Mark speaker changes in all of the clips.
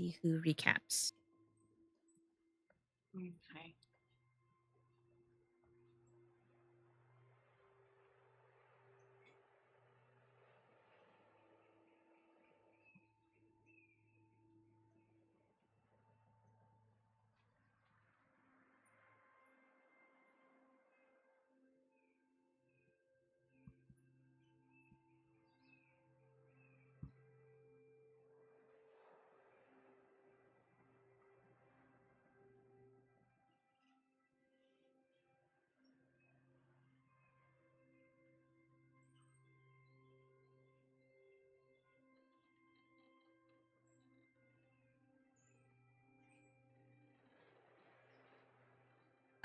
Speaker 1: see who recaps.
Speaker 2: Okay.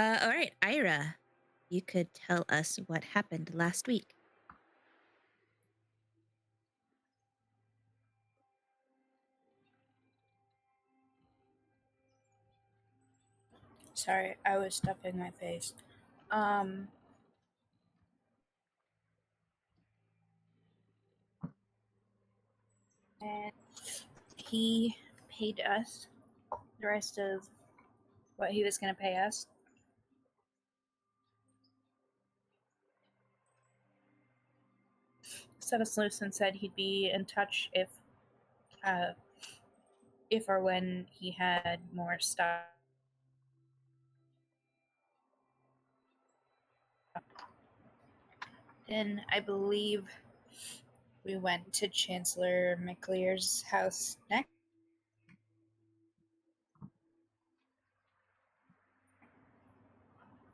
Speaker 1: All right, Ayre, you could tell us what happened last week.
Speaker 3: Sorry, I was stuffing my face. And he paid us the rest of what he was going to pay us. Set us loose and said he'd be in touch if or when he had more stuff. And I believe we went to Chancellor McLear's house next.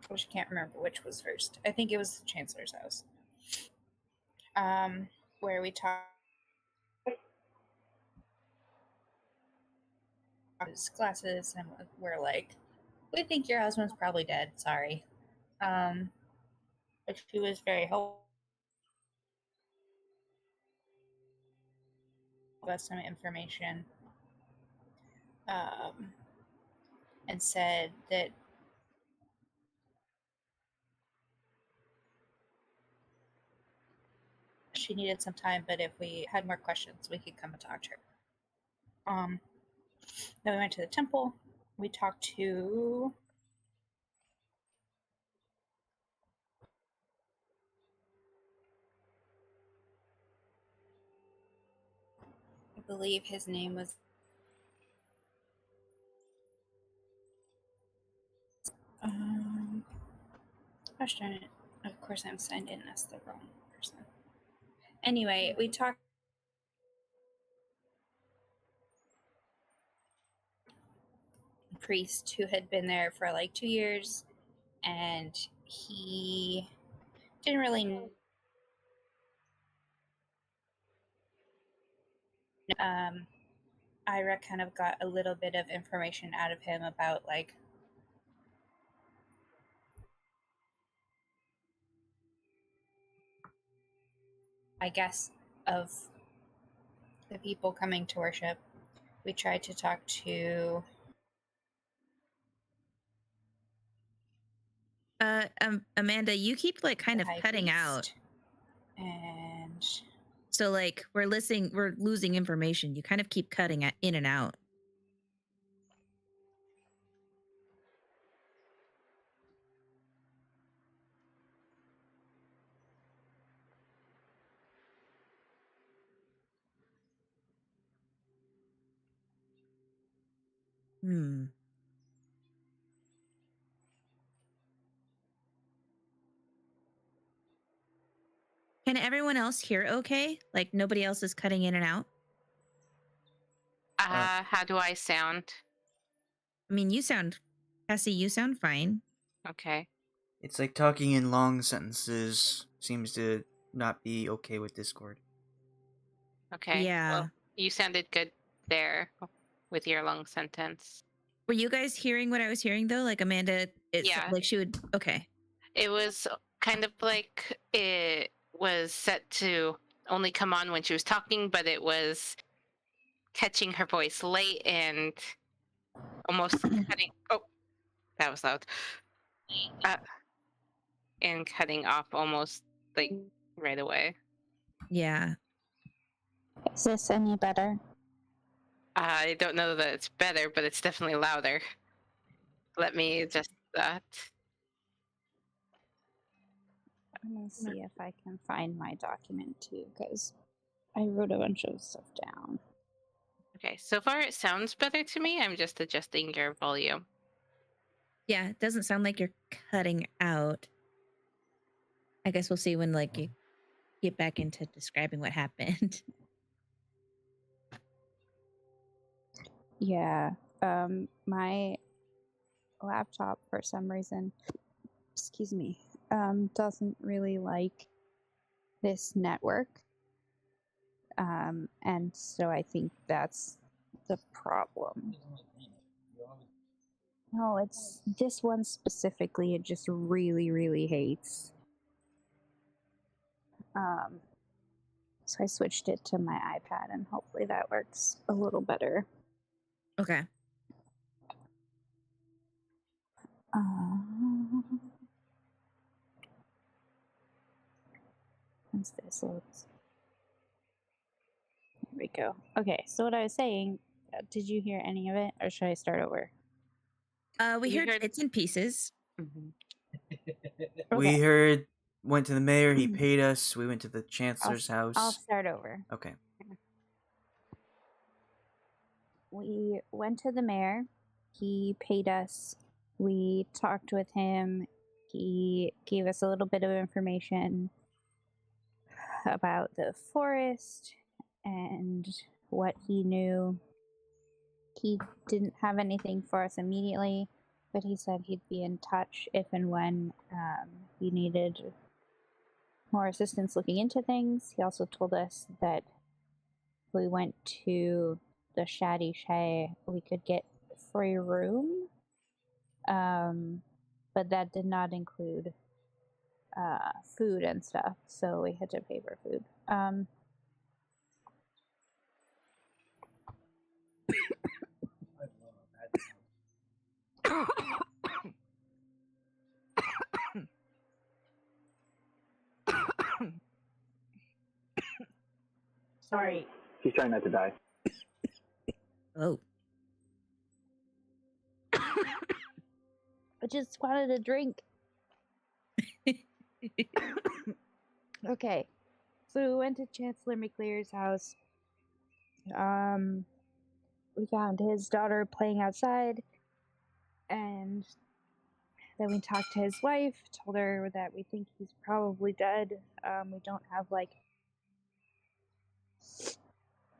Speaker 3: Which I can't remember which was first. I think it was the Chancellor's house. Where we talked his glasses and we're like, we think your husband's probably dead, sorry. But she was very helpful. About some information. And said that she needed some time, but if we had more questions, we could come and talk to her. Then we went to the temple. We talked to I believe his name was gosh darn it. Of course I'm signed in as the wrong person. Anyway, we talked priest who had been there for like 2 years, and he didn't really Ayre kind of got a little bit of information out of him about like I guess of the people coming to worship. We tried to talk to
Speaker 1: Amanda, you keep like kind of cutting out.
Speaker 3: And
Speaker 1: so like we're losing information. You kind of keep cutting in and out. Can everyone else hear okay? Like nobody else is cutting in and out?
Speaker 2: How do I sound?
Speaker 1: I mean, Cassie, you sound fine.
Speaker 2: Okay.
Speaker 4: It's like talking in long sentences seems to not be okay with Discord.
Speaker 2: Okay.
Speaker 1: Yeah.
Speaker 2: Well, you sounded good there with your long sentence.
Speaker 1: Were you guys hearing what I was hearing though? Like Amanda,
Speaker 2: Yeah.
Speaker 1: like she would. Okay.
Speaker 2: It was kind of like it was set to only come on when she was talking, but it was catching her voice late and almost cutting. Oh, that was loud. And cutting off almost like right away.
Speaker 1: Yeah.
Speaker 5: Is this any better?
Speaker 2: I don't know that it's better, but it's definitely louder. Let me adjust that.
Speaker 3: Let me see if I can find my document too, because I wrote a bunch of stuff down.
Speaker 2: Okay, so far it sounds better to me. I'm just adjusting your volume.
Speaker 1: Yeah, it doesn't sound like you're cutting out. I guess we'll see when like you get back into describing what happened.
Speaker 3: Yeah, my laptop for some reason, excuse me, doesn't really like this network. And so I think that's the problem. No, it's this one specifically, it just really, really hates. So I switched it to my iPad and hopefully that works a little better.
Speaker 1: Okay.
Speaker 3: Once this loads. There we go. Okay, so what I was saying, did you hear any of it or should I start over?
Speaker 1: We
Speaker 2: You
Speaker 1: heard
Speaker 2: heard-
Speaker 1: bits and pieces.
Speaker 4: We
Speaker 3: Okay.
Speaker 4: heard, went to the mayor, he paid us, we went to the chancellor's
Speaker 3: I'll
Speaker 4: house.
Speaker 3: start over.
Speaker 4: Okay.
Speaker 3: We went to the mayor. He paid us. We talked with him. He gave us a little bit of information about the forest and what he knew. He didn't have anything for us immediately, but he said he'd be in touch if and when he needed more assistance looking into things. He also told us that if we went to the Shaddy Shay, we could get free room, but that did not include food and stuff, so we had to pay for food. Sorry.
Speaker 5: She's trying not to die.
Speaker 1: Oh.
Speaker 3: I just wanted a drink. Okay. So we went to Chancellor McLear's house. We found his daughter playing outside, and then we talked to his wife, told her that we think he's probably dead. We don't have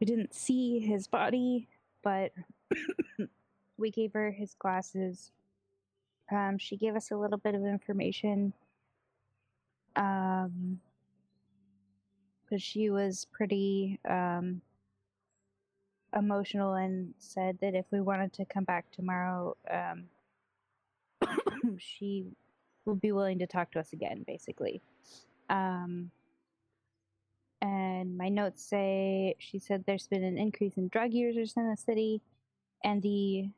Speaker 3: we didn't see his body, but we gave her his glasses. She gave us a little bit of information. Because she was pretty emotional and said that if we wanted to come back tomorrow, she would be willing to talk to us again, basically. And my notes say she said there's been an increase in drug users in the city, and the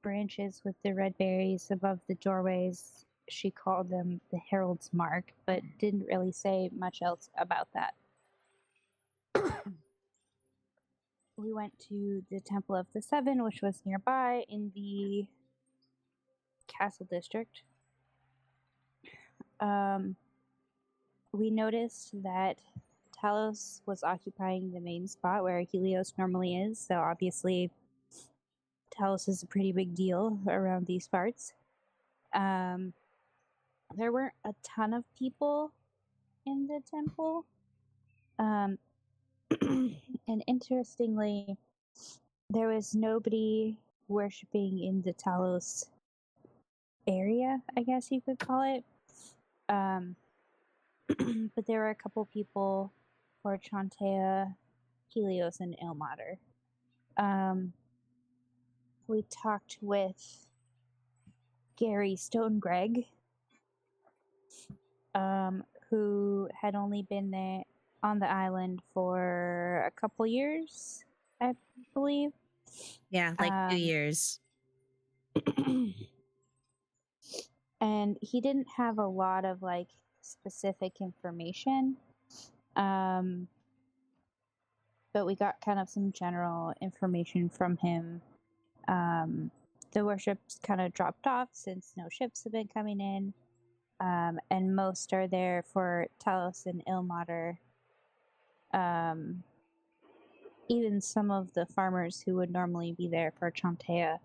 Speaker 3: branches with the red berries above the doorways, she called them the Herald's Mark, but didn't really say much else about that. We went to the Temple of the Seven, which was nearby in the Castle District. We noticed that Talos was occupying the main spot where Helios normally is, so obviously Talos is a pretty big deal around these parts. There weren't a ton of people in the temple. And interestingly, there was nobody worshipping in the Talos area, I guess you could call it. But there were a couple people for Chantea, Helios, and Ilmater. We talked with Gary Stonegreg, who had only been there on the island for a couple years, I believe.
Speaker 1: Yeah, like 2 years.
Speaker 3: And he didn't have a lot of specific information. but we got kind of some general information from him. The worship's kind of dropped off since no ships have been coming in, and most are there for Talos and Ilmater. Even some of the farmers who would normally be there for Chantea.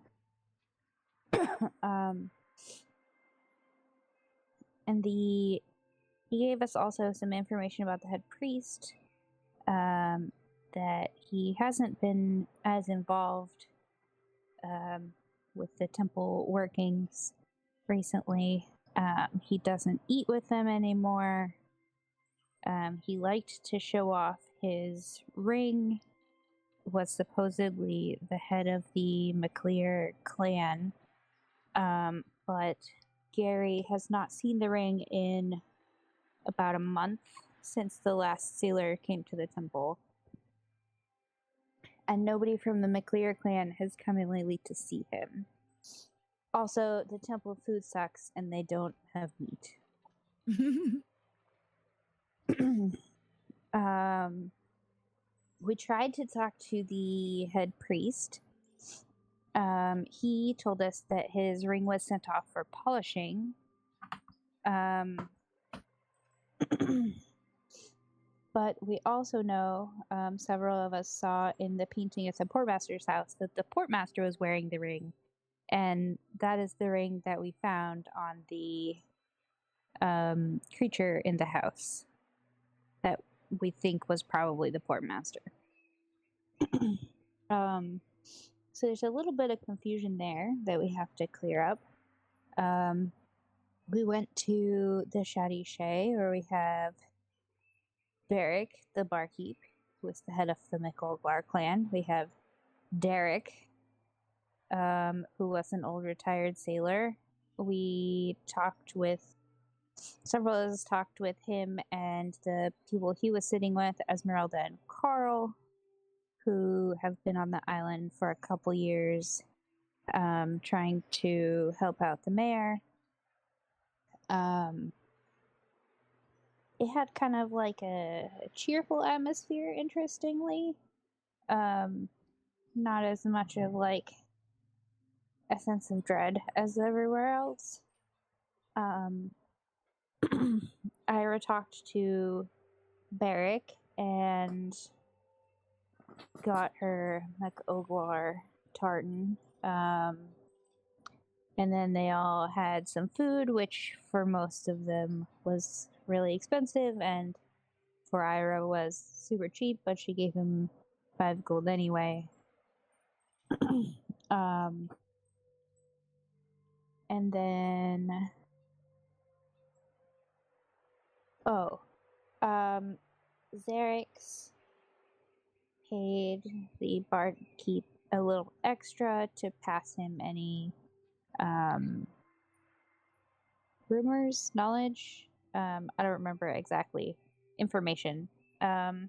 Speaker 3: And he gave us also some information about the head priest, that he hasn't been as involved with the temple workings recently. He doesn't eat with them anymore. He liked to show off his ring, was supposedly the head of the McClear clan, but Gary has not seen the ring in about a month since the last sailor came to the temple. And nobody from the McClear clan has come in lately to see him. Also, the temple food sucks and they don't have meat. We tried to talk to the head priest. He told us that his ring was sent off for polishing. But we also know, several of us saw in the painting at the portmaster's house, that the portmaster was wearing the ring. And that is the ring that we found on the creature in the house that we think was probably the portmaster. So there's a little bit of confusion there that we have to clear up. We went to the Shady Shay, where we have Beric, the barkeep, who is the head of the McOldlar clan. We have Derek, who was an old retired sailor. We talked with several of us talked with him and the people he was sitting with, Esmeralda and Carl, who have been on the island for a couple years, trying to help out the mayor. It had kind of like a cheerful atmosphere, interestingly. Not as much of like a sense of dread as everywhere else. Ayre talked to Beric and got her McOglar tartan. And then they all had some food, which for most of them was really expensive, and for Ayre was super cheap, but she gave him 5 gold anyway. And then Xerix paid the barkeep a little extra to pass him any rumors, knowledge. I don't remember exactly. Information. And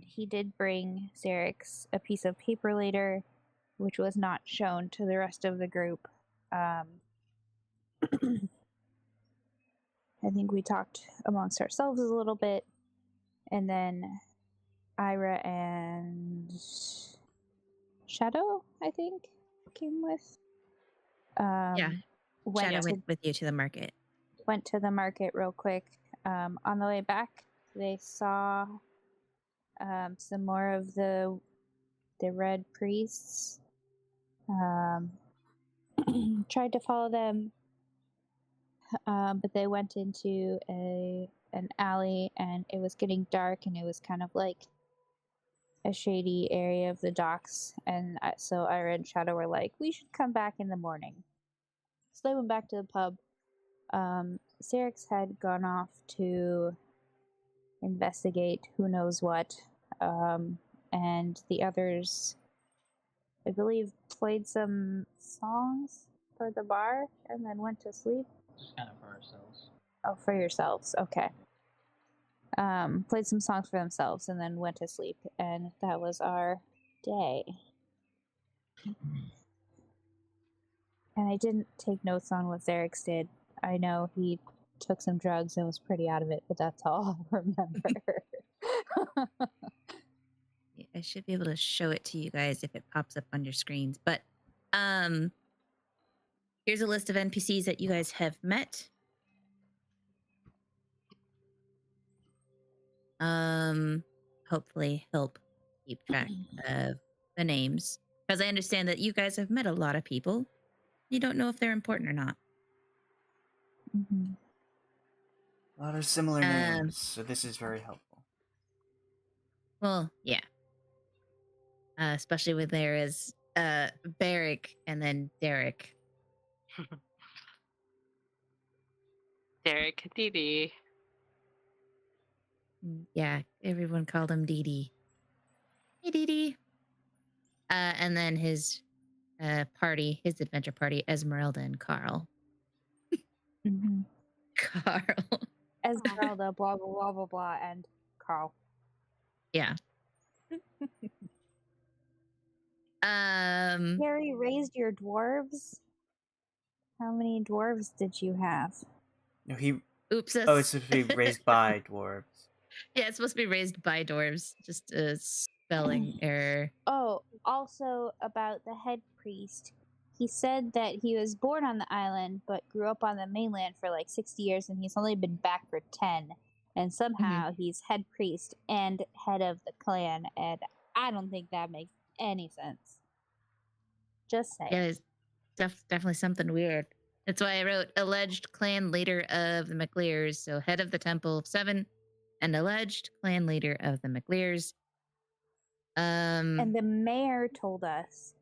Speaker 3: he did bring Xerix a piece of paper later, which was not shown to the rest of the group. I think we talked amongst ourselves a little bit, and then Ayre and Shadow, I think, came with.
Speaker 1: Yeah,
Speaker 3: went
Speaker 1: Shadow
Speaker 3: to,
Speaker 1: went with you to the market.
Speaker 3: Went to the market real quick. On the way back, they saw some more of the red priests. Tried to follow them, but they went into an alley, and it was getting dark, and it was kind of like a shady area of the docks, and so Ayre and Shadow were like, we should come back in the morning. So they went back to the pub. Xerix had gone off to investigate who knows what, and the others, I believe, played some songs for the bar and then went to sleep.
Speaker 5: Just kind of for ourselves.
Speaker 3: Oh, for yourselves, okay. Played some songs for themselves and then went to sleep, and that was our day. And I didn't take notes on what Xerix did. I know he took some drugs and was pretty out of it, but that's all I remember.
Speaker 1: I should be able to show it to you guys if it pops up on your screens. But here's a list of NPCs that you guys have met. Hopefully help keep track of the names, because I understand that you guys have met a lot of people. You don't know if they're important or not.
Speaker 3: Mm-hmm.
Speaker 4: A lot of similar names, so this is very helpful.
Speaker 1: Well, yeah. Especially when there is Barrick and then Derek.
Speaker 2: Derek, Dee Dee.
Speaker 1: Yeah, everyone called him Dee Dee. Hey, Dee Dee. And then his party, his adventure party, Esmeralda and Carl.
Speaker 3: Mm-hmm.
Speaker 1: Carl.
Speaker 3: Esmeralda, blah, blah, blah, blah, blah, and Carl.
Speaker 1: Yeah.
Speaker 3: Harry raised your dwarves? How many dwarves did you have?
Speaker 4: No, he.
Speaker 1: Oops.
Speaker 4: Oh, it's supposed to be raised by dwarves.
Speaker 1: Yeah, it's supposed to be raised by dwarves. Just a spelling error.
Speaker 3: Oh, also about the head priest. He said that he was born on the island, but grew up on the mainland for like 60 years, and he's only been back for 10. And somehow he's head priest and head of the clan, and I don't think that makes any sense. Just saying.
Speaker 1: Yeah, there's definitely something weird. That's why I wrote alleged clan leader of the McLears, so head of the Temple of Seven, and alleged clan leader of the McLears.
Speaker 3: And the mayor told us.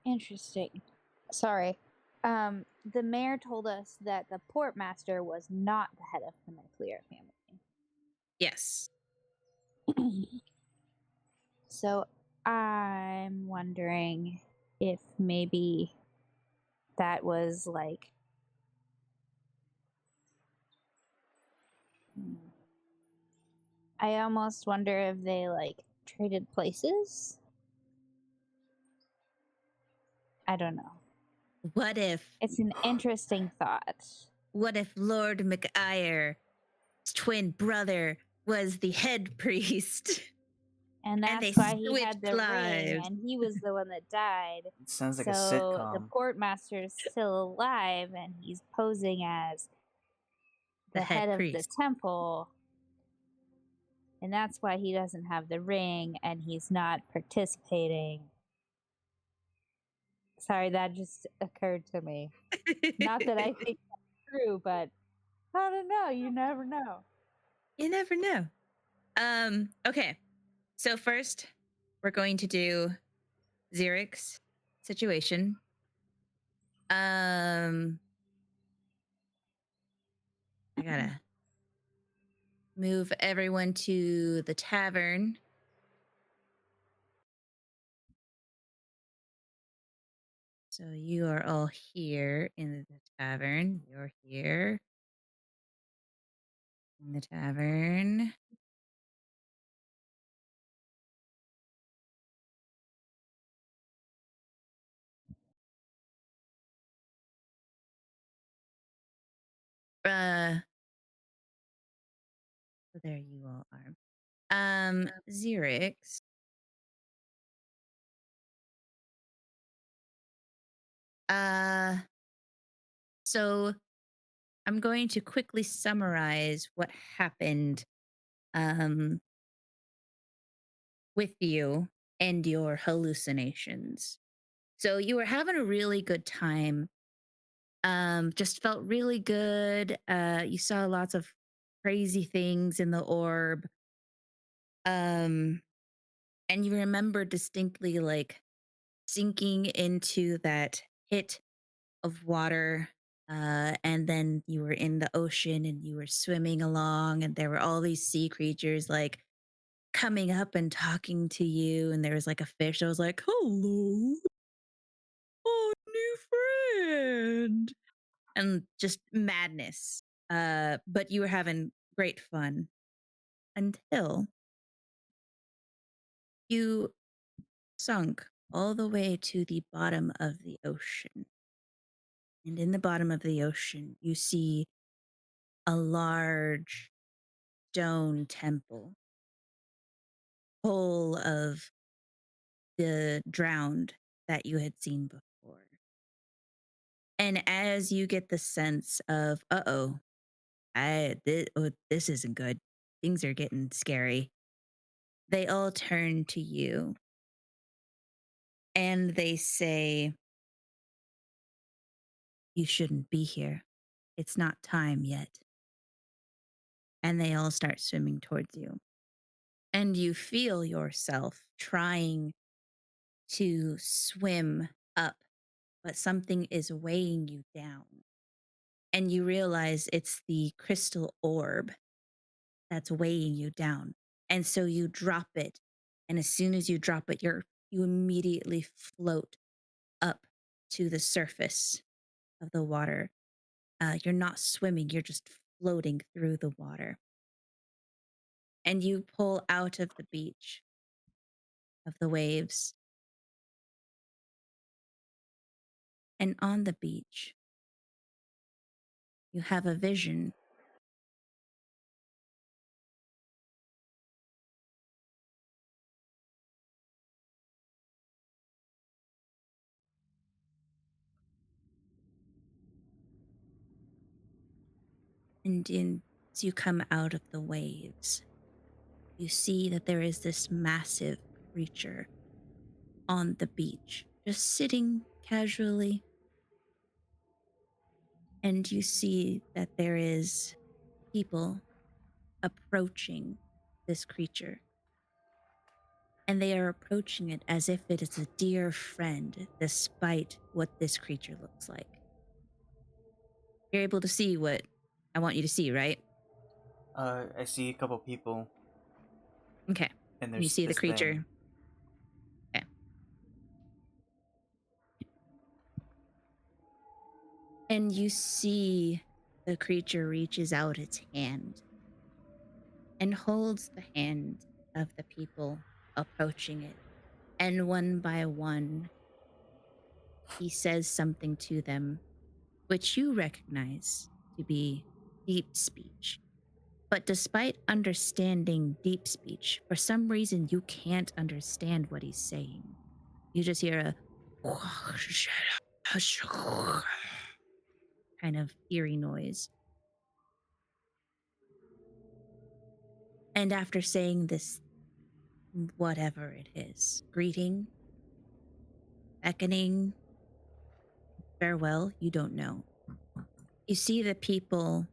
Speaker 3: Interesting. Sorry. The mayor told us that the portmaster was not the head of the McLear family.
Speaker 1: Yes.
Speaker 3: So I'm wondering if maybe that was like I almost wonder if they like traded places. I don't know.
Speaker 1: What if
Speaker 3: It's an interesting thought.
Speaker 1: What if Lord McIre's twin brother was the head priest?
Speaker 3: And
Speaker 1: And
Speaker 3: that's
Speaker 1: they
Speaker 3: why he had
Speaker 1: switched
Speaker 3: the ring,
Speaker 1: lives.
Speaker 3: and he was the one that died.
Speaker 4: It sounds like
Speaker 3: so
Speaker 4: a sitcom.
Speaker 3: the portmaster's still alive, and he's posing as the head of the
Speaker 1: priest.
Speaker 3: temple. And that's why he doesn't have the ring, and he's not participating. Sorry, that just occurred to me. Not that I think that's true, but I don't know. You never know.
Speaker 1: You never know. Okay. So first, we're going to do Xerix situation. I gotta move everyone to the tavern. So you are all here in the tavern. You're here in the tavern. So there you all are. Xerix. So I'm going to quickly summarize what happened with you and your hallucinations. So you were having a really good time. Just felt really good. You saw lots of crazy things in the orb. And you remember distinctly like sinking into that pit of water. And then you were in the ocean and you were swimming along, and there were all these sea creatures like coming up and talking to you. And there was like a fish that was like, "Hello, oh, new friend," and just madness. But you were having great fun until you sunk all the way to the bottom of the ocean. And in the bottom of the ocean, you see a large stone temple full of the drowned that you had seen before. And as you get the sense of, this isn't good. Things are getting scary. They all turn to you and they say, you shouldn't be here. It's not time yet. And they all start swimming towards you. And you feel yourself trying to swim up, but something is weighing you down. And you realize it's the crystal orb that's weighing you down. And so you drop it. And as soon as you drop it, you immediately float up to the surface of the water. You're not swimming, you're just floating through the water. And you pull out of the beach of the waves. And on the beach, you have a vision. As you come out of the waves, you see that there is this massive creature on the beach, just sitting casually. And you see that there is people approaching this creature. And they are approaching it as if it is a dear friend, despite what this creature looks like. You're able to see what I want you to see, right?
Speaker 4: I see a couple people,
Speaker 1: Okay.
Speaker 4: and
Speaker 1: You
Speaker 4: there's
Speaker 1: see the
Speaker 4: this
Speaker 1: creature.
Speaker 4: thing.
Speaker 1: Okay. And you see the creature reaches out its hand and holds the hand of the people approaching it. And one by one, he says something to them, which you recognize to be deep speech. But despite understanding deep speech, for some reason you can't understand what he's saying. You just hear a kind of eerie noise. And after saying this, whatever it is, greeting, beckoning, farewell, you don't know. You see the people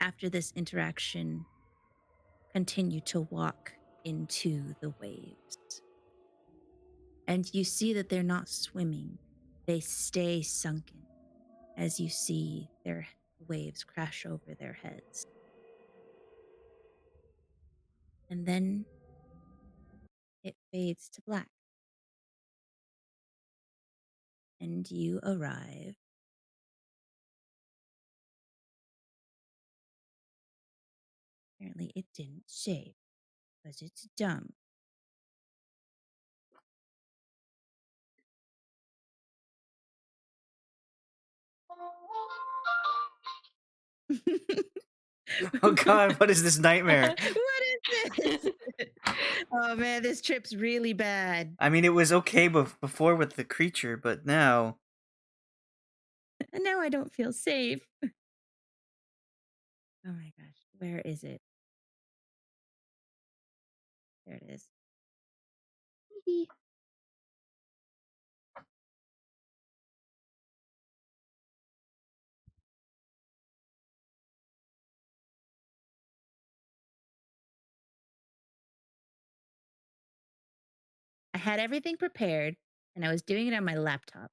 Speaker 1: after this interaction continue to walk into the waves. And you see that they're not swimming, they stay sunken as you see their waves crash over their heads. And then it fades to black. And you arrive apparently it didn't save because it's dumb.
Speaker 4: Oh God, what is this nightmare?
Speaker 1: What is this? Oh man, this trip's really bad.
Speaker 4: I mean, it was okay before with the creature, but now.
Speaker 1: And now I don't feel safe. Oh my gosh, where is it? There it is. Hee. I had everything prepared and I was doing it on my laptop.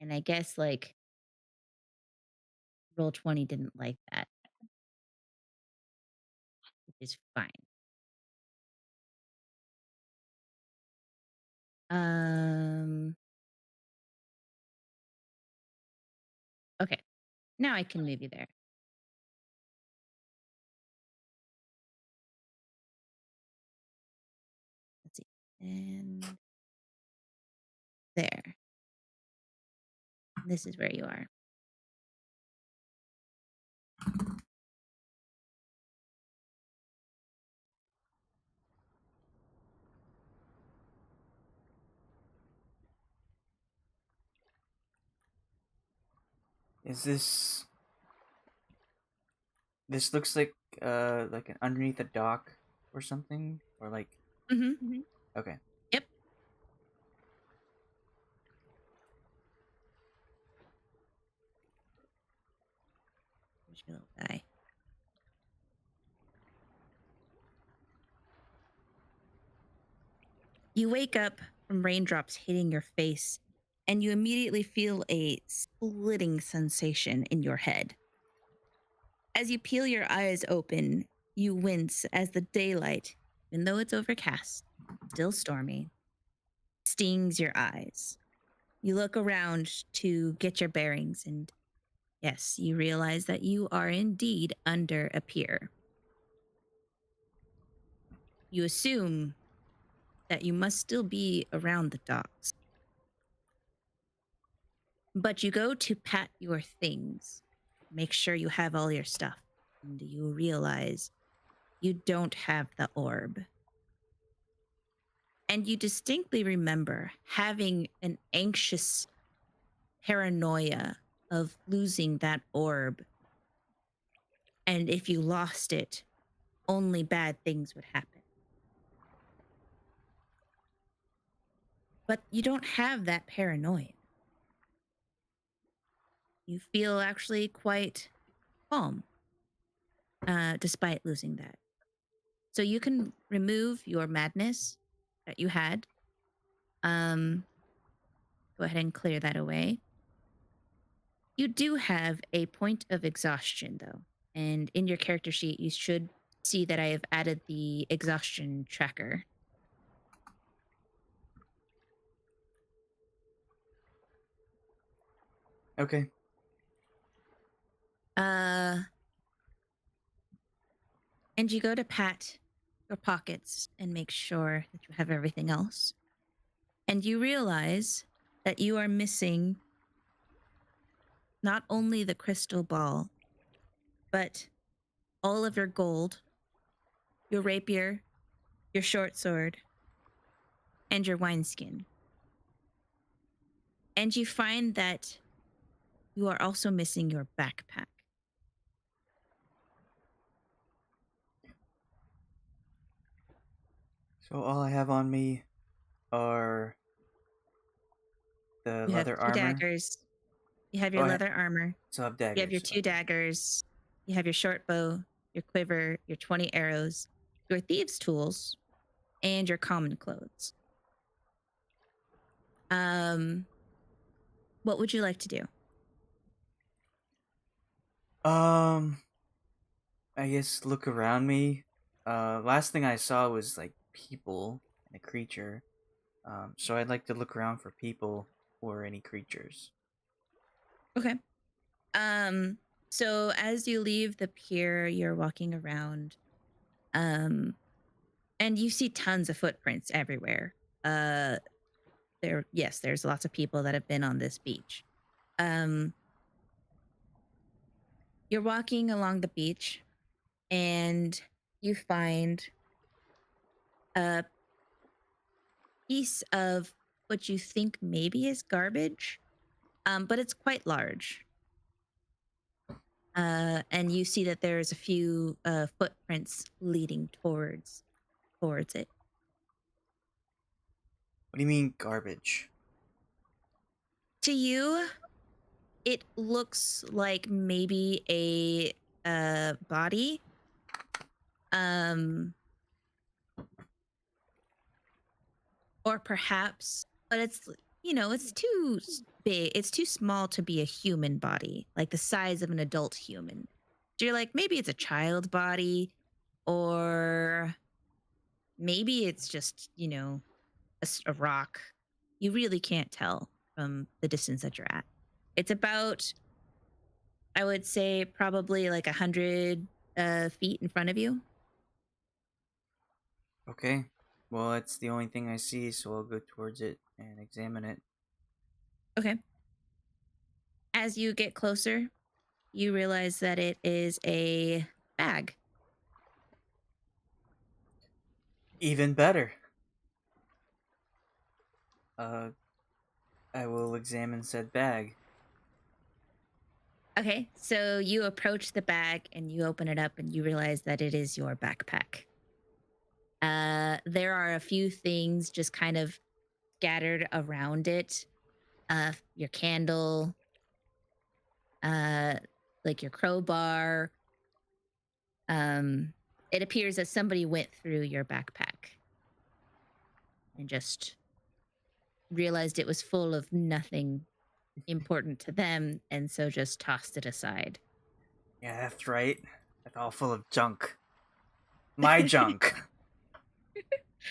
Speaker 1: And I guess like Roll20 didn't like that, which is fine. Okay. Now I can move you there. Let's see. And there. This is where you are.
Speaker 4: Is this... This looks like an underneath a dock or something? Or like...
Speaker 1: Mm-hmm.
Speaker 4: Okay.
Speaker 1: Yep. There's your little guy. You wake up from raindrops hitting your face, and you immediately feel a splitting sensation in your head. As you peel your eyes open, you wince as the daylight, even though it's overcast, still stormy, stings your eyes. You look around to get your bearings, and yes, you realize that you are indeed under a pier. You assume that you must still be around the docks. But you go to pat your things, make sure you have all your stuff, and you realize you don't have the orb. And you distinctly remember having an anxious paranoia of losing that orb. And if you lost it, only bad things would happen. But you don't have that paranoia. You feel actually quite calm, despite losing that. So you can remove your madness that you had. Go ahead and clear that away. You do have a point of exhaustion, though. And in your character sheet, you should see that I have added the exhaustion tracker.
Speaker 4: Okay.
Speaker 1: And you go to pat your pockets and make sure that you have everything else. And you realize that you are missing not only the crystal ball, but all of your gold, your rapier, your short sword, and your wineskin. And you find that you are also missing your backpack.
Speaker 4: So all I have on me are the
Speaker 1: You have
Speaker 4: leather
Speaker 1: two
Speaker 4: armor.
Speaker 1: daggers. You have
Speaker 4: Oh,
Speaker 1: your leather armor.
Speaker 4: So I have
Speaker 1: You have your
Speaker 4: daggers.
Speaker 1: 2 daggers. You have your short bow, your quiver, your 20 arrows, your thieves' tools, and your common clothes. What would you like to do?
Speaker 4: I guess look around me. Last thing I saw was like people and a creature. So I'd like to look around for people or any creatures.
Speaker 1: Okay. So as you leave the pier, you're walking around, and you see tons of footprints everywhere. There's lots of people that have been on this beach. You're walking along the beach, and you find a piece of what you think maybe is garbage, but it's quite large. And you see that there's a few footprints leading towards it.
Speaker 4: What do you mean garbage?
Speaker 1: To you, it looks like maybe a body. Or perhaps, but it's too big. It's too small to be a human body, like the size of an adult human. So you're like, maybe it's a child body, or maybe it's just, a rock. You really can't tell from the distance that you're at. It's about, I would say, probably like 100 feet in front of you.
Speaker 4: Okay. Well, it's the only thing I see, so I'll go towards it and examine it.
Speaker 1: Okay. As you get closer, you realize that it is a bag.
Speaker 4: Even better. I will examine said bag.
Speaker 1: Okay, so you approach the bag and you open it up and you realize that it is your backpack. There are a few things just kind of scattered around it. Your candle, like your crowbar. It appears that somebody went through your backpack and just realized it was full of nothing important to them, and so just tossed it aside.
Speaker 4: Yeah, that's right. It's all full of junk. My junk.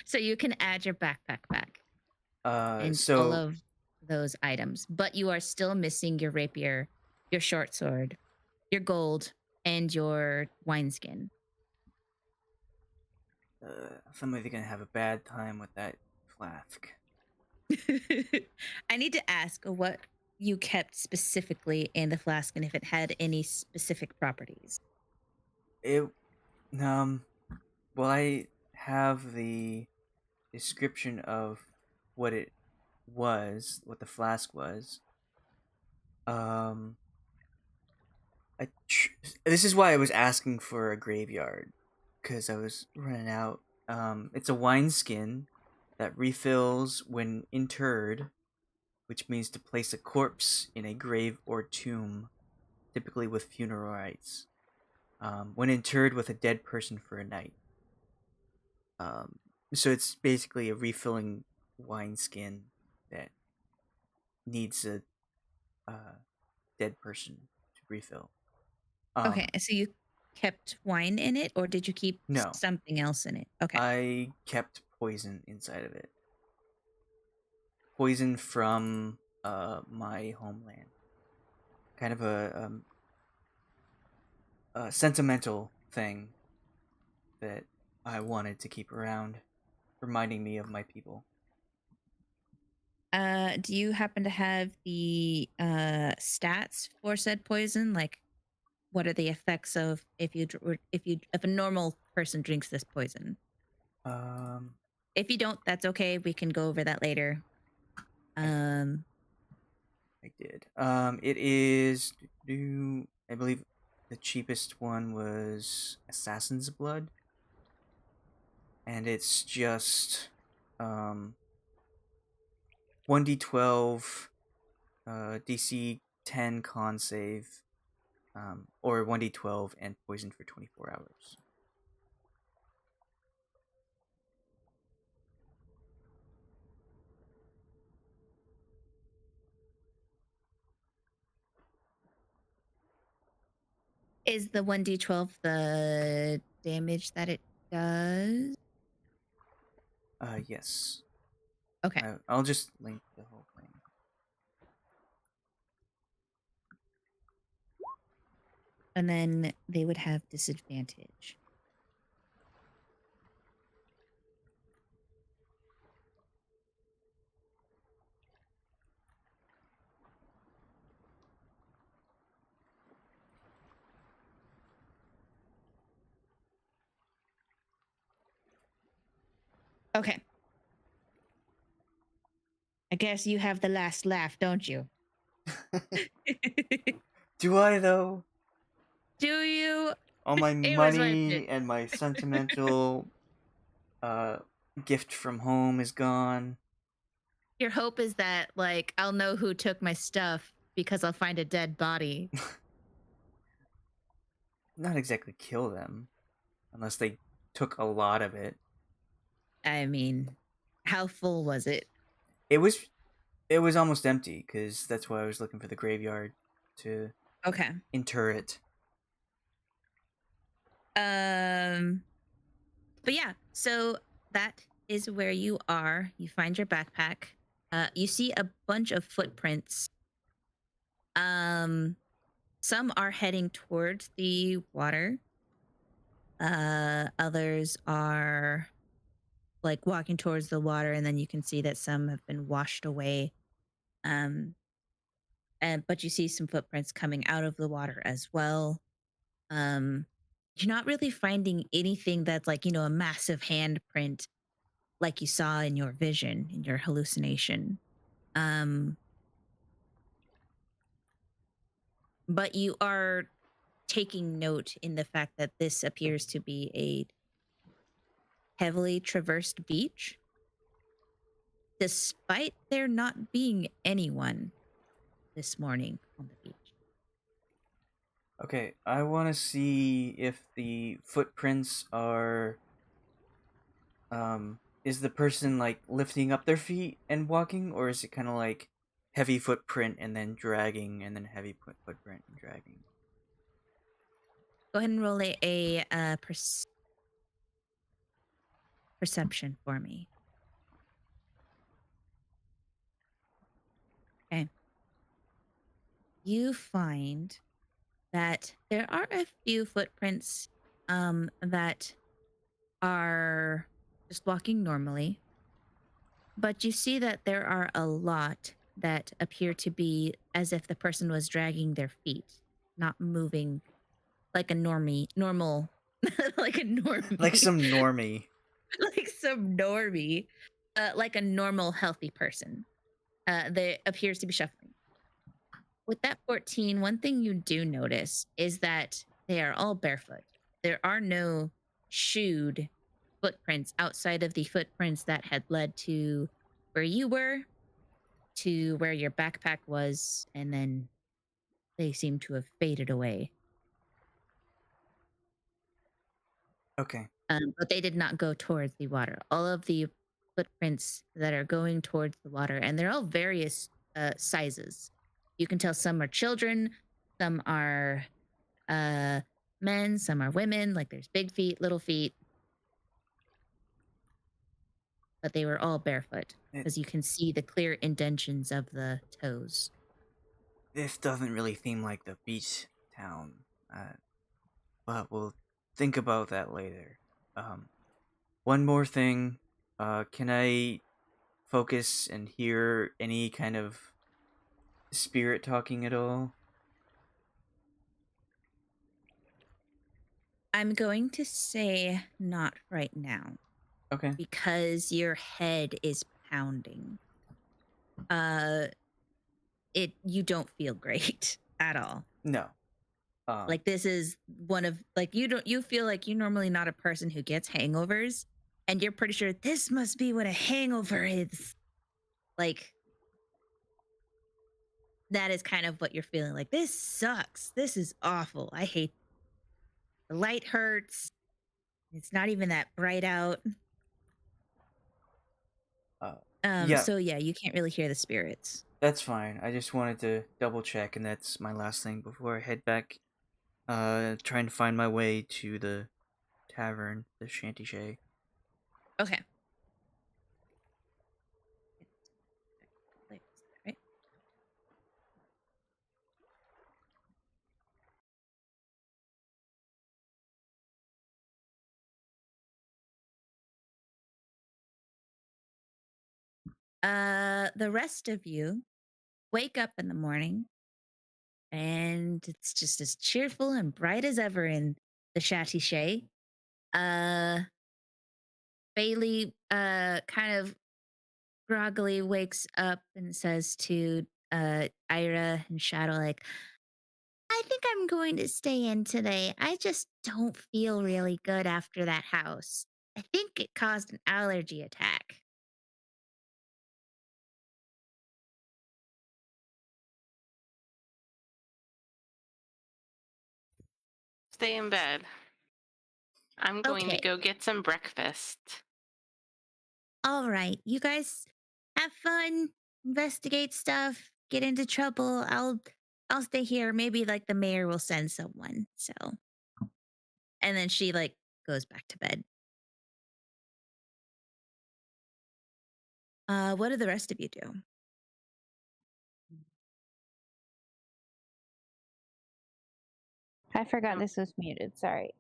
Speaker 1: So you can add your backpack back and all
Speaker 4: So
Speaker 1: of those items, but you are still missing your rapier, your short sword, your gold, and your wineskin.
Speaker 4: somebody's gonna have a bad time with that flask.
Speaker 1: I need to ask what you kept specifically in the flask and if it had any specific properties.
Speaker 4: It, um, well, I have the description of what it was, what the flask was. Um, this is why I was asking for a graveyard, because I was running out. It's a wineskin that refills when interred, which means to place a corpse in a grave or tomb, typically with funeral rites. When interred with a dead person for a night. Um, so it's basically a refilling wineskin that needs a dead person to refill.
Speaker 1: Okay, so you kept wine in it, or did you keep
Speaker 4: No,
Speaker 1: something else in it? Okay.
Speaker 4: I kept poison inside of it. Poison from my homeland. Kind of a sentimental thing that I wanted to keep around, reminding me of my people.
Speaker 1: Do you happen to have the stats for said poison? Like, what are the effects of if a normal person drinks this poison?
Speaker 4: Um,
Speaker 1: If you don't, that's okay. We can go over that later.
Speaker 4: I did. It is. I believe the cheapest one was Assassin's Blood, and it's just 1d12, DC 10 con save, or 1d12 and poison for 24 hours.
Speaker 1: Is the 1d12 the damage that it does?
Speaker 4: Yes.
Speaker 1: Okay.
Speaker 4: I'll just link the whole thing.
Speaker 1: And then they would have disadvantage. Okay. I guess you have the last laugh, don't you?
Speaker 4: Do I though?
Speaker 1: Do you?
Speaker 4: All my
Speaker 1: It was worth it.
Speaker 4: money and my sentimental gift from home is gone.
Speaker 1: Your hope is that, like, I'll know who took my stuff because I'll find a dead body.
Speaker 4: Not exactly kill them, unless they took a lot of it.
Speaker 1: I mean, how full was it?
Speaker 4: It was almost empty, because that's why I was looking for the graveyard to
Speaker 1: Okay.
Speaker 4: inter it.
Speaker 1: But yeah, so that is where you are. You find your backpack. You see a bunch of footprints. Some are heading towards the water. Others are like walking towards the water, and then you can see that some have been washed away. But you see some footprints coming out of the water as well. You're not really finding anything that's like, a massive handprint like you saw in your vision, in your hallucination. but you are taking note in the fact that this appears to be a heavily traversed beach, despite there not being anyone this morning on the beach.
Speaker 4: Okay, I want to see if the footprints are. Is the person like lifting up their feet and walking, or is it kind of like heavy footprint and then dragging, and then heavy footprint and dragging?
Speaker 1: Go ahead and roll a perception for me. Okay. You find that there are a few footprints that are just walking normally, but you see that there are a lot that appear to be as if the person was dragging their feet, not moving like a normal, like a
Speaker 4: Like
Speaker 1: normie,
Speaker 4: some normie.
Speaker 1: like some normie, like a normal healthy person. That appears to be shuffling. With that 14, one thing you do notice is that they are all barefoot. There are no shoed footprints outside of the footprints that had led to where you were, to where your backpack was, and then they seem to have faded away.
Speaker 4: Okay.
Speaker 1: But they did not go towards the water. All of the footprints that are going towards the water, and they're all various sizes. You can tell some are children, some are men, some are women. Like there's big feet, little feet, but they were all barefoot because you can see the clear indentions of the toes.
Speaker 4: This doesn't really seem like the beach town, but we'll think about that later. One more thing. Can I focus and hear any kind of spirit talking at all?
Speaker 1: I'm going to say not right now
Speaker 4: Okay.
Speaker 1: because your head is pounding. You don't feel great at all.
Speaker 4: No.
Speaker 1: Like this is one of like you feel like you're normally not a person who gets hangovers, and you're pretty sure this must be what a hangover is. Like that is kind of what you're feeling. Like this sucks. This is awful. I hate the light hurts. It's not even that bright out.
Speaker 4: Yeah,
Speaker 1: So yeah, you can't really hear the spirits.
Speaker 4: that's fine. I just wanted to double check, and that's my last thing before I head back. Trying to find my way to the tavern, the shanty shay.
Speaker 1: Okay. Right. The rest of you wake up in the morning and it's just as cheerful and bright as ever in the shanty shay. Uh Bei-leigh kind of groggily wakes up and says to Ayre and Shadow, like, I think I'm going to stay in today. I just don't feel really good after that house. I think it caused an allergy attack.
Speaker 2: Stay in bed. I'm going to
Speaker 1: Okay.
Speaker 2: go get some breakfast.
Speaker 1: All right. You guys have fun, investigate stuff, get into trouble. I'll stay here. Maybe like the mayor will send someone. So and then she like goes back to bed. What do the rest of you do?
Speaker 3: I forgot this was muted. Sorry.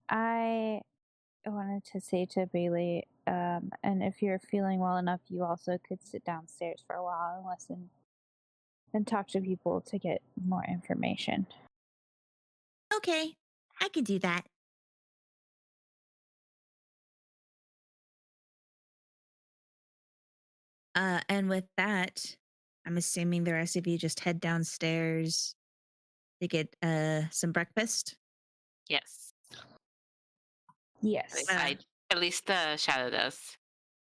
Speaker 3: I wanted to say to Bei-leigh, and if you're feeling well enough, you also could sit downstairs for a while and listen and talk to people to get more information.
Speaker 1: Okay, I can do that. And with that, I'm assuming the rest of you just head downstairs to get some breakfast?
Speaker 2: Yes.
Speaker 3: Yes.
Speaker 2: At least Shadow does.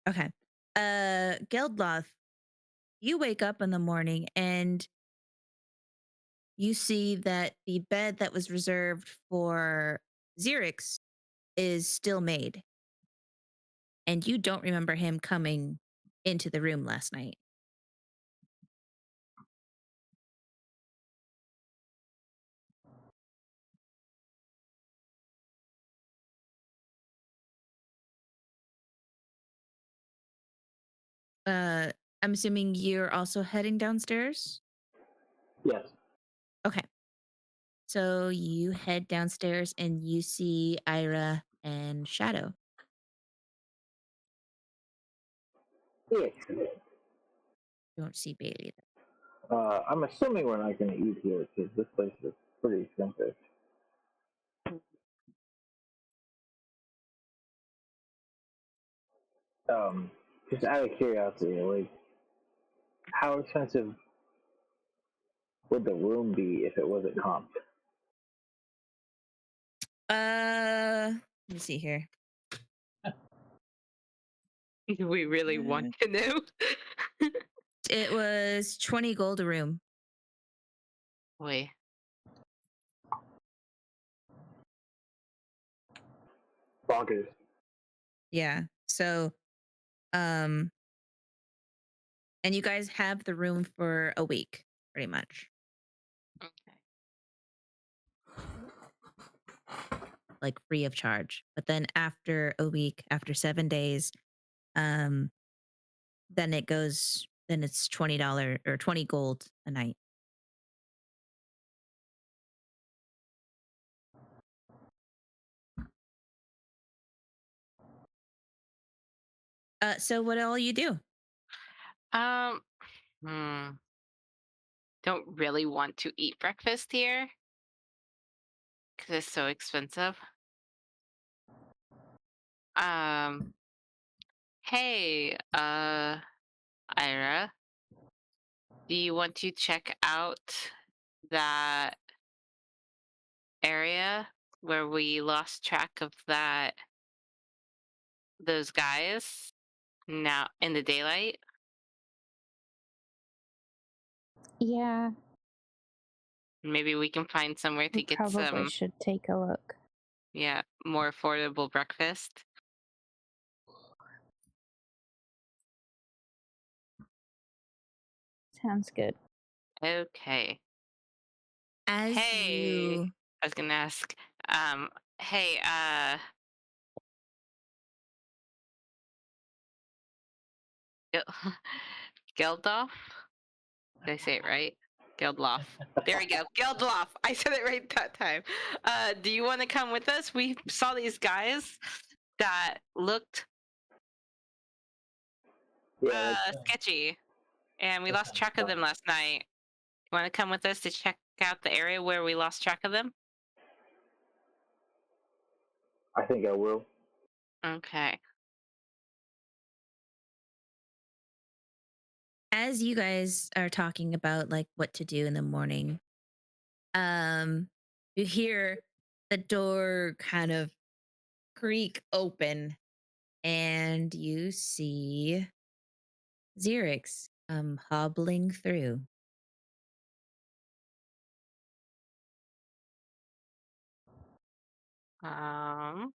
Speaker 1: Okay. Geldloth, you wake up in the morning and you see that the bed that was reserved for Xerix is still made. And you don't remember him coming into the room last night. I'm assuming you're also heading downstairs?
Speaker 6: Yes.
Speaker 1: Okay. So you head downstairs and you see Ayre and Shadow.
Speaker 6: Yes.
Speaker 1: You don't see Bei-leigh.
Speaker 6: I'm assuming we're not going to eat here because this place is pretty expensive. Just out of curiosity, like, how expensive would the room be if it wasn't comped?
Speaker 1: Let me see here.
Speaker 2: Do we really want to know?
Speaker 1: It was 20 gold a room.
Speaker 2: Boy.
Speaker 6: Bonkers.
Speaker 1: Yeah. So, and you guys have the room for a week, pretty much.
Speaker 2: Okay.
Speaker 1: Like free of charge. But then after a week, after 7 days, then it's $20 or 20 gold a night. So what all you do?
Speaker 2: Um. Hmm. Don't really want to eat breakfast here because it's so expensive. Um. Hey, Ira, do you want to check out that area where we lost track of those guys now in the daylight?
Speaker 3: Yeah,
Speaker 2: Maybe we can find somewhere
Speaker 3: we
Speaker 2: to get
Speaker 3: probably
Speaker 2: some,
Speaker 3: should take a look.
Speaker 2: yeah, more affordable breakfast.
Speaker 3: Sounds good.
Speaker 2: Okay.
Speaker 1: As
Speaker 2: Hey,
Speaker 1: you
Speaker 2: I was gonna ask, hey, Gel- Geldof? Did I say it right? Geldloth. There we go. Geldloth. I said it right that time. Do you want to come with us? We saw these guys that looked
Speaker 6: Yeah,
Speaker 2: sketchy, and we
Speaker 5: That
Speaker 2: lost
Speaker 5: sounds
Speaker 2: track of
Speaker 5: fun.
Speaker 2: them last night. You want to come with us to check out the area where we lost track of them?
Speaker 6: I think I will.
Speaker 2: Okay.
Speaker 1: as you guys are talking about like what to do in the morning, you hear the door kind of creak open and you see Xerix hobbling through.
Speaker 2: Um.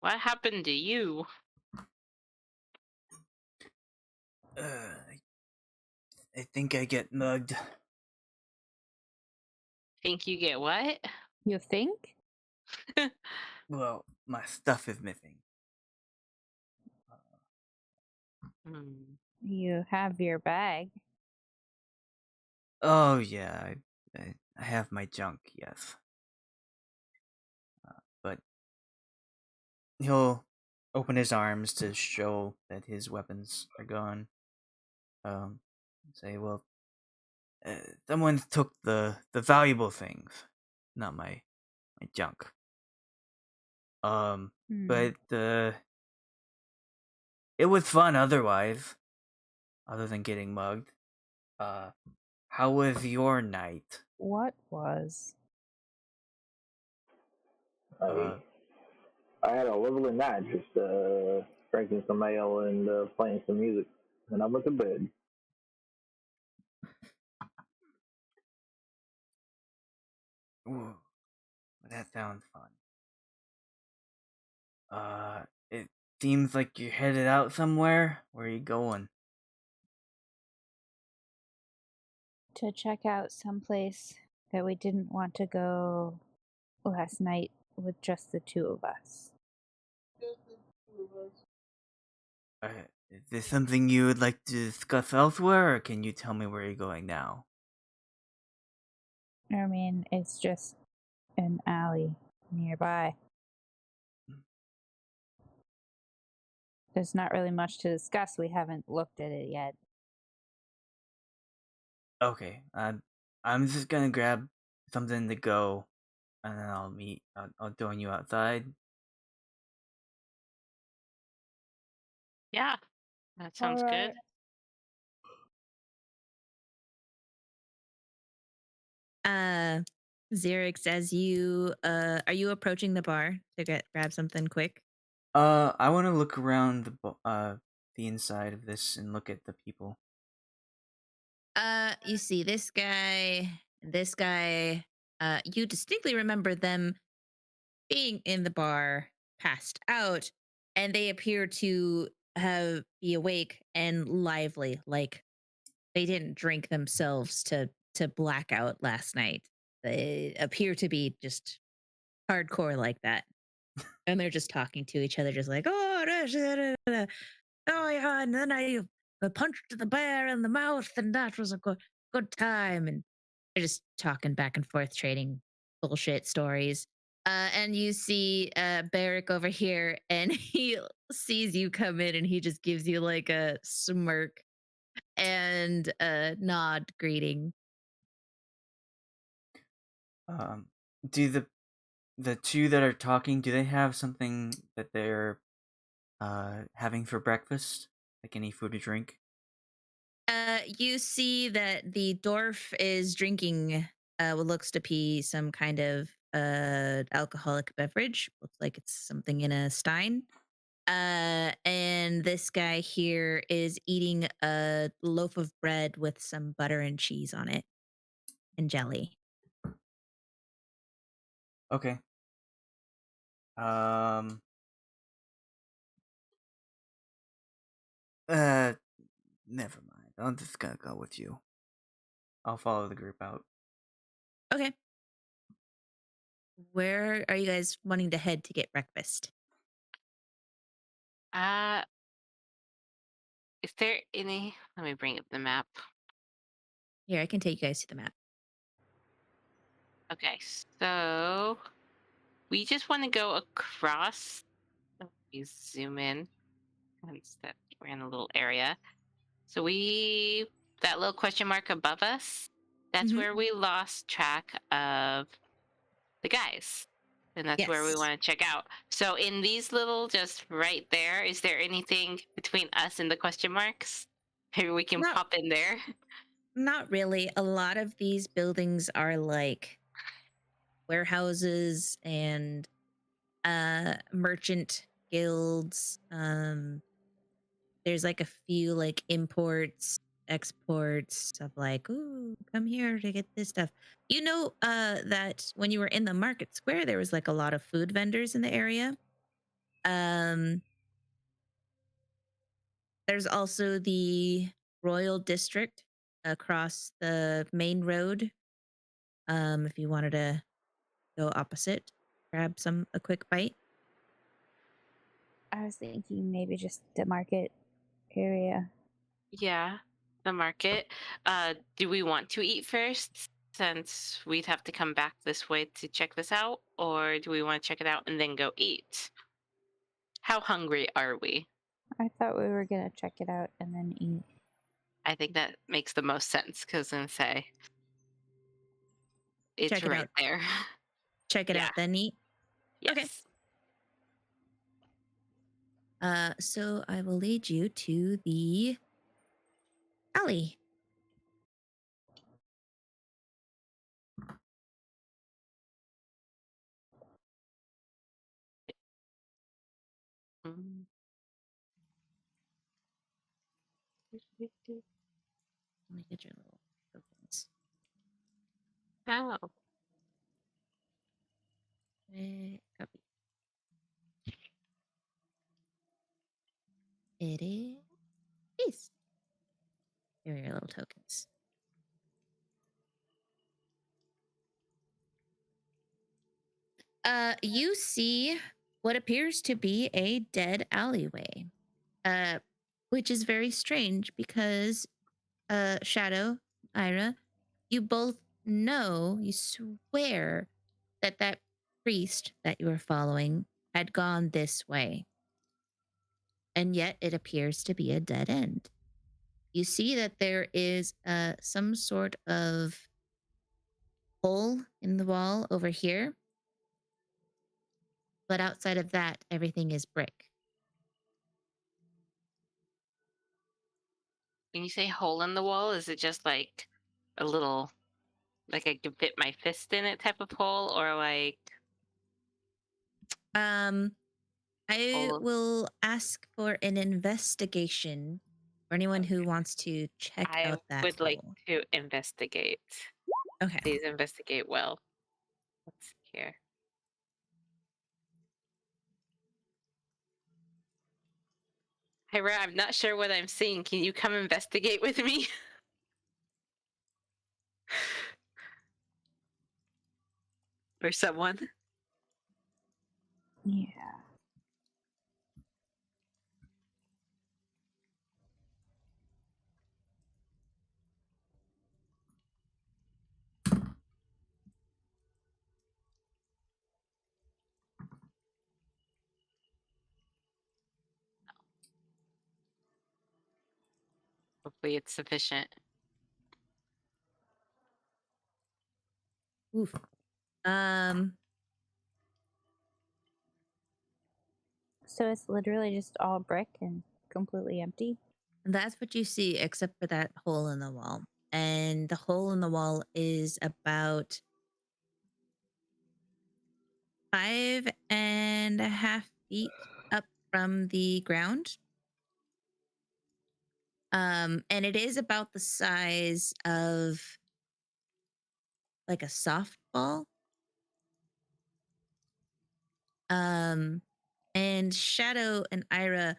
Speaker 2: What happened to you?
Speaker 4: I think I get mugged.
Speaker 2: Think you get what?
Speaker 3: You think?
Speaker 4: Well, my stuff is missing.
Speaker 2: Hmm.
Speaker 3: You have your bag.
Speaker 4: Oh yeah, I have my junk. Yes, but he'll open his arms to show that his weapons are gone. Say, well, someone took the valuable things, not my junk.
Speaker 3: Hmm.
Speaker 4: But It was fun otherwise, other than getting mugged. How was your night?
Speaker 3: What was?
Speaker 4: Uh,
Speaker 6: I had a lovely night, just drinking some ale and playing some music, and I went to bed.
Speaker 4: ooh, that sounds fun. It seems like you're headed out somewhere. Where are you going?
Speaker 3: To check out someplace that we didn't want to go last night with just the two of us.
Speaker 4: Uh, is this something you would like to discuss elsewhere, or can you tell me where you're going now?
Speaker 3: I mean, it's just an alley nearby. There's not really much to discuss. We haven't looked at it yet.
Speaker 4: Okay, I'm just gonna grab something to go, and then I'll meet. I'll join you outside.
Speaker 2: Yeah, that
Speaker 3: All
Speaker 2: sounds
Speaker 3: right.
Speaker 2: good.
Speaker 1: Xerix, as you are you approaching the bar to grab something quick?
Speaker 4: I want to look around the inside of this and look at the people.
Speaker 1: You see this guy, you distinctly remember them being in the bar, passed out, and they appear to be awake and lively, like they didn't drink themselves to blackout last night. They appear to be just hardcore like that. And they're just talking to each other, just like, oh, oh yeah, and then I punched the bear in the mouth, and that was a good time. And they're just talking back and forth, trading bullshit stories. And you see Barrick over here, and he sees you come in, and he just gives you like a smirk and a nod greeting.
Speaker 4: Um, do the two that are talking, do they have something that they're having for breakfast, like any food or drink?
Speaker 1: You see that the dwarf is drinking what looks to be some kind of alcoholic beverage. Looks like it's something in a stein. And this guy here is eating a loaf of bread with some butter and cheese on it and jelly.
Speaker 4: Okay. Um. Uh. Never mind. I'm just gonna go with you. I'll follow the group out.
Speaker 1: Okay. Where are you guys wanting to head to get breakfast?
Speaker 2: Uh, is there any? Let me bring up the map.
Speaker 1: Here, I can take you guys to the map.
Speaker 2: Okay, so we just want to go across. Let me zoom in. Since that we're in a little area. So that little question mark above us, that's
Speaker 1: Mhm.
Speaker 2: where we lost track of the guys. And that's where we
Speaker 1: Yes.
Speaker 2: want to check out. So in these little, just right there, is there anything between us and the question marks? Maybe we can
Speaker 1: Not
Speaker 2: pop in there.
Speaker 1: not really. A lot of these buildings are like warehouses and merchant guilds. There's like a few like imports, exports of like, ooh, come here to get this stuff. You know, that when you were in the market square, there was like a lot of food vendors in the area. Um, there's also the Royal District across the main road. If you wanted to go opposite, grab a quick bite.
Speaker 3: I was thinking maybe just the market area.
Speaker 2: Yeah, the market. Do we want to eat first since we'd have to come back this way to check this out? Or do we want to check it out and then go eat? How hungry are we?
Speaker 3: I thought we were gonna check it out and then eat.
Speaker 2: I think that makes the most sense because then say it's
Speaker 1: Check it
Speaker 2: right
Speaker 1: out.
Speaker 2: there.
Speaker 1: Check it
Speaker 2: Yeah.
Speaker 1: out, then eat. Okay.
Speaker 2: Yes.
Speaker 1: So I will lead you to the alley.
Speaker 2: Mm.
Speaker 1: Let me get your little tokens.
Speaker 2: Oh,
Speaker 1: Copy. It is peace. Here are your little tokens. You see what appears to be a dead alleyway, which is very strange because, Shadow, Ira, you both know, you swear that that priest that you were following had gone this way, and yet it appears to be a dead end. You see that there is some sort of hole in the wall over here, but outside of that, everything is brick.
Speaker 2: when you say hole in the wall, is it just like a little, like I can fit my fist in it type of hole, or like
Speaker 1: Um, I
Speaker 2: hole?
Speaker 1: will ask for an investigation for anyone who wants to check
Speaker 2: I
Speaker 1: out that
Speaker 2: would like
Speaker 1: hole.
Speaker 2: to investigate.
Speaker 1: Okay.
Speaker 2: Please investigate well. Let's see here. Hyra, I'm not sure what I'm seeing. Can you come investigate with me? Or someone?
Speaker 3: Yeah.
Speaker 2: Hopefully it's sufficient.
Speaker 1: Oof. Um,
Speaker 3: So it's literally just all brick and completely empty.
Speaker 1: that's what you see, except for that hole in the wall. And the hole in the wall is about 5.5 feet up from the ground. And it is about the size of like a softball. And Shadow and Ira,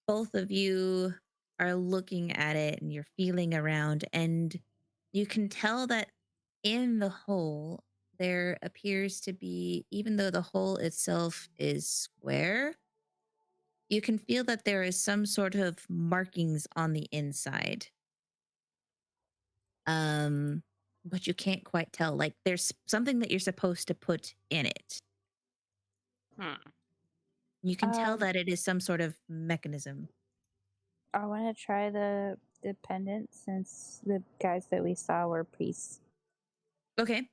Speaker 1: both of you are looking at it and you're feeling around, and you can tell that in the hole there appears to be, even though the hole itself is square, you can feel that there is some sort of markings on the inside. But you can't quite tell. Like there's something that you're supposed to put in it.
Speaker 2: Hmm.
Speaker 1: You can tell
Speaker 3: Um,
Speaker 1: that it is some sort of mechanism.
Speaker 3: I want to try the pendant since the guys that we saw were priests.
Speaker 1: Okay.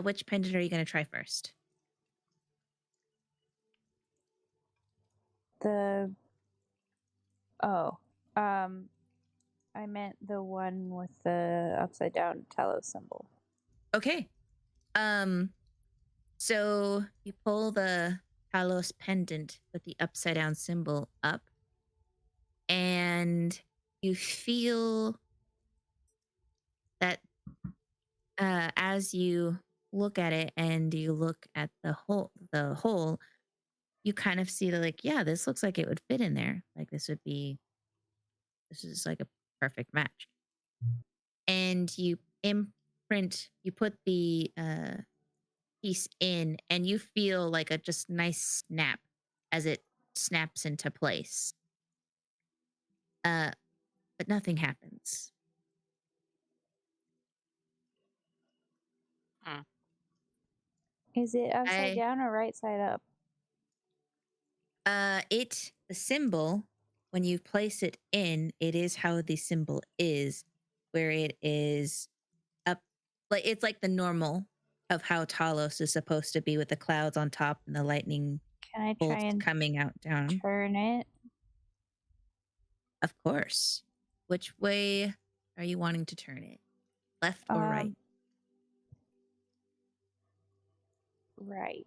Speaker 1: Which pendant are you going to try first?
Speaker 3: The I meant the one with the upside down Talos symbol.
Speaker 1: Okay. So you pull the Talos pendant with the upside down symbol up, and you feel that as you look at it and you look at the hole, you kind of see that, like, yeah, this looks like it would fit in there. Like this is like a perfect match. And you put the piece in, and you feel like a just nice snap as it snaps into place. But nothing happens.
Speaker 2: Hmm.
Speaker 3: Is it upside
Speaker 1: I
Speaker 3: down or right side up?
Speaker 1: the symbol, when you place it in, it is how the symbol is, where it is up, like it's like the normal of how Talos is supposed to be, with the clouds on top and the lightning
Speaker 3: Can I try
Speaker 1: bolts
Speaker 3: and
Speaker 1: coming out down.
Speaker 3: turn it?
Speaker 1: Of course. Which way are you wanting to turn it? Left or right?
Speaker 3: Right.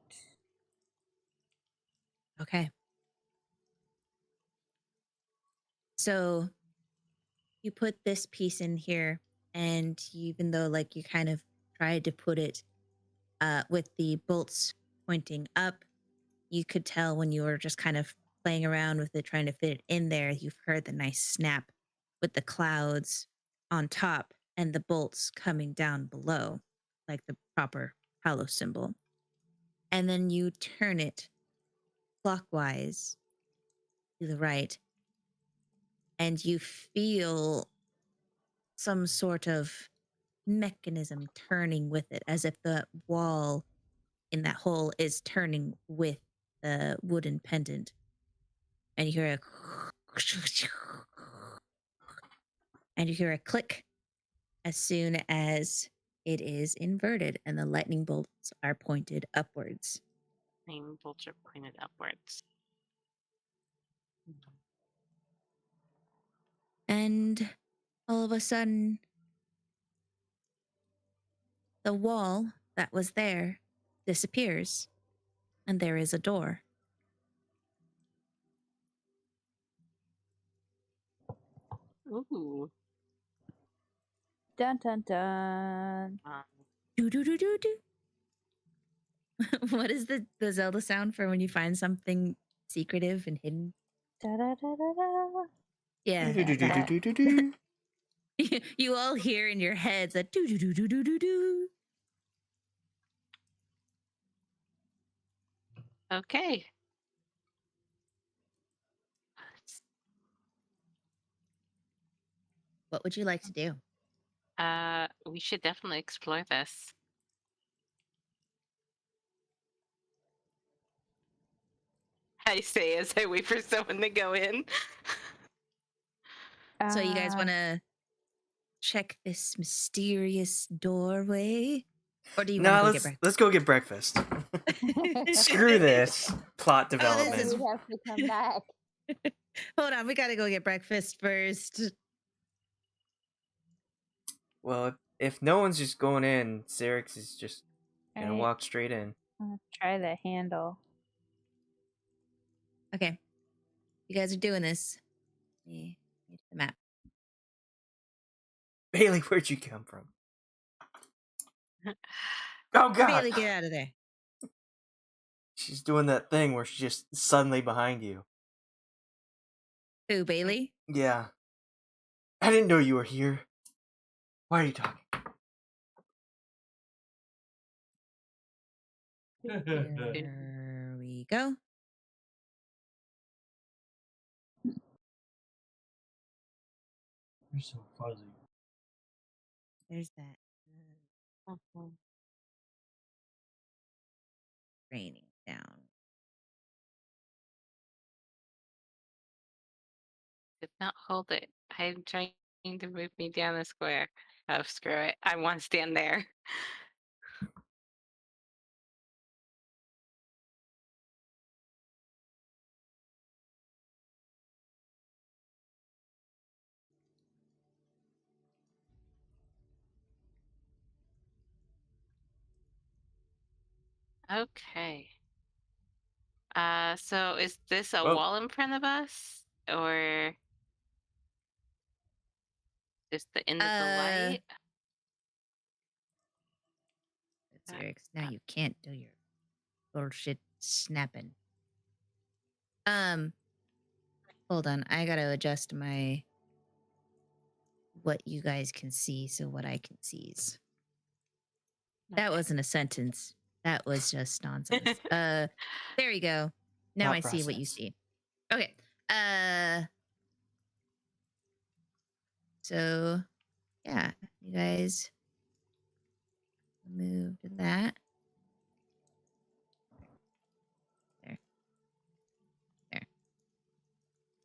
Speaker 1: Okay. So you put this piece in here, and even though like you kind of tried to put it with the bolts pointing up, you could tell when you were just kind of playing around with it, trying to fit it in there, you've heard the nice snap with the clouds on top and the bolts coming down below, like the proper hollow symbol. And then you turn it clockwise to the right, and you feel some sort of mechanism turning with it, as if the wall in that hole is turning with the wooden pendant. And you hear a click as soon as it is inverted and the lightning bolts are pointed upwards.
Speaker 2: Lightning bolts are pointed upwards.
Speaker 1: And all of a sudden, the wall that was there disappears, and there is a door.
Speaker 2: Ooh.
Speaker 3: Dun dun dun.
Speaker 1: Do do do do do. What is the Zelda sound for when you find something secretive and hidden?
Speaker 3: Da da da da da.
Speaker 1: Yeah. that.
Speaker 4: Do-do-do-do-do-do-do.
Speaker 1: You all hear in your heads a do do do do do do do.
Speaker 2: Okay.
Speaker 1: What would you like to do?
Speaker 2: We should definitely explore this. I say as I wait for someone to go in.
Speaker 1: So you guys want to check this mysterious doorway, or do you want to
Speaker 4: No,
Speaker 1: go
Speaker 4: let's
Speaker 1: get breakfast?
Speaker 4: let's go get breakfast. Screw this plot
Speaker 1: this
Speaker 4: development.
Speaker 1: is-
Speaker 3: We'd have to come back.
Speaker 1: Hold on, we gotta go get breakfast first.
Speaker 4: Well, if no one's just going in, Xerix is just gonna
Speaker 3: Alright,
Speaker 4: walk straight in.
Speaker 3: I'll try the handle.
Speaker 1: Okay, you guys are doing this. Let me get the map.
Speaker 4: Bei-leigh, where'd you come from? Oh God!
Speaker 1: Bei-leigh, get out of there.
Speaker 4: She's doing that thing where she's just suddenly behind you.
Speaker 1: Who, Bei-leigh?
Speaker 4: Yeah. I didn't know you were here. Why are you talking?
Speaker 1: Here we go.
Speaker 5: You're so fuzzy.
Speaker 1: There's that raining down.
Speaker 2: Did not hold it. I'm trying to move me down the square. Oh, screw it. I want to stand there. Okay. So is this a
Speaker 4: Whoa.
Speaker 2: wall in front of us? Or just the end of the light?
Speaker 1: Xerix, now you can't do your bullshit snapping. Hold on, I gotta adjust my what you guys can see so what I can seize. That
Speaker 2: Okay.
Speaker 1: wasn't a sentence. That was just nonsense. There you go. Now
Speaker 4: Thought
Speaker 1: I see what you
Speaker 4: process.
Speaker 1: see. Okay. So yeah, you guys move to that. There.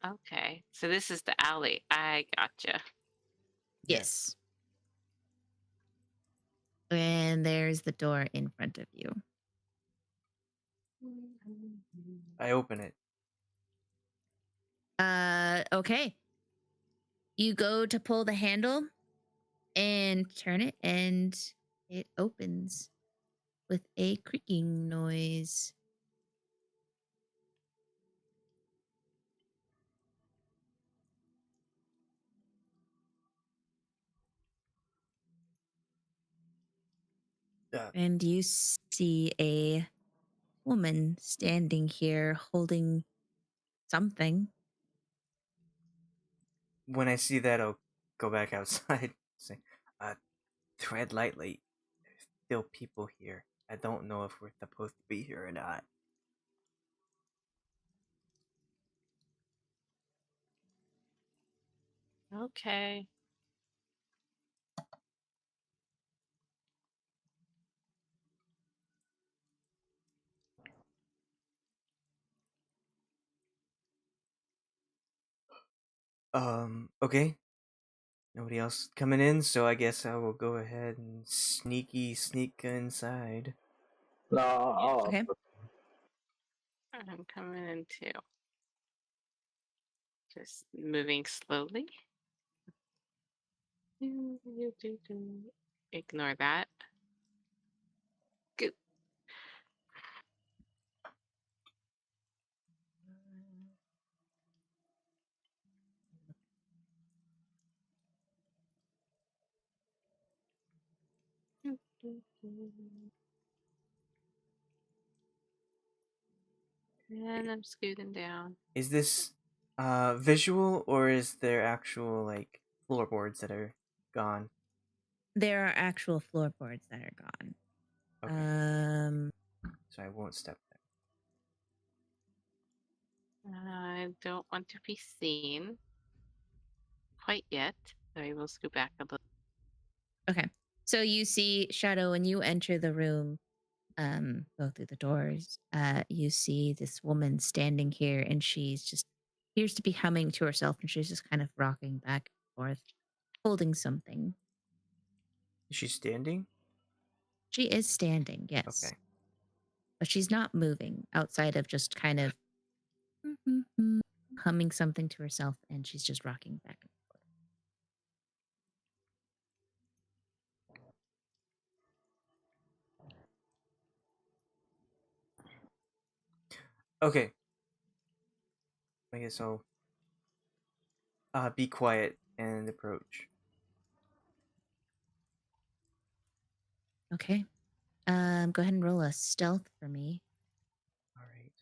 Speaker 2: Okay. So this is the alley. I gotcha.
Speaker 1: Yes. And there's the door in front of you.
Speaker 4: I open it.
Speaker 1: Okay. You go to pull the handle and turn it, and it opens with a creaking noise. And you see a woman standing here holding something.
Speaker 4: When I see that, I'll go back outside. Say, tread lightly. There's still people here. I don't know if we're supposed to be here or not.
Speaker 2: Okay.
Speaker 4: Okay. Nobody else coming in, so I guess I will go ahead and sneak inside.
Speaker 6: No,
Speaker 1: Okay.
Speaker 2: I'm coming in too. Just moving slowly. Ignore that. Good. And I'm scooting down.
Speaker 4: Is this visual, or is there actual like floorboards that are gone?
Speaker 1: There are actual floorboards that are gone.
Speaker 4: Okay. So I won't step there.
Speaker 2: I don't want to be seen quite yet. So I will scoot back a little.
Speaker 1: Okay. So you see Shadow when you enter the room, go through the doors, you see this woman standing here, and she's just appears to be humming to herself, and she's just kind of rocking back and forth, holding something.
Speaker 4: Is she standing?
Speaker 1: She is standing, yes.
Speaker 4: Okay.
Speaker 1: But she's not moving outside of just kind of humming something to herself, and she's just rocking back and forth.
Speaker 4: Okay. I guess I'll be quiet and approach.
Speaker 1: Okay. Go ahead and roll a stealth for me.
Speaker 4: All right.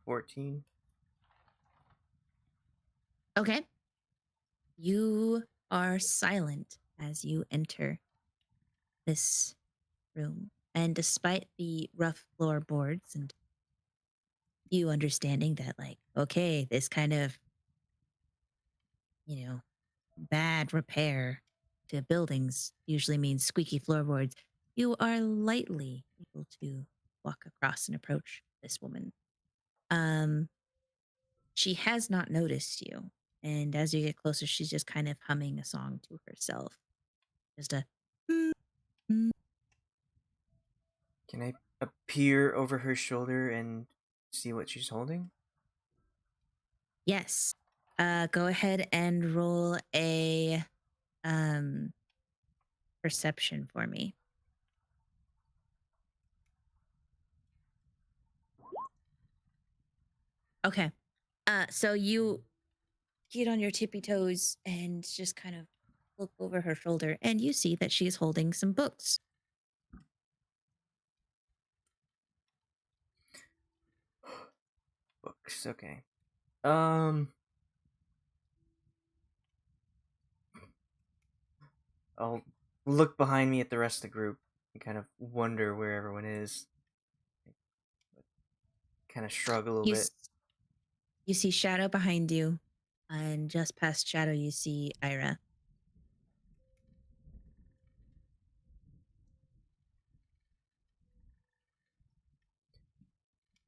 Speaker 4: 14.
Speaker 1: Okay. You are silent as you enter this room. And despite the rough floorboards and you understanding that, like, okay, this kind of, bad repair to buildings usually means squeaky floorboards, you are lightly able to walk across and approach this woman. She has not noticed you. And as you get closer, she's just kind of humming a song to herself. Just a
Speaker 4: Can I appear over her shoulder and see what she's holding?
Speaker 1: yes. Go ahead and roll a perception for me. Okay. So you get on your tippy toes and just kind of look over her shoulder, and you see that she's holding some books.
Speaker 4: Books. Okay. I'll look behind me at the rest of the group and kind of wonder where everyone is. Kind of shrug a little
Speaker 1: You
Speaker 4: bit.
Speaker 1: s- you see Shadow behind you, and just past Shadow, you see Ayre.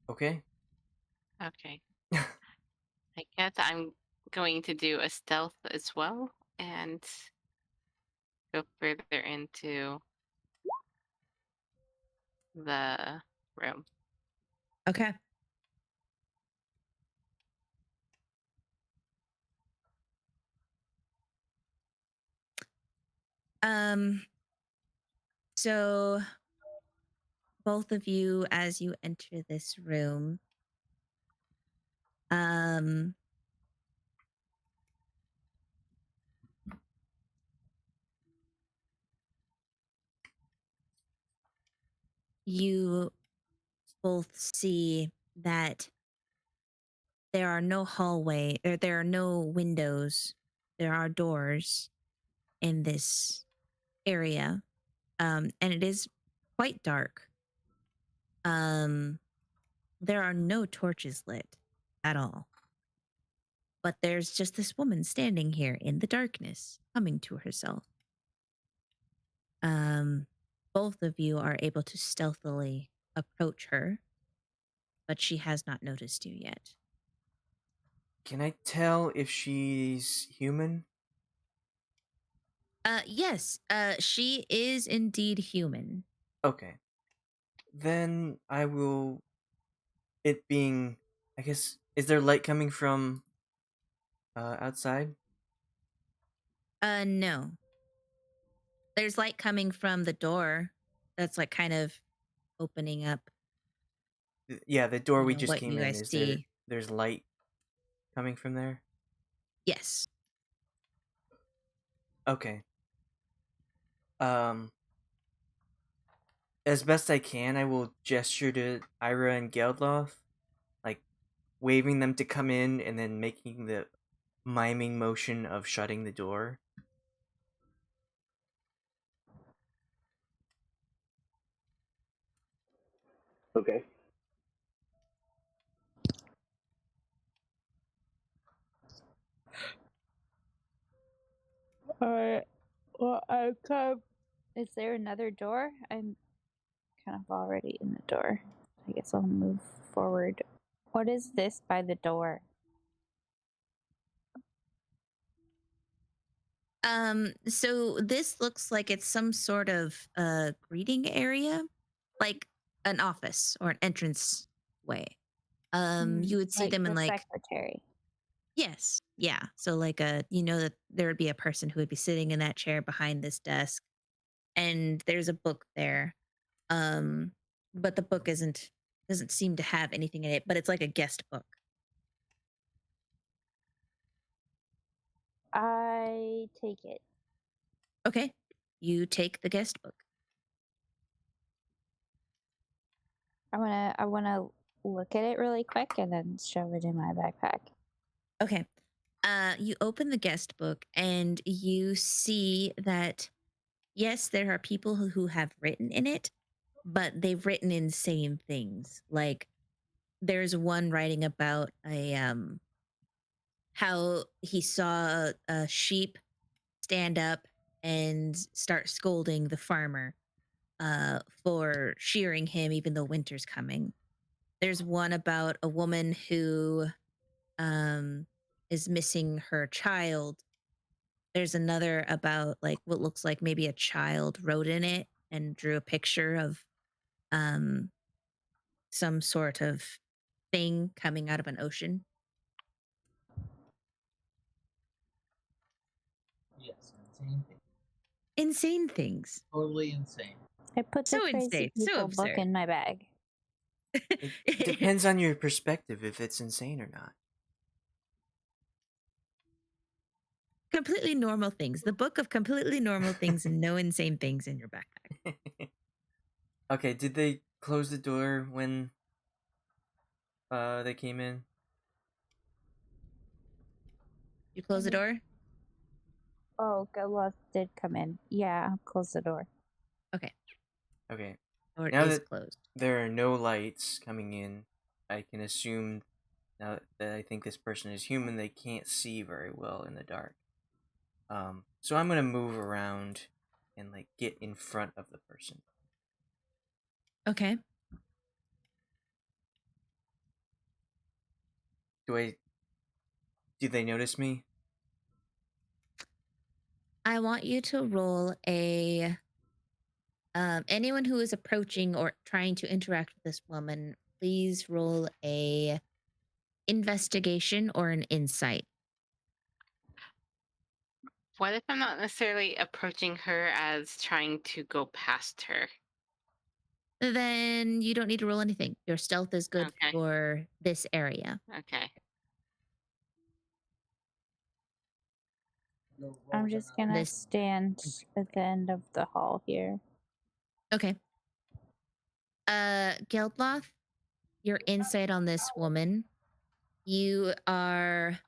Speaker 4: Okay.
Speaker 2: Okay. I guess I'm going to do a stealth as well and go further into the room.
Speaker 1: Okay. So both of you, as you enter this room, you both see that there are no hallway, or there are no windows. There are doors in this area, and it is quite dark. There are no torches lit at all. But there's just this woman standing here in the darkness, humming to herself. Both of you are able to stealthily approach her, but she has not noticed you yet.
Speaker 4: Can I tell if she's human?
Speaker 1: Yes, she is indeed human.
Speaker 4: Okay. Then I will. It being, I guess, is there light coming from outside?
Speaker 1: No. There's light coming from the door that's like kind of opening up,
Speaker 4: Yeah, the door we just
Speaker 1: what
Speaker 4: came
Speaker 1: you
Speaker 4: in.
Speaker 1: guys
Speaker 4: Is there?
Speaker 1: see.
Speaker 4: There's light coming from there.
Speaker 1: Yes.
Speaker 4: Okay. As best I can, I will gesture to Ayre and Geldloth, like waving them to come in, and then making the miming motion of shutting the door.
Speaker 6: Okay.
Speaker 3: Alright. Well, I kind of. Is there another door? I'm kind of already in the door. I guess I'll move forward. What is this by the door?
Speaker 1: So this looks like it's some sort of greeting area, like an office or an entrance way. You would see
Speaker 3: Like
Speaker 1: them in
Speaker 3: the
Speaker 1: like,
Speaker 3: secretary.
Speaker 1: yes, yeah. So like that there would be a person who would be sitting in that chair behind this desk, and there's a book there. But the book doesn't seem to have anything in it, but it's like a guest book.
Speaker 3: I take it.
Speaker 1: Okay. You take the guest book.
Speaker 3: I wanna look at it really quick and then shove it in my backpack.
Speaker 1: Okay. You open the guest book and you see that, yes, there are people who have written in it, but they've written insane things. Like there's one writing about how he saw a sheep stand up and start scolding the farmer for shearing him even though winter's coming. There's one about a woman who is missing her child. There's another about like what looks like maybe a child wrote in it and drew a picture of um, some sort of thing coming out of an ocean.
Speaker 5: Yes, insane thing.
Speaker 1: Insane things.
Speaker 5: Totally insane.
Speaker 3: I put the
Speaker 1: So
Speaker 3: crazy
Speaker 1: insane. So
Speaker 3: people book
Speaker 1: absurd.
Speaker 3: in my bag.
Speaker 4: It depends on your perspective if it's insane or not.
Speaker 1: Completely normal things. The book of completely normal things and no insane things in your backpack.
Speaker 4: Okay, did they close the door when they came in?
Speaker 1: You close the door?
Speaker 3: Oh, Geldloth did come in. Yeah, I'll close the door.
Speaker 1: Okay.
Speaker 4: Okay.
Speaker 1: Door
Speaker 4: Now
Speaker 1: is
Speaker 4: that
Speaker 1: closed.
Speaker 4: there are no lights coming in, I can assume now that I think this person is human, they can't see very well in the dark. So I'm gonna move around and like get in front of the person.
Speaker 1: Okay.
Speaker 4: Do they notice me?
Speaker 1: I want you to roll a Anyone who is approaching or trying to interact with this woman, please roll a investigation or an insight.
Speaker 2: What if I'm not necessarily approaching her as trying to go past her?
Speaker 1: Then you don't need to roll anything. Your stealth is good
Speaker 2: Okay.
Speaker 1: for this area.
Speaker 2: Okay.
Speaker 3: I'm just gonna
Speaker 1: This-
Speaker 3: stand at the end of the hall here.
Speaker 1: Okay. Geldloth, your insight on this woman, you are,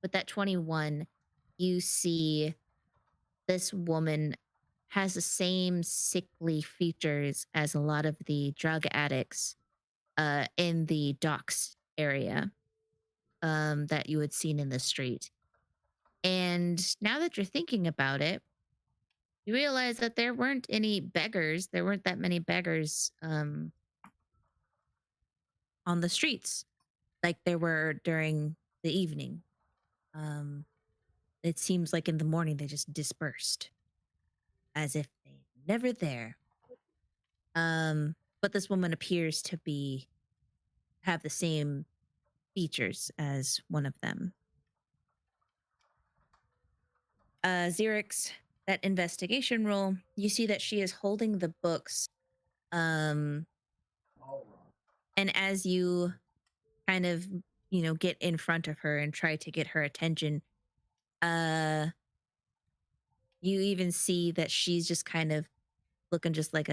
Speaker 1: with that 21, you see this woman has the same sickly features as a lot of the drug addicts in the docks area that you had seen in the street. And now that you're thinking about it, you realize that there weren't any beggars. There weren't that many beggars on the streets like there were during the evening. It seems like in the morning they just dispersed as if they were never there. But this woman appears to have the same features as one of them. Xerix, that investigation roll, you see that she is holding the books. And as you kind of, get in front of her and try to get her attention, you even see that she's just kind of looking just like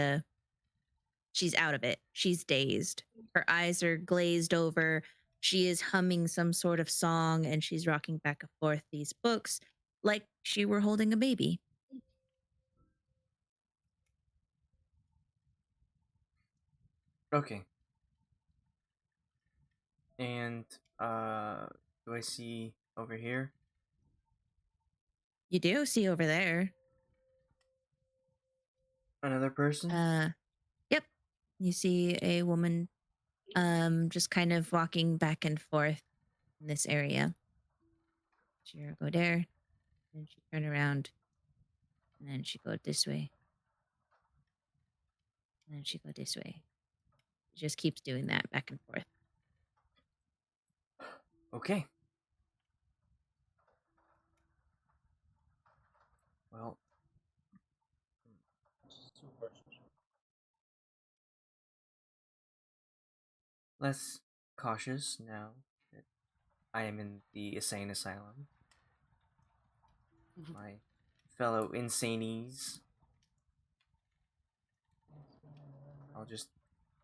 Speaker 1: she's out of it. She's dazed. Her eyes are glazed over. She is humming some sort of song and she's rocking back and forth these books like she were holding a baby.
Speaker 4: Okay. And do I see over here?
Speaker 1: You do see over there.
Speaker 4: Another person?
Speaker 1: Yep. You see a woman just kind of walking back and forth in this area. She'll go there, and she turn around, and then she go this way. And then she go this way. She just keeps doing that back and forth.
Speaker 4: Okay. Well, less cautious now that I am in the insane asylum. My fellow insanees. I'll just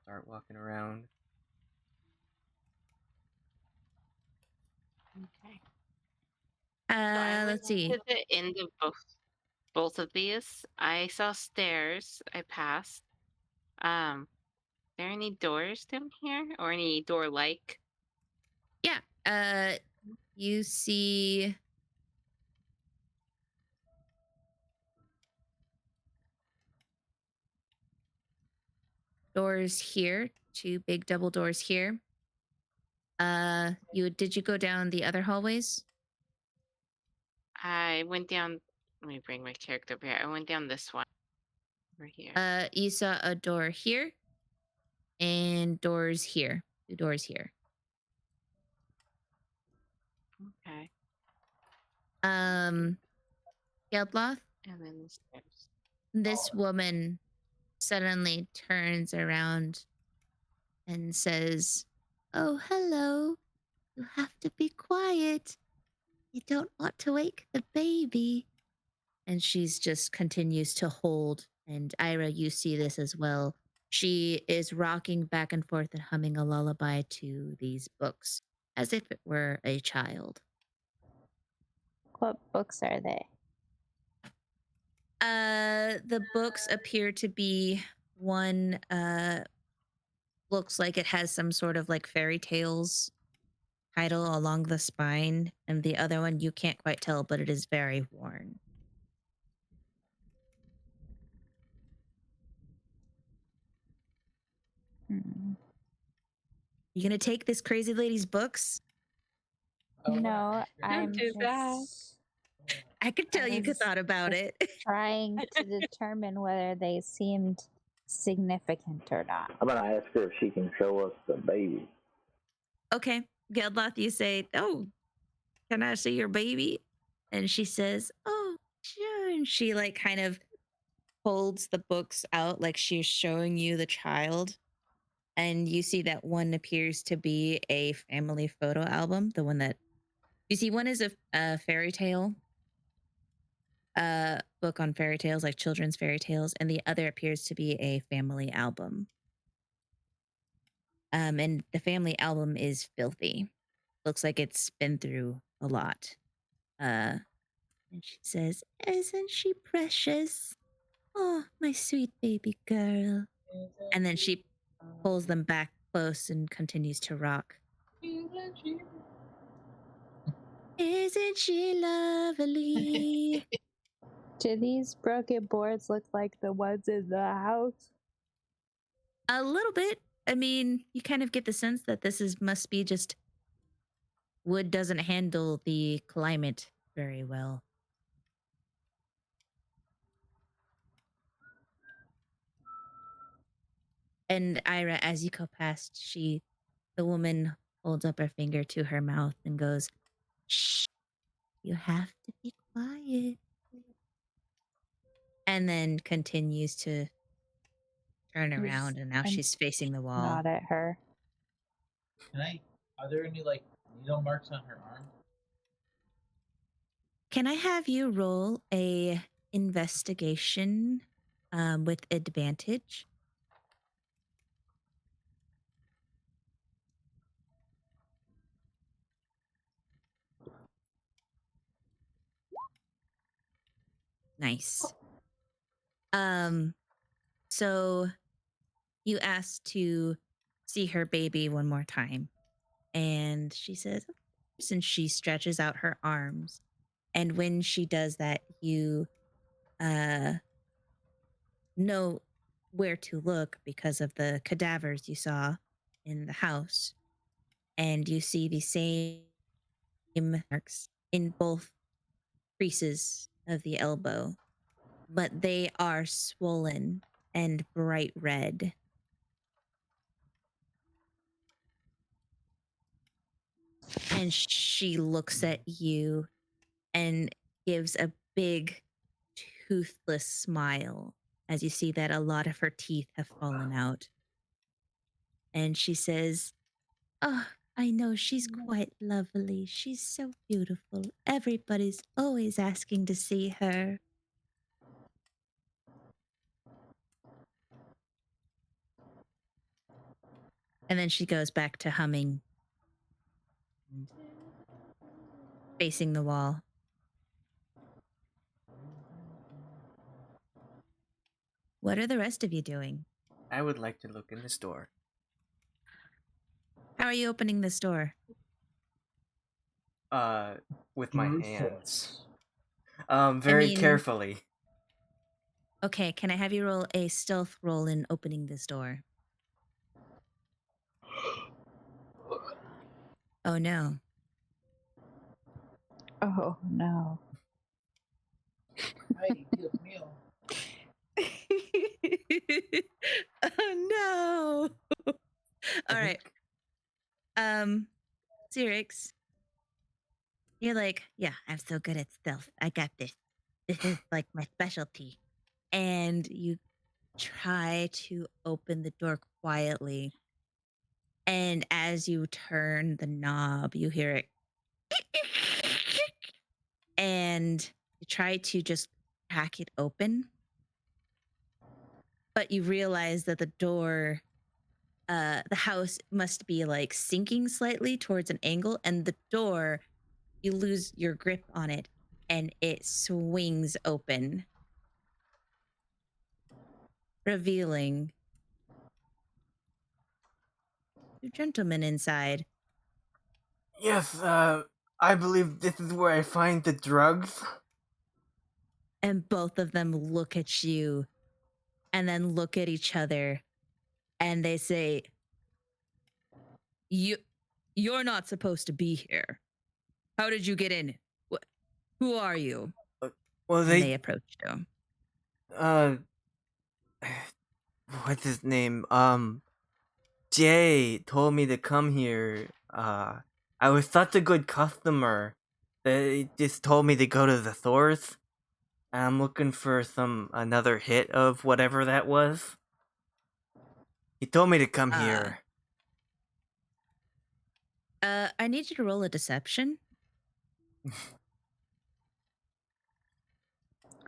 Speaker 4: start walking around.
Speaker 2: Okay. So I
Speaker 1: Let's
Speaker 2: went
Speaker 1: see.
Speaker 2: to the end of both of these. I saw stairs. I passed. There any doors down here or any door like?
Speaker 1: Yeah. You see doors here, 2 big double doors here. Did you go down the other hallways?
Speaker 2: I went down. Let me bring my character over here. I went down this one over here.
Speaker 1: You saw a door here and doors here. 2 doors here.
Speaker 2: Okay.
Speaker 1: Geldloth,
Speaker 2: And then the stairs.
Speaker 1: this woman suddenly turns around and says, "Oh, hello. You have to be quiet. You don't want to wake the baby." And she's just continues to hold. And Ayre, you see this as well. She is rocking back and forth and humming a lullaby to these books as if it were a child.
Speaker 3: What books are they?
Speaker 1: The books appear to be one looks like it has some sort of like fairy tales title along the spine, and the other one you can't quite tell, but it is very worn. You gonna take this crazy lady's books?
Speaker 3: No,
Speaker 2: Don't
Speaker 3: I'm
Speaker 2: do that.
Speaker 3: just
Speaker 1: I could tell you
Speaker 3: was
Speaker 1: thought about
Speaker 3: just
Speaker 1: it.
Speaker 3: trying to determine whether they seemed significant or not.
Speaker 6: I'm gonna ask her if she can show us the baby.
Speaker 1: Okay, Geldloth, you say, "Oh, can I see your baby?" And she says, "Oh, sure." And she like kind of holds the books out like she's showing you the child. And you see that one appears to be a family photo album. The one that you see, one is a fairy tale book on fairy tales, like children's fairy tales, and the other appears to be a family album. And the family album is filthy. Looks like it's been through a lot. And she says, "Isn't she precious? Oh, my sweet baby girl." And then she pulls them back close and continues to rock. Isn't she lovely?
Speaker 3: Do these broken boards look like the ones in the house?
Speaker 1: A little bit. I mean, you kind of get the sense that must be just wood doesn't handle the climate very well. And Ira, as you go past, the woman holds up her finger to her mouth and goes, "Shh, you have to be quiet." And then continues to turn around, and now
Speaker 3: And
Speaker 1: she's facing the wall.
Speaker 3: nod at her.
Speaker 5: Are there any like needle marks on her arm?
Speaker 1: Can I have you roll a investigation with advantage? Nice. So you asked to see her baby one more time, and she says, "Of course," and she stretches out her arms. And when she does that, you know where to look because of the cadavers you saw in the house. And you see the same marks in both creases of the elbow, but they are swollen and bright red. And she looks at you and gives a big, toothless smile as you see that a lot of her teeth have fallen out. And she says, "Oh, I know she's quite lovely. She's so beautiful. Everybody's always asking to see her." And then she goes back to humming, facing the wall. What are the rest of you doing?
Speaker 4: I would like to look in the store.
Speaker 1: How are you opening this door?
Speaker 4: With my
Speaker 5: Brute
Speaker 4: hands.
Speaker 5: force.
Speaker 4: Very
Speaker 1: mean-
Speaker 4: carefully.
Speaker 1: Okay, can I have you roll a stealth roll in opening this door? Oh no.
Speaker 3: Oh no.
Speaker 5: Hey, Dios mío.
Speaker 1: Oh no. All
Speaker 4: I
Speaker 1: right.
Speaker 4: think-
Speaker 1: Xerix, you're like, "Yeah, I'm so good at stealth. I got this. This is like my specialty." And you try to open the door quietly. And as you turn the knob, you hear it. And you try to just crack it open. But you realize that the door, the house must be like sinking slightly towards an angle. And the door, you lose your grip on it and it swings open, revealing two gentlemen inside.
Speaker 4: Yes, I believe this is where I find the drugs.
Speaker 1: And both of them look at you and then look at each other and they say, You're not supposed to be here. How did you get in? Who are you?"
Speaker 4: Well,
Speaker 1: And they
Speaker 4: they
Speaker 1: approached you.
Speaker 4: uh, what's his name? Jay told me to come here. I was such a good customer that he just told me to go to the Thor's. I'm looking for another hit of whatever that was. He told me to come here.
Speaker 1: I need you to roll a deception.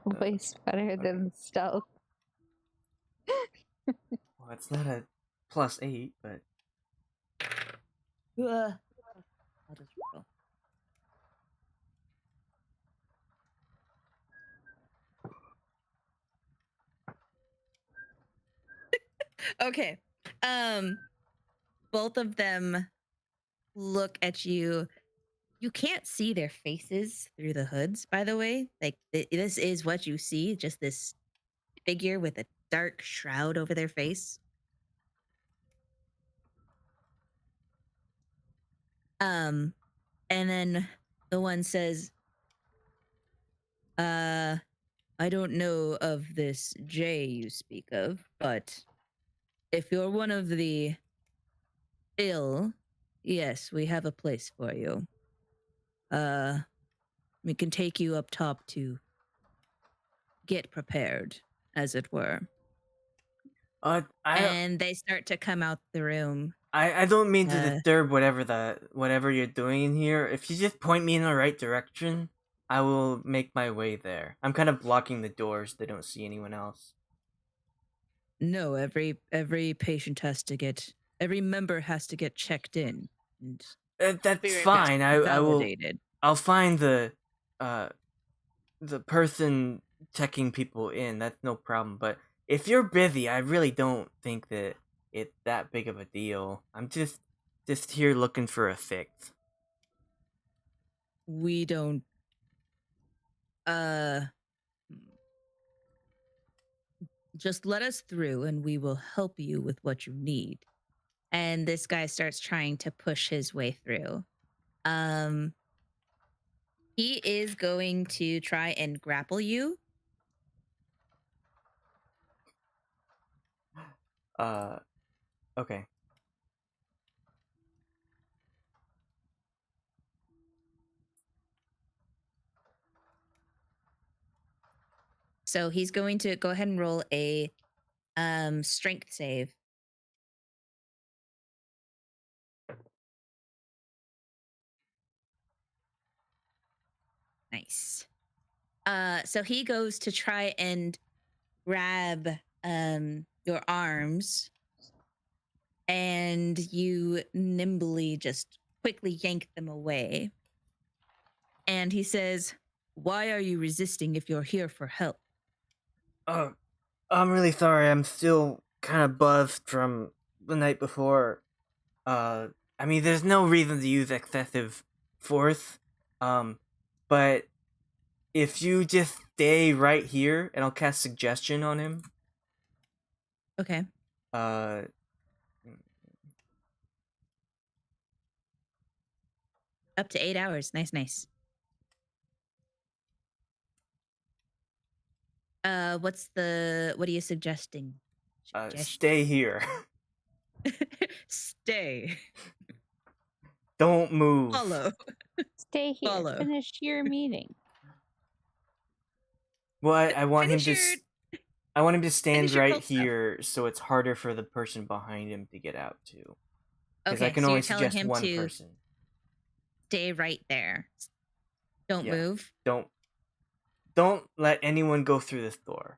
Speaker 3: Waste better than stealth.
Speaker 4: Well, it's not a +8, but
Speaker 1: I'll just roll. Okay. Both of them look at you. You can't see their faces through the hoods, by the way. Like this is what you see, just this figure with a dark shroud over their face. And then the one says, I don't know of this Jay you speak of, but if you're one of the ill, yes, we have a place for you. We can take you up top to get prepared, as it were. And they start to come out the room.
Speaker 4: I don't mean to disturb whatever you're doing in here. If you just point me in the right direction, I will make my way there. I'm kind of blocking the doors; they don't see anyone else.
Speaker 1: No, every patient has to get, every member has to get checked in. And
Speaker 4: That's fine. I will.
Speaker 1: validated.
Speaker 4: I'll find the person checking people in. That's no problem. But if you're busy, I really don't think that it's that big of a deal. I'm just here looking for a fix.
Speaker 1: We don't. Just let us through, and we will help you with what you need. And this guy starts trying to push his way through. He is going to try and grapple you.
Speaker 4: Okay.
Speaker 1: So he's going to go ahead and roll a strength save. Nice. So he goes to try and grab your arms, and you nimbly just quickly yank them away. And he says, "Why are you resisting if you're here for help?"
Speaker 4: I'm really sorry. I'm still kind of buzzed from the night before. I mean, there's no reason to use excessive force. But if you just stay right here, and I'll cast suggestion on him.
Speaker 1: Okay. Up to 8 hours. Nice. What are you suggesting?
Speaker 4: Stay here.
Speaker 1: Stay.
Speaker 4: Don't move.
Speaker 1: Follow.
Speaker 3: Stay here.
Speaker 1: Follow.
Speaker 3: Finish your meeting.
Speaker 4: Well, I want him
Speaker 1: Finish
Speaker 4: to. I want him to stand
Speaker 1: your
Speaker 4: right
Speaker 1: cool stuff.
Speaker 4: here, so it's harder for the person behind him to get out too. Because
Speaker 1: Okay,
Speaker 4: I can
Speaker 1: so
Speaker 4: only
Speaker 1: you're telling
Speaker 4: suggest
Speaker 1: him
Speaker 4: one
Speaker 1: to
Speaker 4: person.
Speaker 1: stay right there. Don't
Speaker 4: Yeah.
Speaker 1: move.
Speaker 4: Don't let anyone go through this door.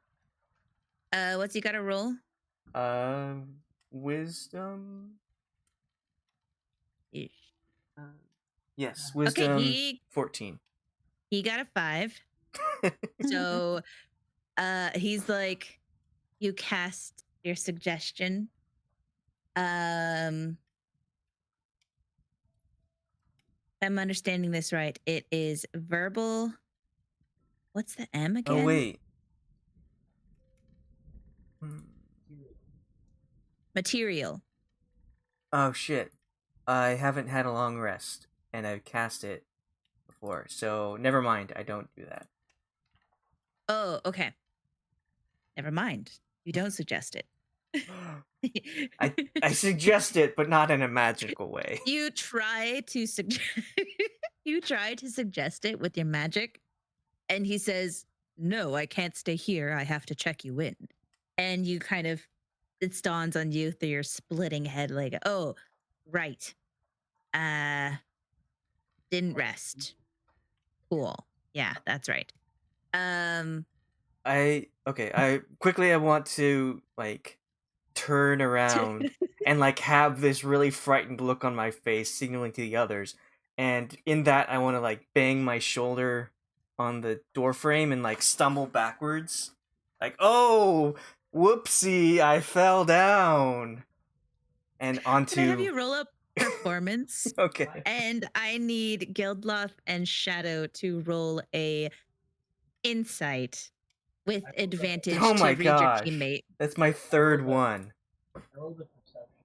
Speaker 1: What's he got to roll?
Speaker 4: Wisdom.
Speaker 1: Ish.
Speaker 4: Yes, wisdom.
Speaker 1: Okay,
Speaker 4: 14.
Speaker 1: He got a 5. So, he's like, you cast your suggestion. I'm understanding this right. It is verbal. What's the M again?
Speaker 4: Oh wait.
Speaker 1: Material.
Speaker 4: Oh shit. I haven't had a long rest, and I've cast it before, so never mind. I don't do that.
Speaker 1: Oh, okay. Never mind. You don't suggest it.
Speaker 4: I suggest it, but not in a magical way.
Speaker 1: You try to suggest it with your magic, and he says, "No, I can't stay here. I have to check you in." And you kind of, it dawns on you through your splitting head, like, "Oh, right. Uh, didn't rest. Cool. Yeah, that's right." Um,
Speaker 4: I want to like turn around and like have this really frightened look on my face, signaling to the others. And in that, I want to like bang my shoulder on the door frame and like stumble backwards, like, "Oh, whoopsie! I fell down," and
Speaker 1: Can I have
Speaker 4: onto.
Speaker 1: you roll up performance?
Speaker 4: Okay.
Speaker 1: And I need Geldloth and Shadow to roll a insight with advantage
Speaker 4: Oh
Speaker 1: to
Speaker 4: my
Speaker 1: read your
Speaker 4: gosh,
Speaker 1: teammate.
Speaker 4: that's my third one.
Speaker 5: I rolled a perception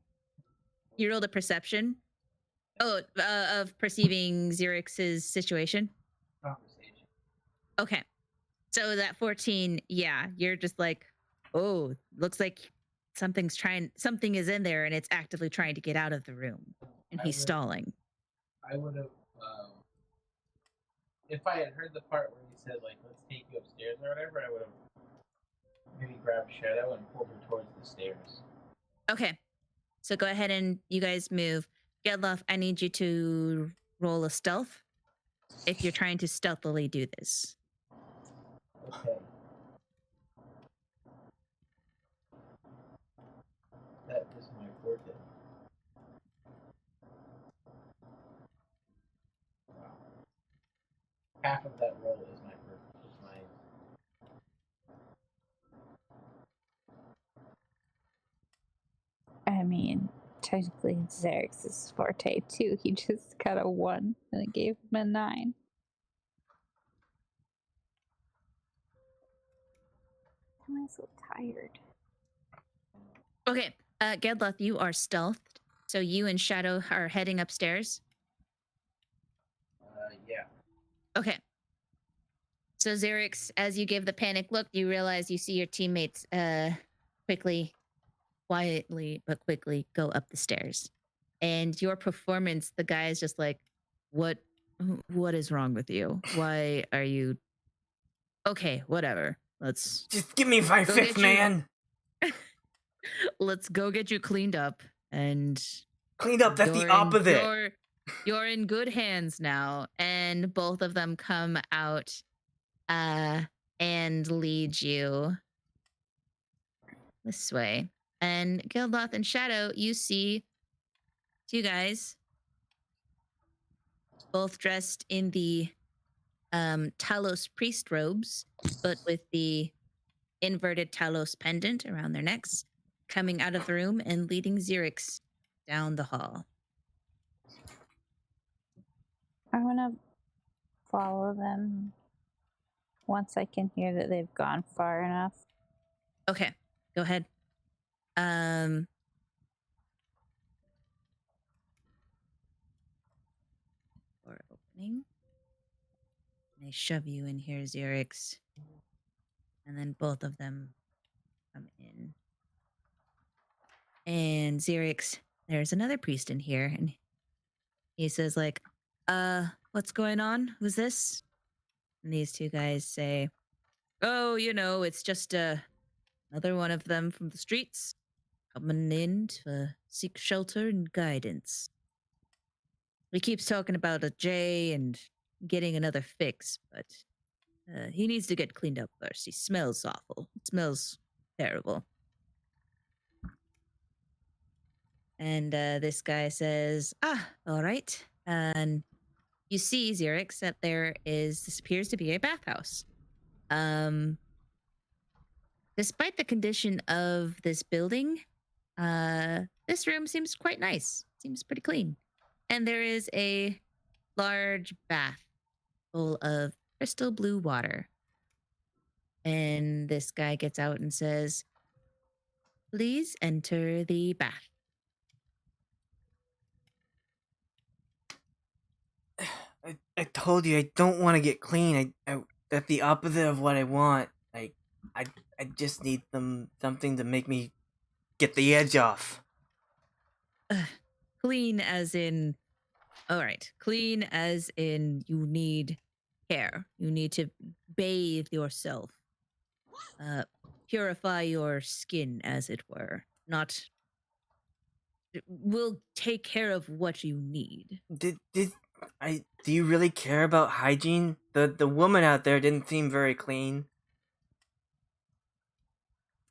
Speaker 1: You rolled a perception. Oh, of perceiving Xerix's situation.
Speaker 5: conversation.
Speaker 1: Okay, so that 14, yeah, you're just like, oh, looks like something is in there, and it's actively trying to get out of the room, and he's stalling.
Speaker 5: I would have, if I had heard the part where he said, like, let's take you upstairs or whatever, I would have maybe grabbed Shadow and pulled her towards the stairs.
Speaker 1: Okay, so go ahead and you guys move. Geldloth, I need you to roll a stealth if you're trying to stealthily do this.
Speaker 5: Okay. That is my forte. Wow. Half of that roll is my
Speaker 3: I mean, technically it's Xerix's forte too. He just got a 1 and it gave him a 9. Why am I so tired?
Speaker 1: Okay, Geldloth, you are stealthed, so you and Shadow are heading upstairs.
Speaker 5: yeah.
Speaker 1: Okay. So Xerix, as you give the panic look, you realize you see your teammates quietly but quickly go up the stairs. And your performance, the guy is just like, what is wrong with you? Why are you okay, whatever. Let's
Speaker 4: Just give me my fifth, man.
Speaker 1: let's go get you cleaned up, and
Speaker 4: Cleaned up, that's the opposite.
Speaker 1: You're in good hands now. And both of them come out and lead you this way. And Geldloth and Shadow, you see two guys, both dressed in the Talos priest robes, but with the inverted Talos pendant around their necks, coming out of the room and leading Xerix down the hall.
Speaker 3: I want to follow them once I can hear that they've gone far enough.
Speaker 1: Okay, go ahead. Door opening. They shove you in here, Xerix. And then both of them come in. And Xerix, there's another priest in here, and he says, like, what's going on? Who's this? And these two guys say, oh, it's just another one of them from the streets coming in to seek shelter and guidance. He keeps talking about a J and getting another fix, but he needs to get cleaned up first. He smells awful. It smells terrible. And this guy says, all right. And you see, Xerix, that this appears to be a bathhouse. Despite the condition of this building, this room seems quite nice. Seems pretty clean. And there is a large bath full of crystal blue water. And this guy gets out and says, please enter the bath.
Speaker 4: I told you I don't want to get clean. That's the opposite of what I want. I just need something to make me get the edge off.
Speaker 1: Clean as in, all right, clean as in you need care. You need to bathe yourself, purify your skin, as it were. Not, we'll take care of what you need.
Speaker 4: Do you really care about hygiene? The woman out there didn't seem very clean.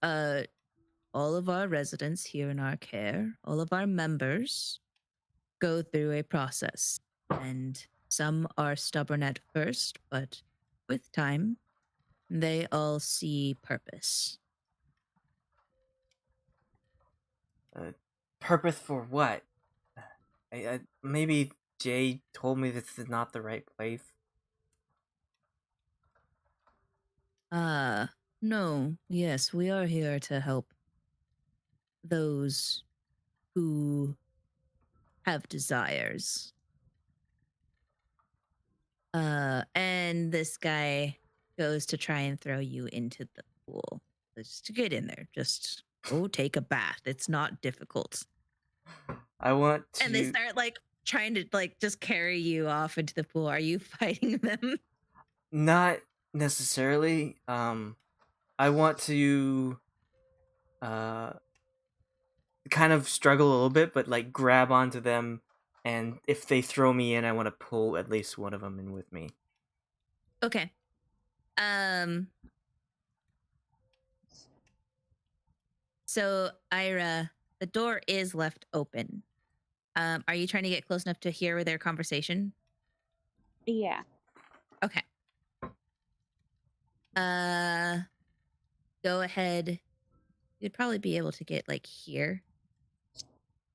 Speaker 1: All of our residents here in our care, all of our members go through a process, and some are stubborn at first, but with time, they all see purpose.
Speaker 4: Purpose for what? Maybe Jay told me this is not the right place.
Speaker 1: No, yes, we are here to help those who have desires. And this guy goes to try and throw you into the pool. Just to get in there. Just go take a bath. It's not difficult.
Speaker 4: I want to.
Speaker 1: And they start like trying to like just carry you off into the pool. Are you fighting them?
Speaker 4: Not necessarily. I want to kind of struggle a little bit, but like grab onto them, and if they throw me in, I want to pull at least one of them in with me.
Speaker 1: Okay. So Ayre, the door is left open. Are you trying to get close enough to hear their conversation?
Speaker 3: Yeah.
Speaker 1: Okay. Go ahead. You'd probably be able to get like here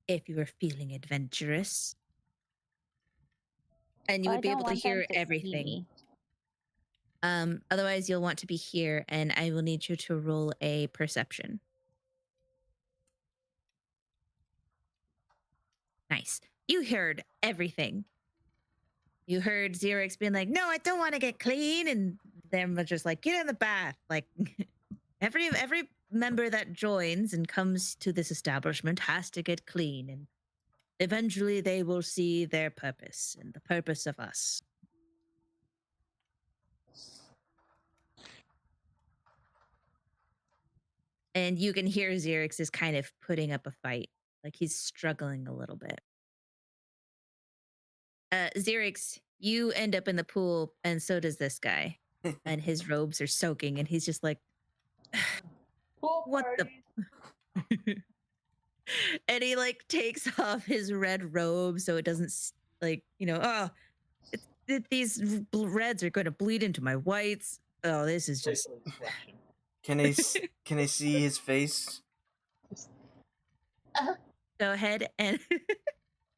Speaker 1: if you were feeling adventurous. And you
Speaker 3: Well,
Speaker 1: would be able to hear
Speaker 3: see
Speaker 1: everything.
Speaker 3: me.
Speaker 1: Otherwise you'll want to be here, and I will need you to roll a perception. Nice. You heard everything. You heard Xerix being like, "No, I don't want to get clean," and them just like, "Get in the bath." Like every member that joins and comes to this establishment has to get clean, and eventually they will see their purpose and the purpose of us. And you can hear Xerix is kind of putting up a fight. Like he's struggling a little bit. Xerix, you end up in the pool, and so does this guy. And his robes are soaking, and he's just like,
Speaker 5: Pool
Speaker 1: what the?
Speaker 5: party.
Speaker 1: And he like takes off his red robe so it doesn't like, you know, these reds are going to bleed into my whites. Oh, this is just.
Speaker 4: Can I see his face?
Speaker 1: Go ahead and.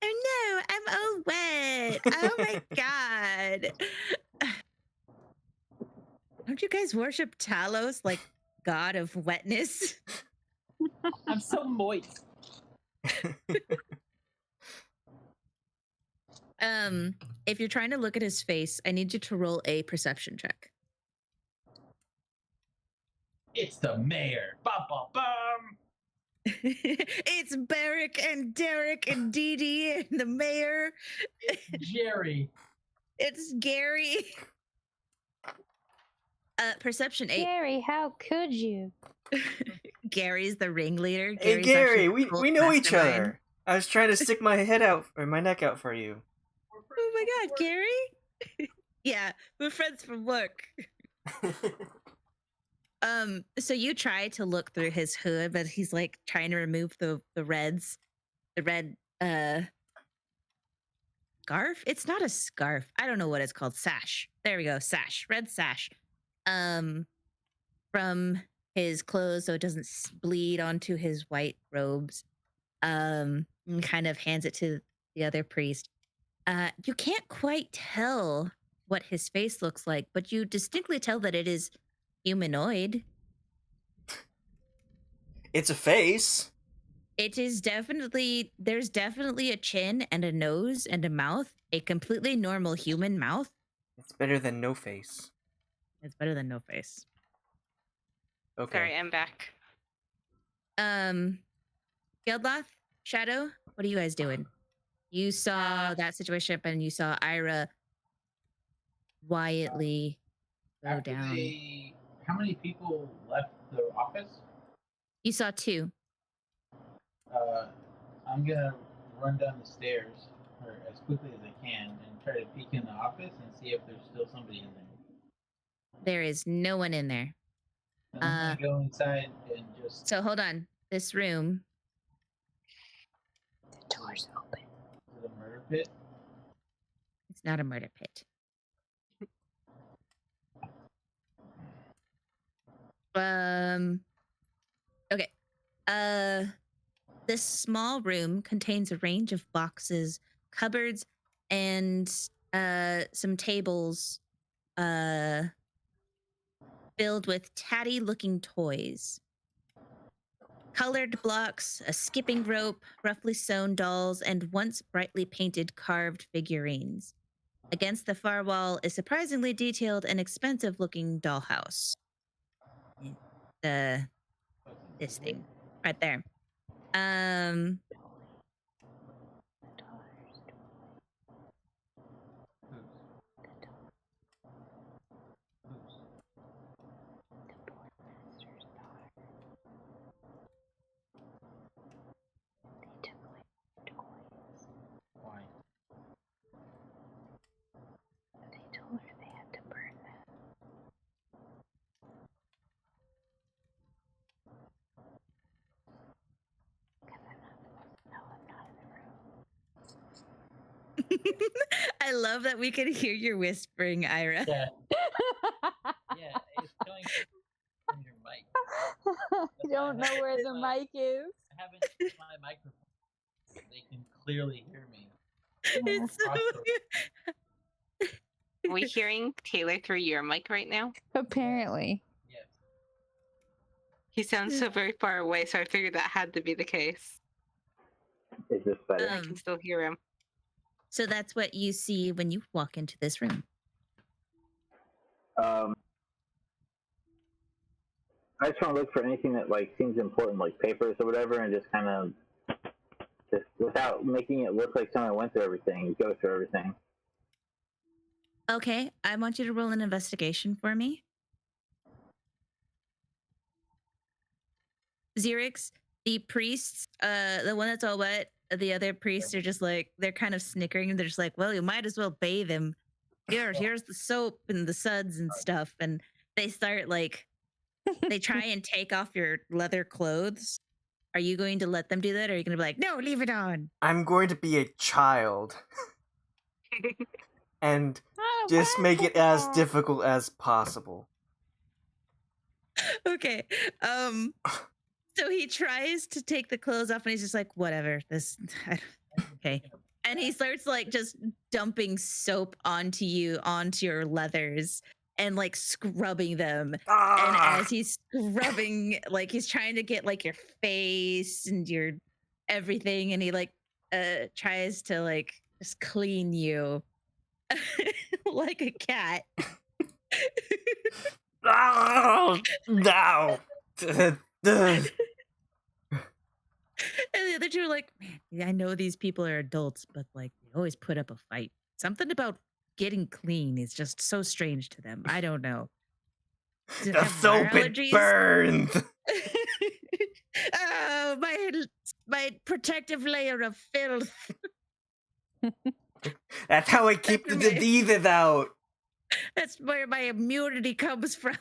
Speaker 1: Oh no, I'm all wet. Oh my god. Don't you guys worship Talos like god of wetness?
Speaker 5: I'm so moist.
Speaker 1: If you're trying to look at his face, I need you to roll a perception check.
Speaker 5: It's the mayor. Bum bum bum.
Speaker 1: It's Barrick and Derek and Dee Dee and the mayor.
Speaker 5: It's Jerry.
Speaker 1: It's Gary. Perception 8.
Speaker 3: Gary, how could you?
Speaker 1: Gary's the ringleader.
Speaker 4: Hey
Speaker 1: Gary's
Speaker 4: Gary,
Speaker 1: actually
Speaker 4: we
Speaker 1: the
Speaker 4: know each
Speaker 1: mastermind.
Speaker 4: other. I was trying to stick my head out or my neck out for you.
Speaker 1: Oh my god, Gary? Yeah, we're friends from work. So you try to look through his hood, but he's like trying to remove the red scarf. It's not a scarf. I don't know what it's called. Sash. There we go. Sash. Red sash. From his clothes so it doesn't bleed onto his white robes. And kind of hands it to the other priest. You can't quite tell what his face looks like, but you distinctly tell that it is humanoid.
Speaker 4: It's a face.
Speaker 1: It is definitely, there's definitely a chin and a nose and a mouth, a completely normal human mouth.
Speaker 4: It's better than no face.
Speaker 1: It's better than no face.
Speaker 4: Okay.
Speaker 2: Sorry, I'm back.
Speaker 1: Geldloth, Shadow, what are you guys doing? You saw that situation and you saw Ayre quietly go
Speaker 5: After
Speaker 1: down.
Speaker 5: how many people left the office?
Speaker 1: You saw 2.
Speaker 5: I'm gonna run down the stairs or as quickly as I can and try to peek in the office and see if there's still somebody in there.
Speaker 1: There is no one in there.
Speaker 5: And I'm gonna go inside and just.
Speaker 1: So hold on. This room.
Speaker 3: The door's open.
Speaker 5: Is it a murder pit?
Speaker 1: It's not a murder pit. Okay. This small room contains a range of boxes, cupboards, and some tables filled with tatty-looking toys. Colored blocks, a skipping rope, roughly sewn dolls, and once brightly painted carved figurines. Against the far wall is surprisingly detailed and expensive-looking dollhouse. This thing right there.
Speaker 5: Why?
Speaker 3: They told her they had to burn them. Because I'm not supposed to know I'm not in the room.
Speaker 1: I love that we can hear your whispering, Ayre.
Speaker 5: Yeah. Yeah, it's coming from your mic.
Speaker 3: I don't know where the mic is.
Speaker 5: I haven't fixed my microphone. They can clearly hear me.
Speaker 1: It's so
Speaker 2: Are we hearing Taylor through your mic right now?
Speaker 3: Apparently.
Speaker 5: Yes.
Speaker 2: He sounds so very far away, so I figured that had to be the case.
Speaker 6: Is this better?
Speaker 2: I can still hear him.
Speaker 1: So that's what you see when you walk into this room.
Speaker 6: I just want to look for anything that like seems important, like papers or whatever, and just kind of just without making it look like someone went through everything, go through everything.
Speaker 1: Okay, I want you to roll an investigation for me. Xerix, the priests, the one that's all wet, the other priests are just like, they're kind of snickering. They're just like, well, you might as well bathe him. Here's the soap and the suds and stuff. And they start like, they try and take off your leather clothes. Are you going to let them do that? Or are you going to be like, no, leave it on?
Speaker 4: I'm going to be a child and just make it as difficult as possible.
Speaker 1: Okay. So he tries to take the clothes off and he's just like, whatever, this, okay. And he starts like just dumping soap onto your leathers and like scrubbing them. And as he's scrubbing, like he's trying to get like your face and your everything. And he like tries to like just clean you like a cat.
Speaker 4: No.
Speaker 1: And the other two are like, man, I know these people are adults, but like they always put up a fight. Something about getting clean is just so strange to them. I don't know.
Speaker 4: The soap it burns.
Speaker 1: Oh, my protective layer of filth.
Speaker 4: That's how I keep the diseases out.
Speaker 1: That's where my immunity comes from.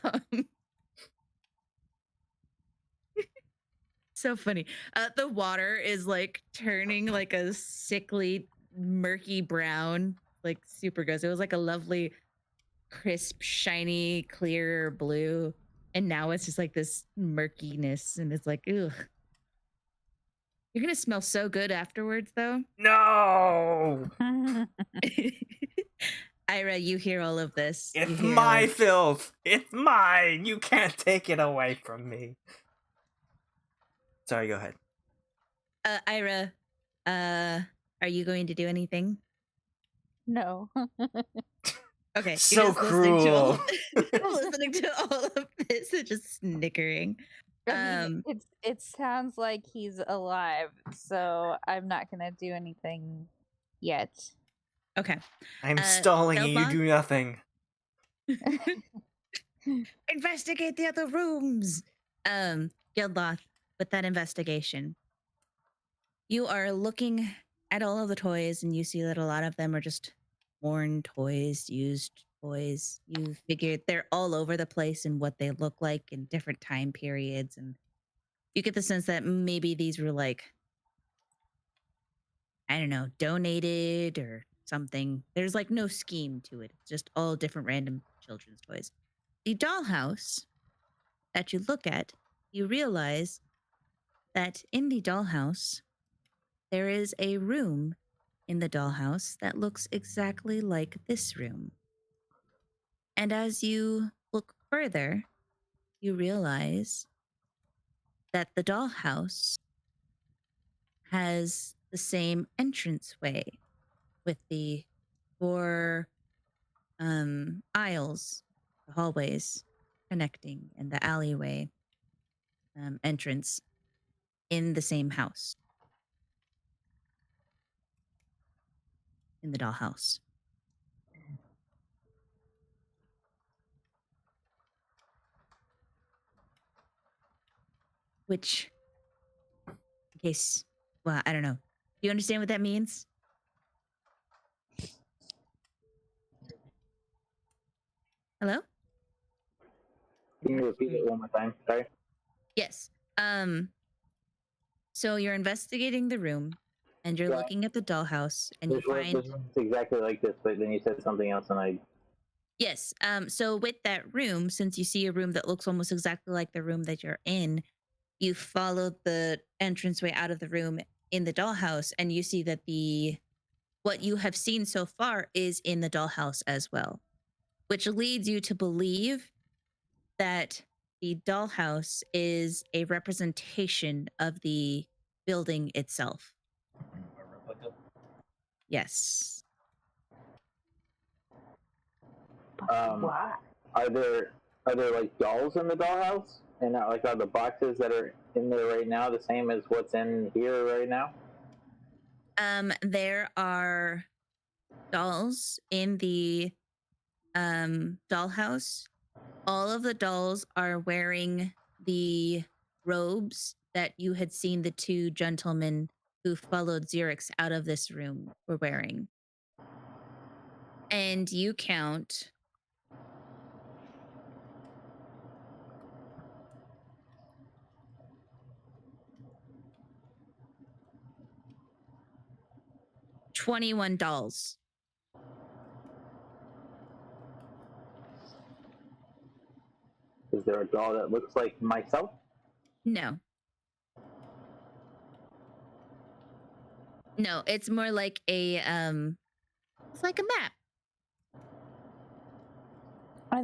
Speaker 1: So funny. The water is like turning like a sickly, murky brown, like super gross. It was like a lovely, crisp, shiny, clear blue. And now it's just like this murkiness. And it's like, ugh. You're going to smell so good afterwards, though.
Speaker 4: No.
Speaker 1: Ayre, you hear all of this.
Speaker 4: It's my filth. It's mine. You can't take it away from me. Sorry, go ahead.
Speaker 1: Ayre, are you going to do anything?
Speaker 3: No.
Speaker 1: Okay,
Speaker 4: So
Speaker 1: you're just listening to all
Speaker 4: cruel.
Speaker 1: listening to all of this and just snickering.
Speaker 3: I mean, it sounds like he's alive, so I'm not gonna do anything yet.
Speaker 1: Okay.
Speaker 4: I'm stalling and you
Speaker 1: Geldloth,
Speaker 4: do nothing.
Speaker 1: investigate the other rooms. Geldloth, with that investigation, you are looking at all of the toys and you see that a lot of them are just worn toys, used toys. You figure they're all over the place in what they look like in different time periods. And you get the sense that maybe these were like, I don't know, donated or something. There's like no scheme to it. It's just all different random children's toys. The dollhouse that you look at, you realize that in the dollhouse, there is a room in the dollhouse that looks exactly like this room. And as you look further, you realize that the dollhouse has the same entranceway with the four aisles, the hallways connecting, and the alleyway entrance in the same house, in the dollhouse. Which, in case, well, I don't know. Do you understand what that means? Hello?
Speaker 6: Can you repeat it one more time? Sorry.
Speaker 1: Yes. So you're investigating the room and you're
Speaker 6: Yeah.
Speaker 1: looking at the dollhouse and you
Speaker 6: This room
Speaker 1: find
Speaker 6: is exactly like this, but then you said something else, and I.
Speaker 1: yes. So with that room, since you see a room that looks almost exactly like the room that you're in, you follow the entranceway out of the room in the dollhouse and you see that the what you have seen so far is in the dollhouse as well, which leads you to believe that the dollhouse is a representation of the building itself.
Speaker 5: A replica.
Speaker 1: Yes.
Speaker 3: Why?
Speaker 6: Are there like dolls in the dollhouse, and like are the boxes that are in there right now the same as what's in here right now?
Speaker 1: There are dolls in the dollhouse. All of the dolls are wearing the robes that you had seen the two gentlemen who followed Xerix out of this room were wearing. And you count 21 dolls.
Speaker 6: Is there a doll that looks like myself?
Speaker 1: No. No, it's more like a it's like a map.
Speaker 3: Are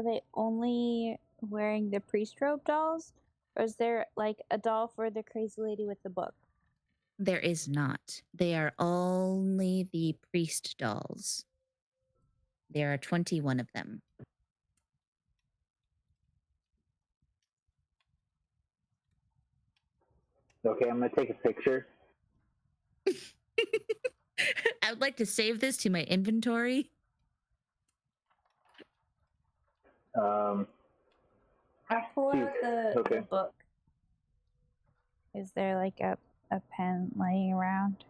Speaker 3: they only wearing the priest robe dolls? Or is there like a doll for the crazy lady with the book?
Speaker 1: There is not. They are only the priest dolls. There are 21 of them.
Speaker 6: Okay, I'm gonna take a picture.
Speaker 1: I would like to save this to my inventory.
Speaker 3: I pull
Speaker 6: Geez,
Speaker 3: out the
Speaker 6: okay.
Speaker 3: book. Is there like a pen laying around?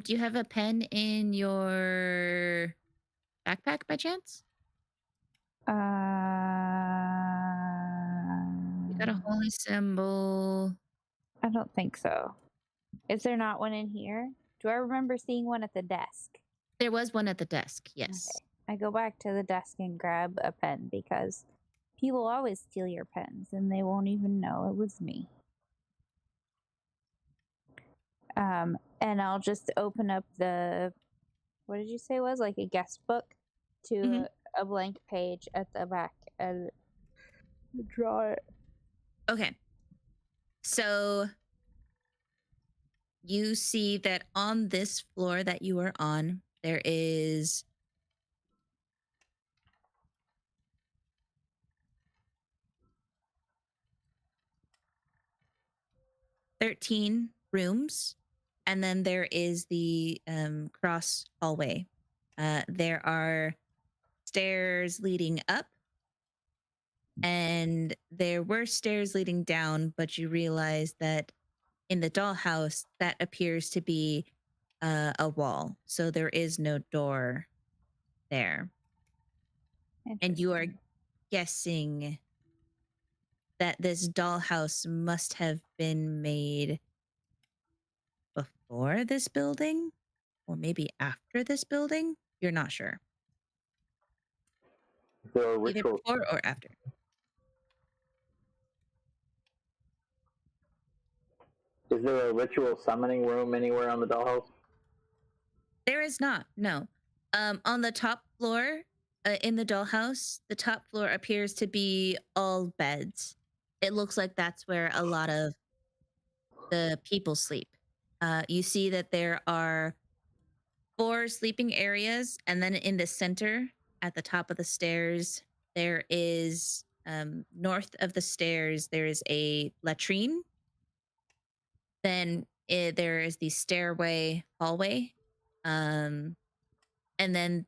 Speaker 1: Do you have a pen in your backpack by chance? You got a holy symbol.
Speaker 3: I don't think so. Is there not one in here? Do I remember seeing one at the desk?
Speaker 1: There was one at the desk, yes.
Speaker 3: Okay. I go back to the desk and grab a pen because people always steal your pens and they won't even know it was me. And I'll just open up the, what did you say it was? Like a guest book to
Speaker 1: Mhm.
Speaker 3: a blank page at the back and draw it.
Speaker 1: Okay. So you see that on this floor that you are on, there is 13 rooms, and then there is the cross hallway. There are stairs leading up, and there were stairs leading down, but you realize that in the dollhouse, that appears to be a wall. So there is no door there. And you are
Speaker 3: Interesting.
Speaker 1: guessing that this dollhouse must have been made before this building or maybe after this building. You're not sure.
Speaker 6: Is there a
Speaker 1: Either
Speaker 6: ritual?
Speaker 1: before or after.
Speaker 6: Is there a ritual summoning room anywhere on the dollhouse?
Speaker 1: There is not, no. On the top floor, in the dollhouse, the top floor appears to be all beds. It looks like that's where a lot of the people sleep. You see that there are 4 sleeping areas, and then in the center, at the top of the stairs, there is north of the stairs. There is a latrine. Then there is the stairway hallway, and then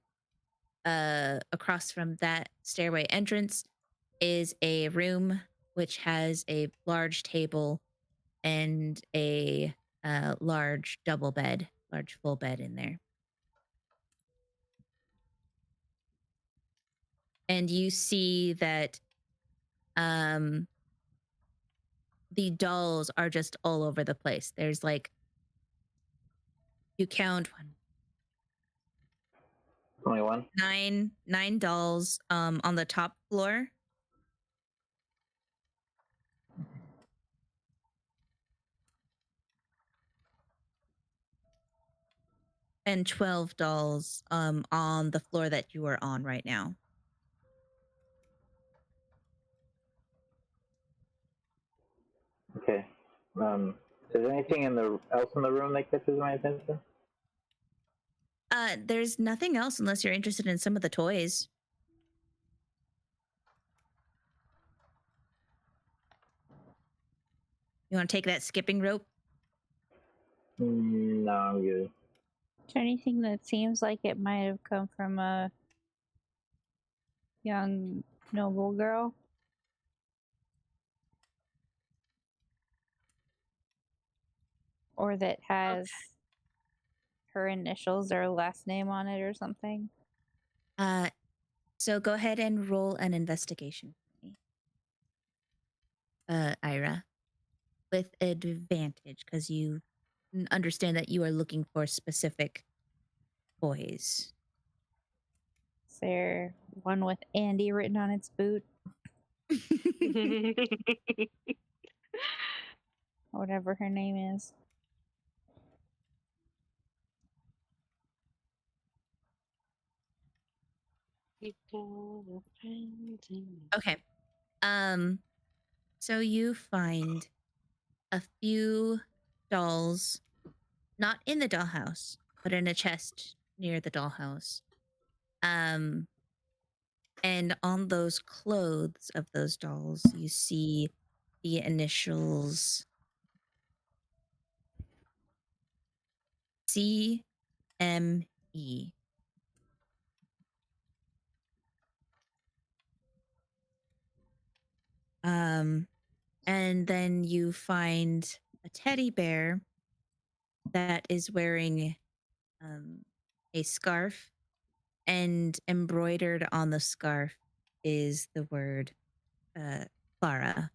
Speaker 1: across from that stairway entrance is a room which has a large table and a large double bed, large full bed in there. And you see that the dolls are just all over the place. There's like, you count
Speaker 6: 21.
Speaker 1: nine dolls on the top floor. And 12 dolls on the floor that you are on right now.
Speaker 6: Okay. Is there anything else in the room that catches my attention?
Speaker 1: There's nothing else unless you're interested in some of the toys. You want to take that skipping rope?
Speaker 6: No, I'm good.
Speaker 3: Is there anything that seems like it might have come from a young noble girl? Or that has her initials or last name on it or something?
Speaker 1: So go ahead and roll an investigation for me. Ira. With advantage, because you understand that you are looking for specific toys.
Speaker 3: Is there one with Andy written on its boot? Whatever her name is.
Speaker 1: Okay. So you find a few dolls, not in the dollhouse, but in a chest near the dollhouse. And on those clothes of those dolls, you see the initials CME. And then you find a teddy bear that is wearing a scarf, and embroidered on the scarf is the word Clara.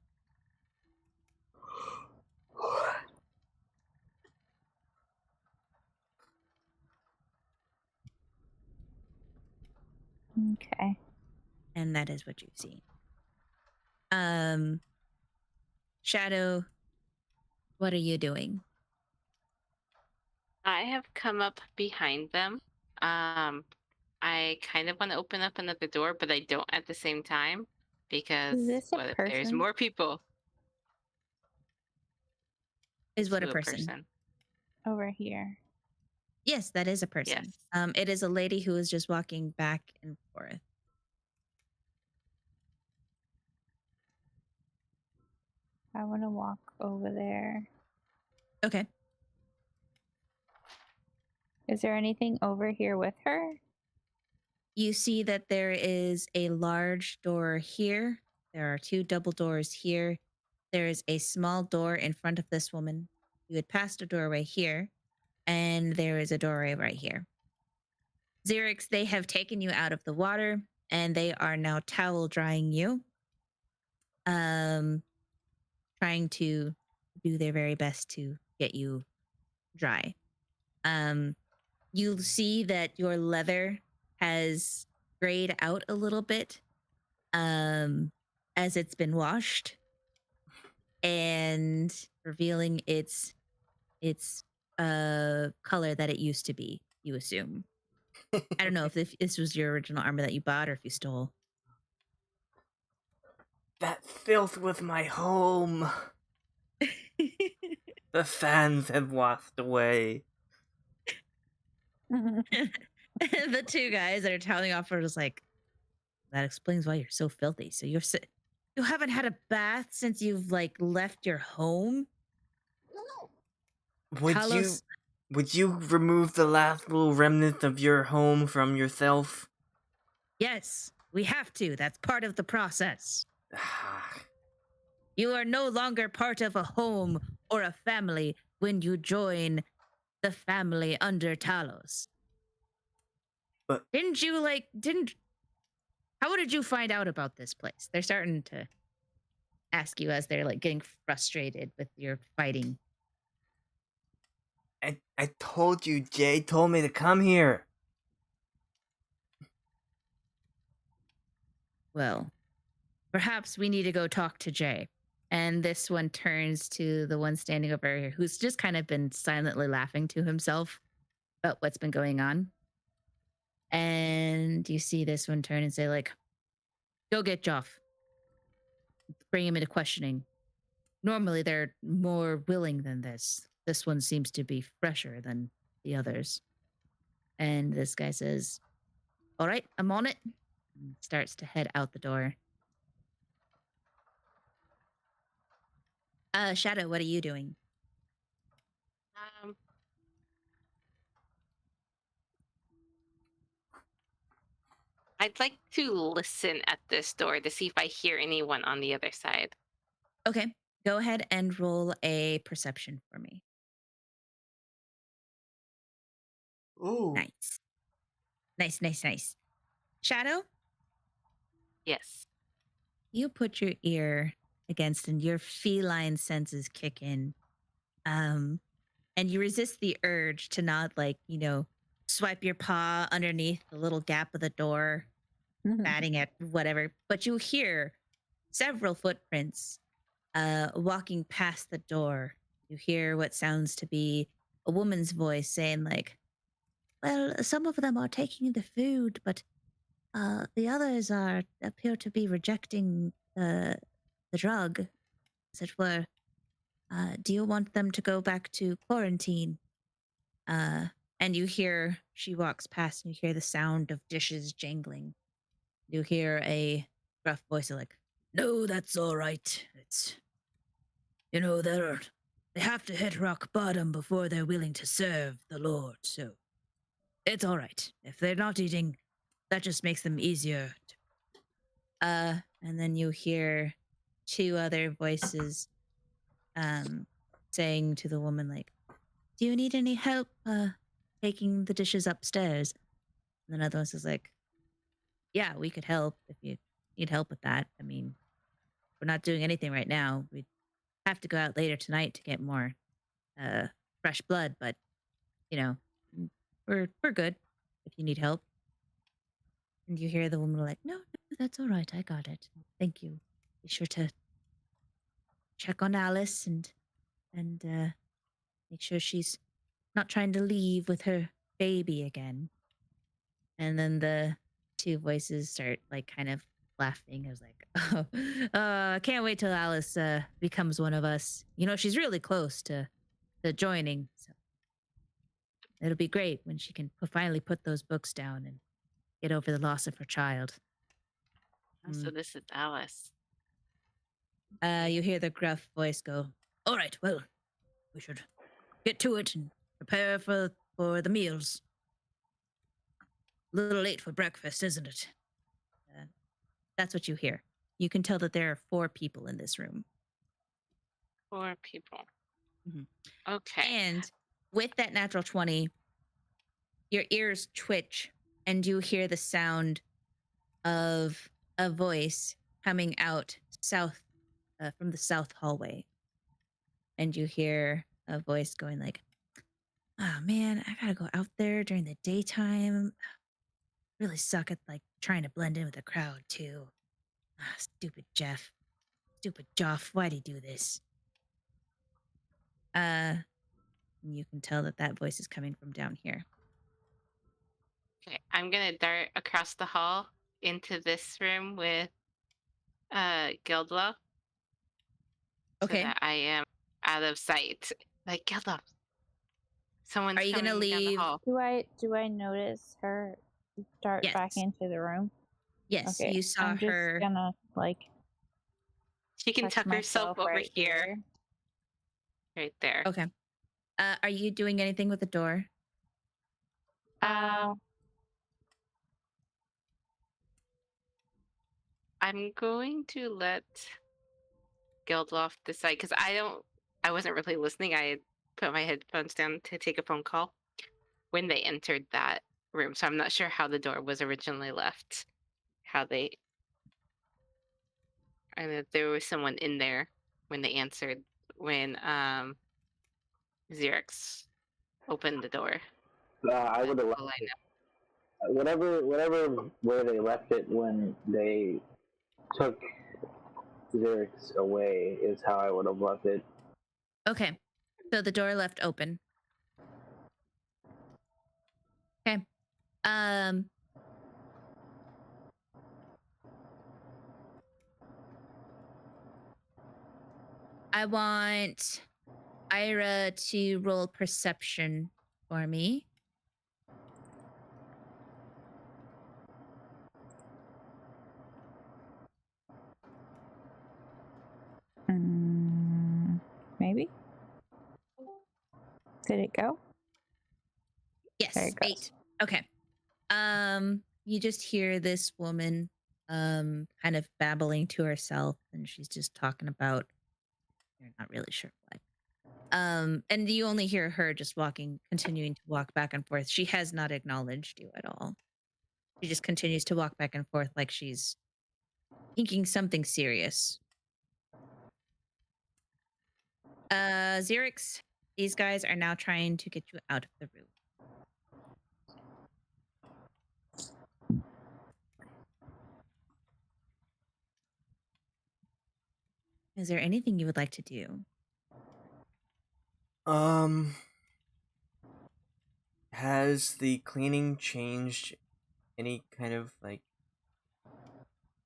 Speaker 3: Okay.
Speaker 1: And that is what you see. Shadow, what are you doing?
Speaker 2: I have come up behind them. I kind of want to open up another door, but I don't at the same time because
Speaker 3: Is this a
Speaker 2: what if there's
Speaker 3: person?
Speaker 2: more people?
Speaker 1: Is what a
Speaker 2: To
Speaker 1: person?
Speaker 3: over here?
Speaker 1: Yes, that is a person.
Speaker 2: Yes.
Speaker 1: It is a lady who is just walking back and forth.
Speaker 3: I want to walk over there.
Speaker 1: Okay.
Speaker 3: Is there anything over here with her?
Speaker 1: You see that there is a large door here. There are 2 double doors here. There is a small door in front of this woman. You had passed a doorway here, and there is a doorway right here. Xerix, they have taken you out of the water, and they are now towel drying you. Trying to do their very best to get you dry. You see that your leather has grayed out a little bit as it's been washed and revealing its color that it used to be, you assume. I don't know if this was your original armor that you bought or if you stole.
Speaker 4: That filth was my home. The fans have washed away.
Speaker 1: The 2 guys that are toweling off are just like, that explains why you're so filthy. So you haven't had a bath since you've like left your home?
Speaker 4: Would you remove the last little remnant of your home from yourself?
Speaker 1: Yes, we have to. That's part of the process. You are no longer part of a home or a family when you join the family under Talos.
Speaker 4: But
Speaker 1: how did you find out about this place? They're starting to ask you as they're like getting frustrated with your fighting.
Speaker 4: I told you, Jay told me to come here.
Speaker 1: Well, perhaps we need to go talk to Jay. And this one turns to the one standing over here who's just kind of been silently laughing to himself about what's been going on. And you see this one turn and say, like, go get Joff. Bring him into questioning. Normally, they're more willing than this. This one seems to be fresher than the others. And this guy says, all right, I'm on it. And starts to head out the door. Shadow, what are you doing?
Speaker 2: I'd like to listen at this door to see if I hear anyone on the other side.
Speaker 1: Okay, go ahead and roll a perception for me.
Speaker 4: Ooh.
Speaker 1: Nice. Nice. Shadow,
Speaker 2: Yes.
Speaker 1: you put your ear against and your feline senses kick in. And you resist the urge to not, like, swipe your paw underneath the little gap of the door, batting at whatever. But you hear several footprints walking past the door. You hear what sounds to be a woman's voice saying, like, well, some of them are taking the food, but the others appear to be rejecting the drug, as it were. Do you want them to go back to quarantine? And you hear, she walks past and you hear the sound of dishes jangling. You hear a gruff voice like, no, that's all right. It's, they have to hit rock bottom before they're willing to serve the Lord. So it's all right. If they're not eating, that just makes them easier. And then you hear 2 other voices saying to the woman, like, do you need any help taking the dishes upstairs? And another one says, like, yeah, we could help if you need help with that. I mean, we're not doing anything right now. We'd have to go out later tonight to get more fresh blood, but we're good if you need help. And you hear the woman like, no, that's all right. I got it. Thank you. Be sure to check on Alice and make sure she's not trying to leave with her baby again. And then the 2 voices start like kind of laughing. I was like, oh, can't wait till Alice becomes one of us. She's really close to joining. So It'll be great when she can finally put those books down and get over the loss of her child.
Speaker 2: So this is Alice.
Speaker 1: You hear the gruff voice go, "All right, well, we should get to it and prepare for the meals. A little late for breakfast, isn't it?" That's what you hear. You can tell that there are 4 people in this room.
Speaker 2: 4 people.
Speaker 1: Mhm.
Speaker 2: Okay.
Speaker 1: And with that natural 20, your ears twitch and you hear the sound of a voice coming out south from the south hallway. And you hear a voice going like, "Oh man, I gotta go out there during the daytime. Really suck at like trying to blend in with the crowd too. Stupid Jeff. Stupid Joff. Why'd he do this?" You can tell that that voice is coming from down here.
Speaker 2: Okay. I'm gonna dart across the hall into this room with Geldloth so
Speaker 1: Okay.
Speaker 2: that I am out of sight. Like, Geldloth, someone's
Speaker 1: Are you gonna
Speaker 2: coming down the
Speaker 1: leave?
Speaker 2: hall.
Speaker 3: Do I notice her dart back
Speaker 1: Yes.
Speaker 3: into the room?
Speaker 1: Yes,
Speaker 3: Okay,
Speaker 1: you saw
Speaker 3: I'm just
Speaker 1: her.
Speaker 3: gonna like
Speaker 2: She can tuck herself
Speaker 3: myself
Speaker 2: over
Speaker 3: right
Speaker 2: here. Right there.
Speaker 1: Okay. Are you doing anything with the door?
Speaker 2: I'm going to let Geldloth decide because I wasn't really listening. I had put my headphones down to take a phone call when they entered that room, so I'm not sure how the door was originally left. And if there was someone in there when they answered when Xerix opened the door.
Speaker 6: I would have left it. Whatever where they left it when they took Xerix away is how I would have left it.
Speaker 1: Okay. So the door left open. Okay. I want Ayre to roll perception for me.
Speaker 3: maybe. Did it go?
Speaker 1: Yes,
Speaker 3: There it goes.
Speaker 1: 8. Okay. You just hear this woman kind of babbling to herself, and she's just talking about you're not really sure what. And you only hear her just continuing to walk back and forth. She has not acknowledged you at all. She just continues to walk back and forth like she's thinking something serious. Xerix, these guys are now trying to get you out of the room. Is there anything you would like to do?
Speaker 4: Has the cleaning changed any kind of like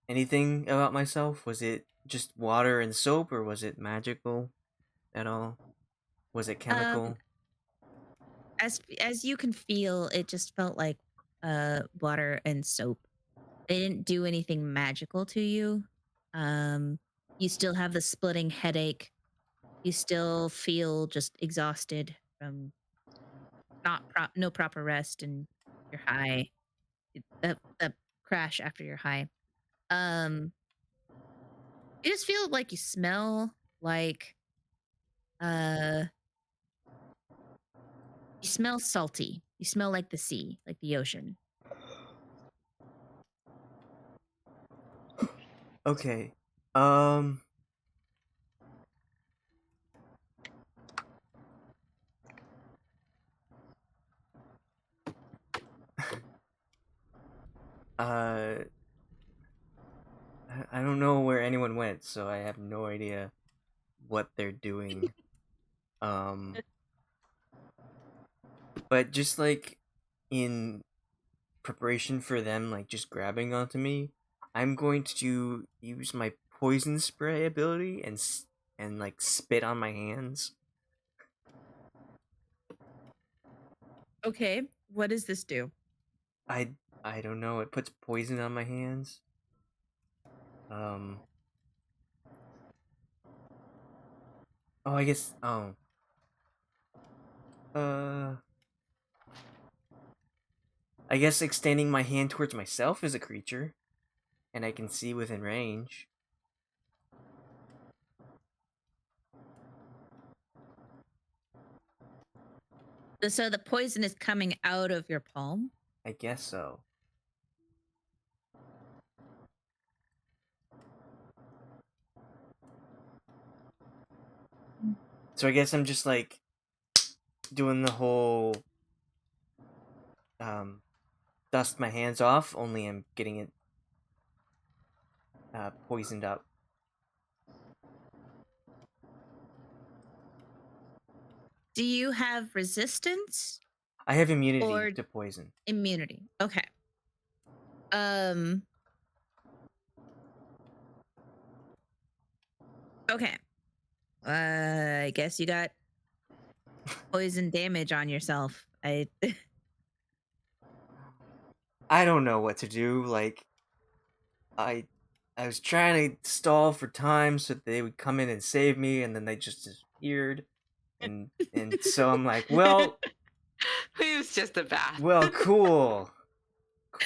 Speaker 4: anything about myself? Was it just water and soap, or was it magical at all? Was it chemical?
Speaker 1: As you can feel, it just felt like water and soap. They didn't do anything magical to you. You still have the splitting headache. You still feel just exhausted from no proper rest, and you're high. The crash after you're high. You just feel like you smell like you smell salty. You smell like the sea, like the ocean.
Speaker 4: Okay. I don't know where anyone went, so I have no idea what they're doing. But just like in preparation for them like just grabbing onto me, I'm going to use my poison spray ability and like spit on my hands.
Speaker 1: Okay. What does this do?
Speaker 4: I don't know. It puts poison on my hands. Oh, I guess. Oh. I guess extending my hand towards myself is a creature, and I can see within range.
Speaker 1: So the poison is coming out of your palm?
Speaker 4: I guess so. So I guess I'm just like doing the whole dust my hands off, only I'm getting it poisoned up.
Speaker 1: Do you have resistance
Speaker 4: I have immunity
Speaker 1: or
Speaker 4: to poison.
Speaker 1: immunity? Okay. Okay. I guess you got poison damage on yourself.
Speaker 4: I don't know what to do. Like, I was trying to stall for time so that they would come in and save me, and then they just disappeared. And so I'm like, well,
Speaker 2: It was just a bath.
Speaker 4: well, cool.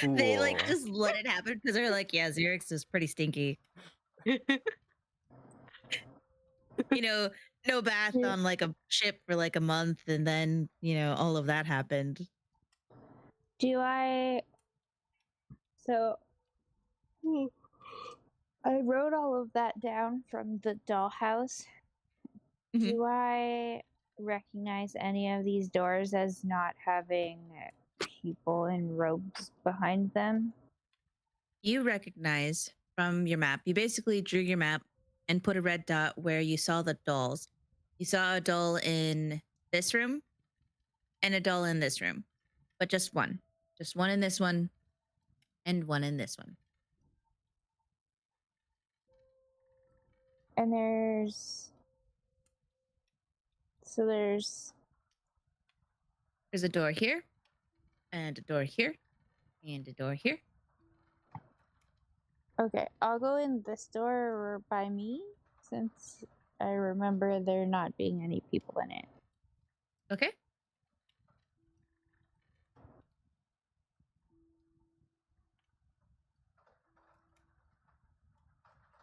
Speaker 1: They like just let it happen because they're like, yeah, Xerix is pretty stinky. You know, no bath on like a ship for like a month, and then all of that happened.
Speaker 3: So I wrote all of that down from the dollhouse.
Speaker 1: Mhm.
Speaker 3: Do I recognize any of these doors as not having people in robes behind them?
Speaker 1: You recognize from your map. You basically drew your map and put a red dot where you saw the dolls. You saw a doll in this room and a doll in this room, but just one. Just one in this one and one in this one.
Speaker 3: And there's
Speaker 1: There's a door here and a door here and a door here.
Speaker 3: Okay, I'll go in this door by me since I remember there not being any people in it.
Speaker 1: Okay.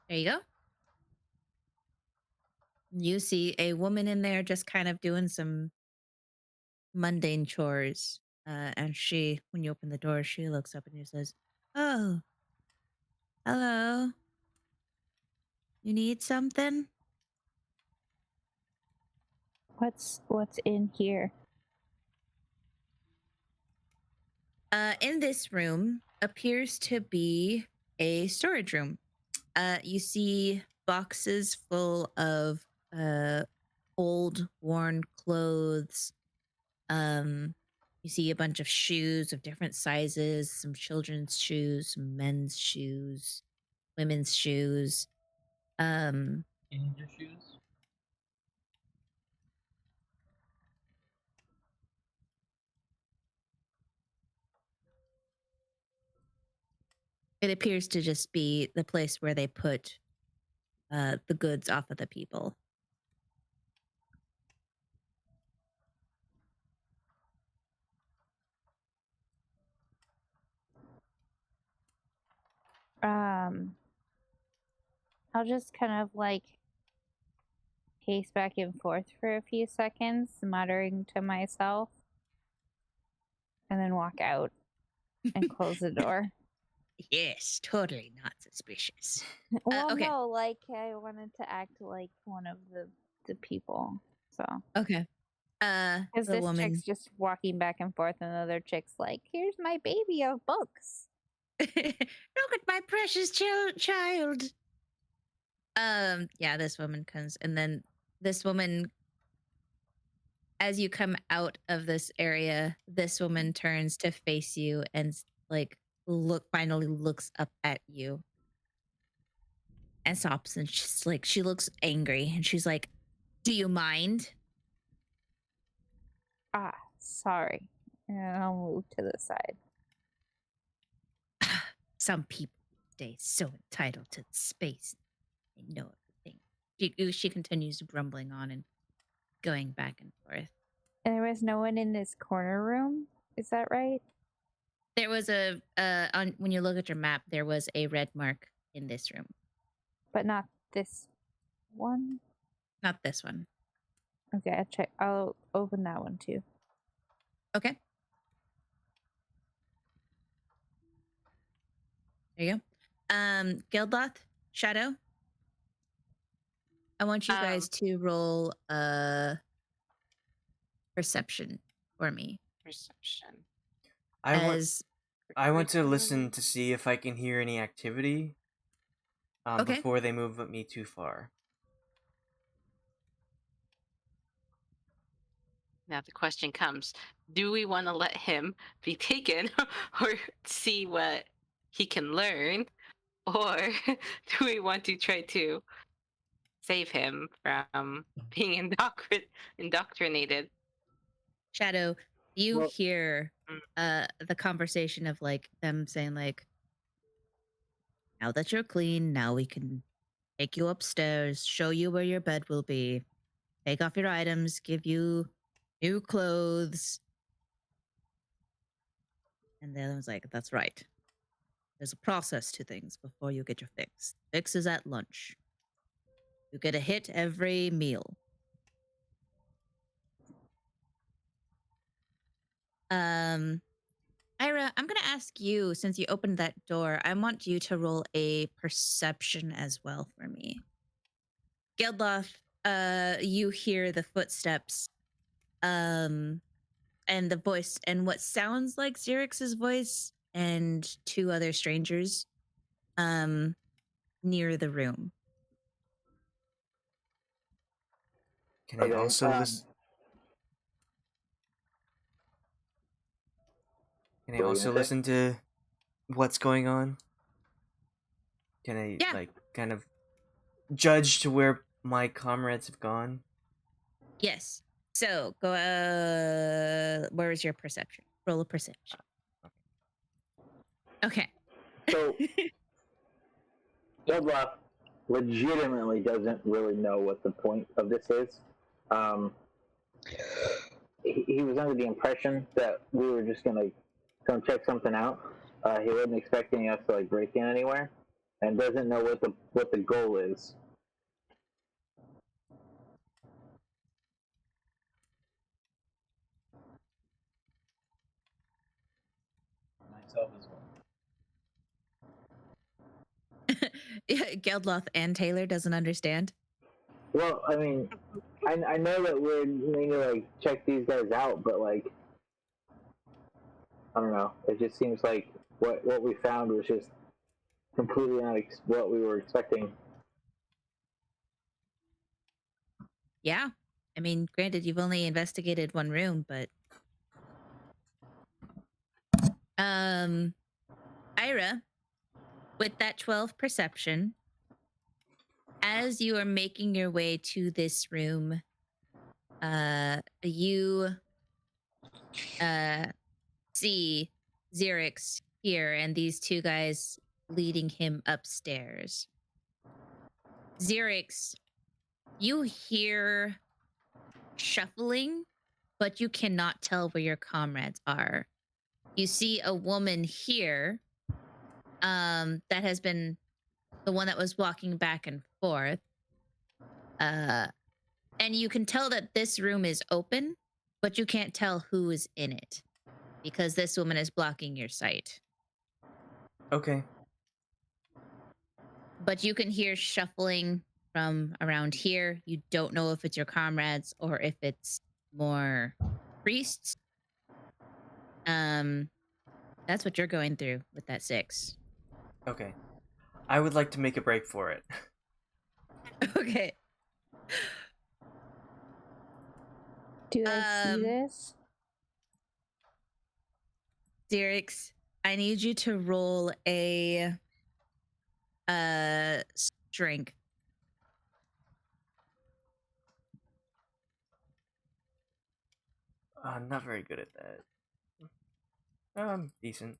Speaker 1: There you go. You see a woman in there just kind of doing some mundane chores. And she, when you open the door, she looks up and she says, "Oh, hello. You need something?"
Speaker 3: What's in here?
Speaker 1: In this room appears to be a storage room. You see boxes full of old, worn clothes. You see a bunch of shoes of different sizes, some children's shoes, some men's shoes, women's shoes.
Speaker 5: Ninja shoes.
Speaker 1: It appears to just be the place where they put the goods off of the people.
Speaker 3: I'll just kind of like pace back and forth for a few seconds, muttering to myself, and then walk out and close the door.
Speaker 1: Yes, totally not suspicious.
Speaker 3: Well,
Speaker 1: okay.
Speaker 3: no, like I wanted to act like one of the people. So
Speaker 1: Okay.
Speaker 3: because
Speaker 1: The
Speaker 3: this
Speaker 1: woman.
Speaker 3: chick's just walking back and forth, and the other chick's like, "Here's my baby of books."
Speaker 1: Look at my precious child. Yeah, this woman comes, and then this woman, as you come out of this area, this woman turns to face you and like finally looks up at you and stops, and she's like, she looks angry and she's like, "Do you mind?"
Speaker 3: Ah, sorry. And I'll move to the side.
Speaker 1: Some people stay so entitled to space. They know everything. She continues grumbling on and going back and forth.
Speaker 3: And there was no one in this corner room. Is that right?
Speaker 1: There was when you look at your map, there was a red mark in this room.
Speaker 3: But not this one?
Speaker 1: Not this one.
Speaker 3: Okay, I'll check. I'll open that one too.
Speaker 1: Okay. There you go. Geldloth, Shadow. I want you guys to roll perception for me.
Speaker 2: Perception.
Speaker 4: I want to listen to see if I can hear any activity
Speaker 1: Okay.
Speaker 4: before they move me too far.
Speaker 2: Now the question comes, do we want to let him be taken or see what he can learn? Or do we want to try to save him from being indoctrinated?
Speaker 1: Shadow, you
Speaker 6: Well-
Speaker 1: hear the conversation of like them saying like, now that you're clean, now we can take you upstairs, show you where your bed will be, take off your items, give you new clothes. And the other one's like, that's right. There's a process to things before you get your fix. Fix is at lunch. You get a hit every meal. Ayre, I'm gonna ask you, since you opened that door, I want you to roll a perception as well for me. Geldloth, you hear the footsteps, and the voice, and what sounds like Xerix's voice, and two other strangers, near the room.
Speaker 4: Can I also listen? Can I
Speaker 6: What were you
Speaker 4: also
Speaker 6: gonna say?
Speaker 4: listen to what's going on? Can I
Speaker 1: Yeah.
Speaker 4: like kind of judge to where my comrades have gone?
Speaker 1: Yes. So go. Where is your perception? Roll a perception. Okay.
Speaker 6: So, Geldloth legitimately doesn't really know what the point of this is. He was under the impression that we were just gonna come check something out. He wasn't expecting us to like break in anywhere, and doesn't know what the goal is.
Speaker 5: Myself as well.
Speaker 1: Geldloth and Taylor doesn't understand.
Speaker 6: Well, I mean, I know that we need to like check these guys out, but like, I don't know. It just seems like what we found was just completely not what we were expecting.
Speaker 1: Yeah. I mean, granted, you've only investigated one room, but Ayre, with that 12 perception, as you are making your way to this room, you see Xerix here and these two guys leading him upstairs. Xerix, you hear shuffling, but you cannot tell where your comrades are. You see a woman here that has been the one that was walking back and forth. And you can tell that this room is open, but you can't tell who is in it because this woman is blocking your sight.
Speaker 4: Okay.
Speaker 1: But you can hear shuffling from around here. You don't know if it's your comrades or if it's more priests. That's what you're going through with that 6.
Speaker 4: Okay. I would like to make a break for it.
Speaker 1: Okay.
Speaker 3: Do I see this?
Speaker 1: Xerix, I need you to roll a strength.
Speaker 4: I'm not very good at that. Decent.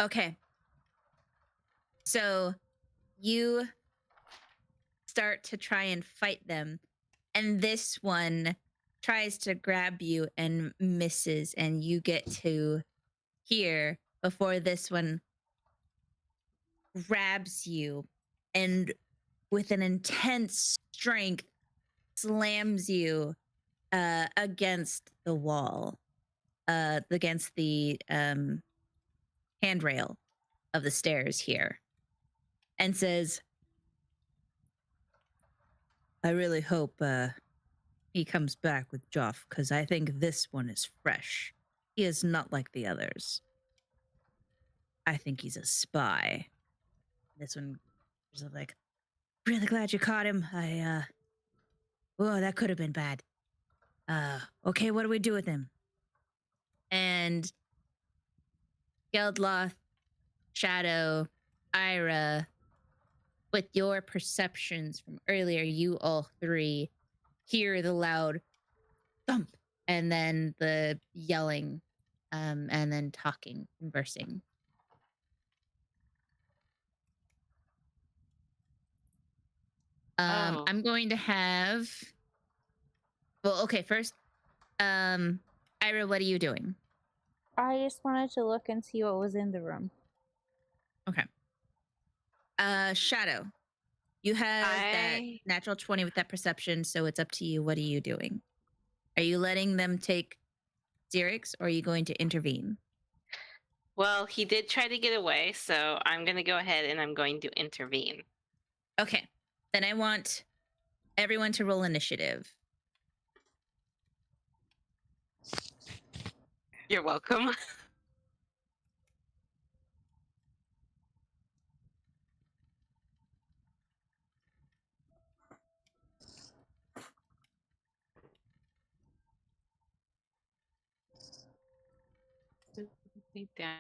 Speaker 1: Okay. So you start to try and fight them, and this one tries to grab you and misses, and you get to here before this one grabs you and with an intense strength slams you against the wall, against the handrail of the stairs here, and says, I really hope he comes back with Joff, because I think this one is fresh. He is not like the others. I think he's a spy. This one is like, really glad you caught him. Oh, that could have been bad. Okay, what do we do with him? And Geldloth, Shadow, Ayre, with your perceptions from earlier, you all three hear the loud thump and then the yelling, and then talking, conversing.
Speaker 2: Oh.
Speaker 1: I'm going to have. Well, okay. First, Ayre, what are you doing?
Speaker 3: I just wanted to look and see what was in the room.
Speaker 1: Okay. Shadow, you have that natural 20 with that perception, so it's up to you. What are you doing? Are you letting them take Xerix, or are you going to intervene?
Speaker 2: Well, he did try to get away, so I'm going to go ahead and I'm going to intervene.
Speaker 1: Okay. Then I want everyone to roll initiative.
Speaker 2: You're welcome. Down.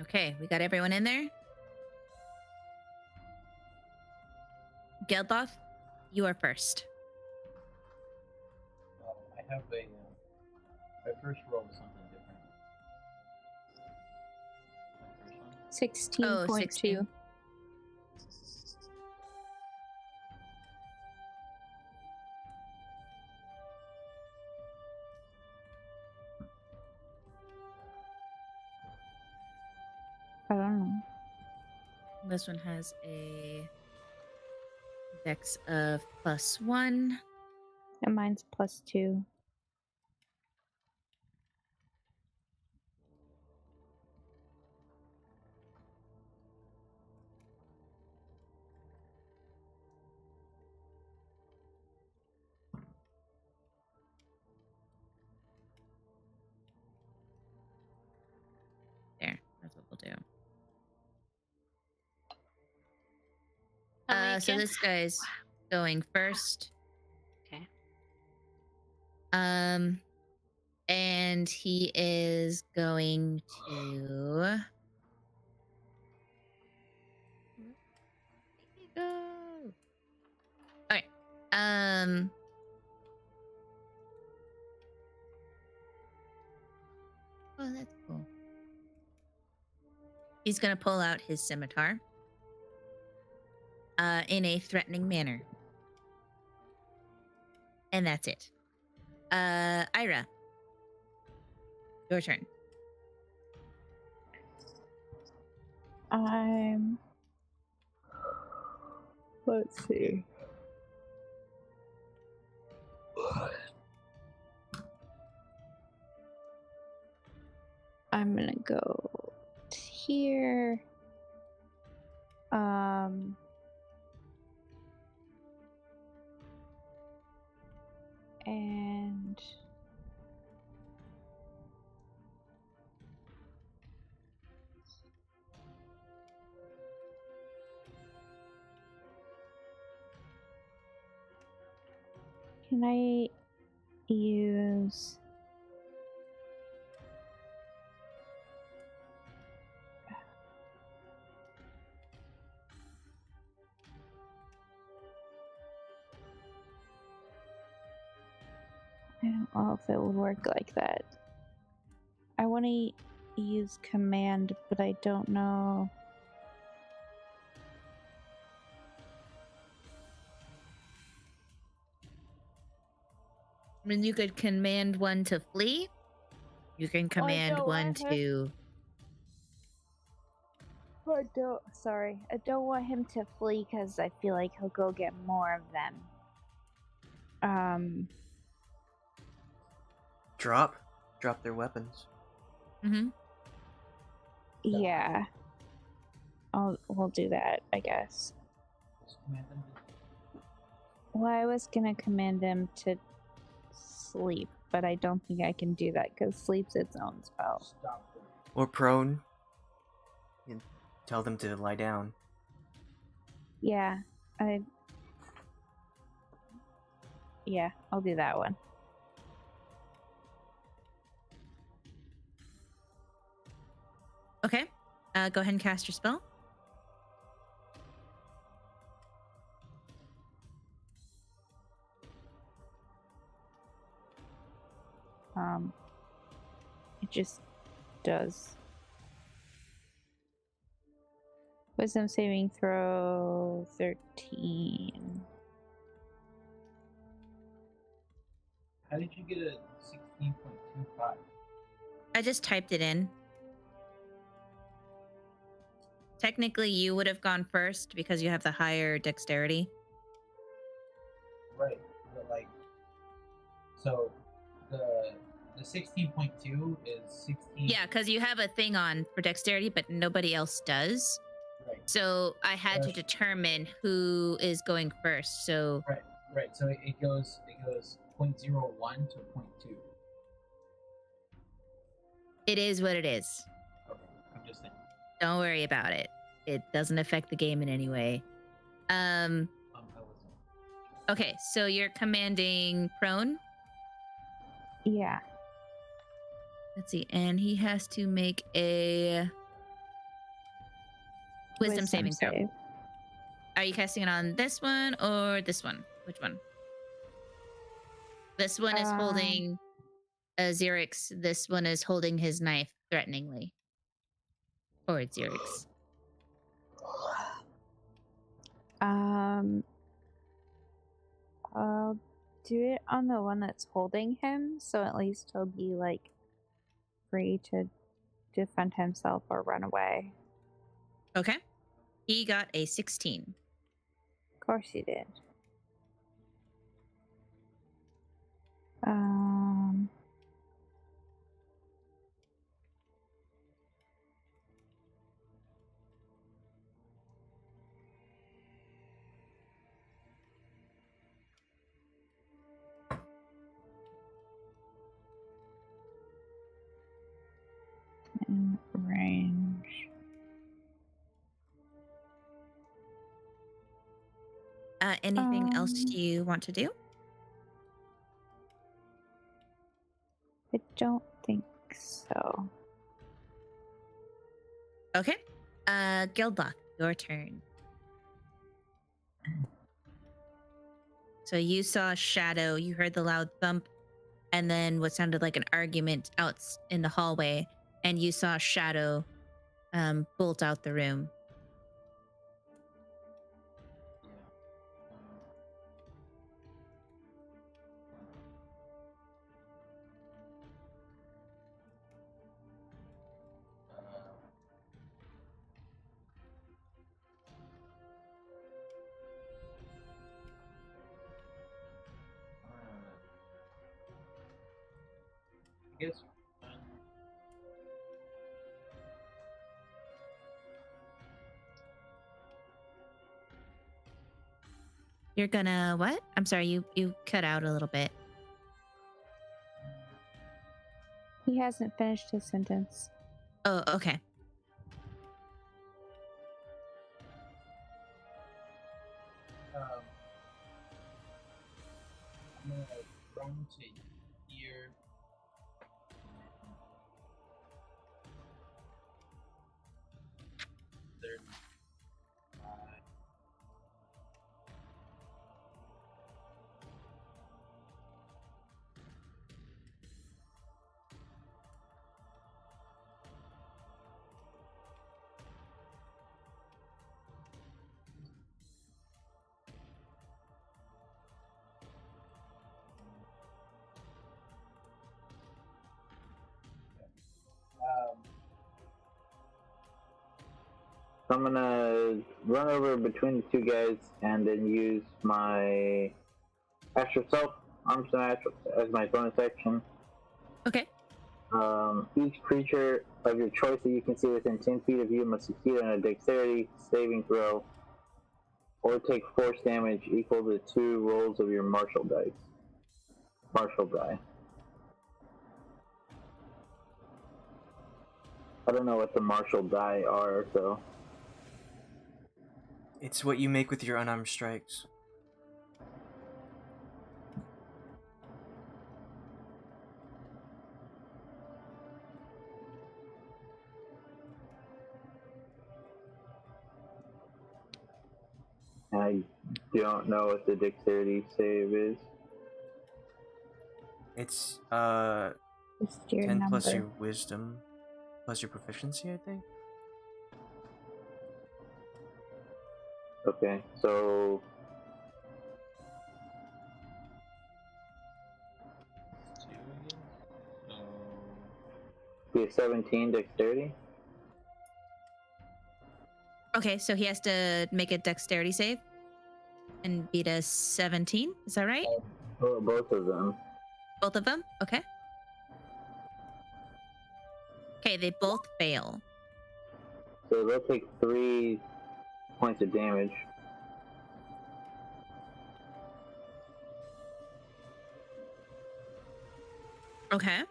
Speaker 1: Okay, we got everyone in there? Geldloth, you are first.
Speaker 5: I have a. My first roll was something different. My first one.
Speaker 3: 16.2.
Speaker 1: 16.
Speaker 3: I don't know.
Speaker 1: This one has a dex of +1.
Speaker 3: And mine's +2.
Speaker 1: There, that's what we'll do. So this guy's going first.
Speaker 2: Okay.
Speaker 1: And he is going to. Go. All right. Oh, that's cool. He's gonna pull out his scimitar. In a threatening manner. And that's it. Ayre, your turn.
Speaker 3: Let's see. I'm gonna go here. And Can I use... I don't know if it would work like that. I want to use command, but I don't know.
Speaker 1: I mean, you could command one to flee. You can command one to.
Speaker 3: I don't want him to flee because I feel like he'll go get more of them.
Speaker 4: Drop their weapons.
Speaker 1: Mm-hmm.
Speaker 3: Yeah. We'll do that, I guess.
Speaker 5: Just command them to
Speaker 3: Well, I was gonna command him to sleep, but I don't think I can do that because sleep's its own spell.
Speaker 5: stop them.
Speaker 4: Or prone. You tell them to lie down.
Speaker 3: Yeah, I'll do that one.
Speaker 1: Okay. Go ahead and cast your spell.
Speaker 3: It just does. Wisdom saving throw 13.
Speaker 5: How did you get a 16.25?
Speaker 1: I just typed it in. Technically, you would have gone first because you have the higher dexterity.
Speaker 5: Right, but like, so the 16.2 is 16.
Speaker 1: Yeah, because you have a thing on for dexterity, but nobody else does.
Speaker 5: Right.
Speaker 1: So I had to determine who is going first. So
Speaker 5: Right. So it goes 0.01 to 0.2.
Speaker 1: it is what it is.
Speaker 5: Okay, I'm just saying.
Speaker 1: Don't worry about it. It doesn't affect the game in any way.
Speaker 5: I wasn't.
Speaker 1: Okay, so you're commanding prone.
Speaker 3: Yeah.
Speaker 1: Let's see, and he has to make a wisdom saving throw.
Speaker 3: save.
Speaker 1: Are you casting it on this one or this one? Which one? This one is holding Xerix. This one is holding his knife threateningly. Or it's Xerix.
Speaker 3: I'll do it on the one that's holding him, so at least he'll be like free to defend himself or run away.
Speaker 1: Okay. He got a 16.
Speaker 3: Of course he did. In range.
Speaker 1: Anything else you want to do?
Speaker 3: I don't think so.
Speaker 1: Okay. Geldloth, your turn. So you saw a shadow, you heard the loud thump, and then what sounded like an argument out in the hallway, and you saw a shadow bolt out the room.
Speaker 5: I guess.
Speaker 1: You're gonna what? I'm sorry, you cut out a little bit.
Speaker 3: He hasn't finished his sentence.
Speaker 1: Oh, okay.
Speaker 5: I'm gonna to here. There's
Speaker 6: So I'm gonna run over between the two guys and then use my astral self, arms and astral, as my bonus action.
Speaker 1: Okay.
Speaker 6: Each creature of your choice that you can see within 10 feet of you must succeed on a dexterity saving throw or take force damage equal to 2 rolls of your martial die. I don't know what the martial die are, so.
Speaker 4: It's what you make with your unarmed strikes.
Speaker 6: I don't know what the dexterity save is.
Speaker 4: It's
Speaker 3: Just your
Speaker 4: 10
Speaker 3: number.
Speaker 4: plus your wisdom plus your proficiency, I think.
Speaker 6: Okay, so
Speaker 5: two again.
Speaker 6: be a 17 dexterity.
Speaker 1: Okay, so he has to make a dexterity save and beat a 17. Is that right?
Speaker 6: Both of them.
Speaker 1: Both of them? Okay. Okay, they both fail.
Speaker 6: So they'll take 3 points of damage.
Speaker 1: Okay.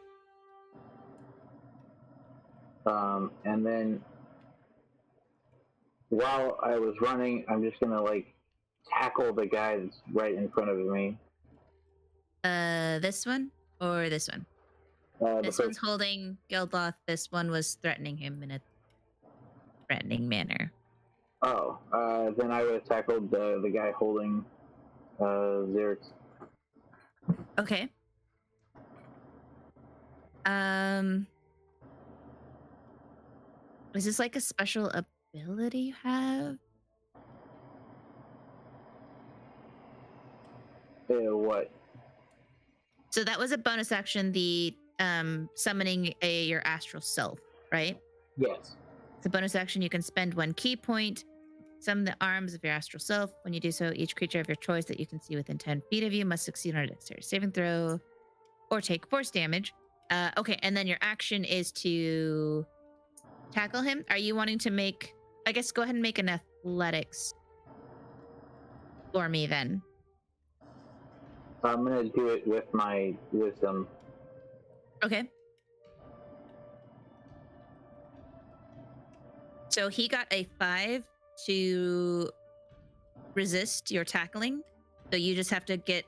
Speaker 6: And then while I was running, I'm just gonna tackle the guy that's right in front of me.
Speaker 1: This one or this one? This one's holding Geldloth. This one was threatening him in a threatening manner.
Speaker 6: Oh, then I would have tackled the guy holding Xerix.
Speaker 1: Okay. Is this like a special ability you have?
Speaker 6: What?
Speaker 1: So that was a bonus action, the summoning your astral self, right?
Speaker 6: Yes.
Speaker 1: It's a bonus action. You can spend 1 key point, summon the arms of your astral self. When you do so, each creature of your choice that you can see within 10 feet of you must succeed on a dexterity saving throw or take force damage. Okay, and then your action is to tackle him. Are you wanting to make, I guess go ahead and make an athletics for me then.
Speaker 6: I'm gonna do it with my wisdom.
Speaker 1: Okay. So he got a 5 to resist your tackling. So you just have to get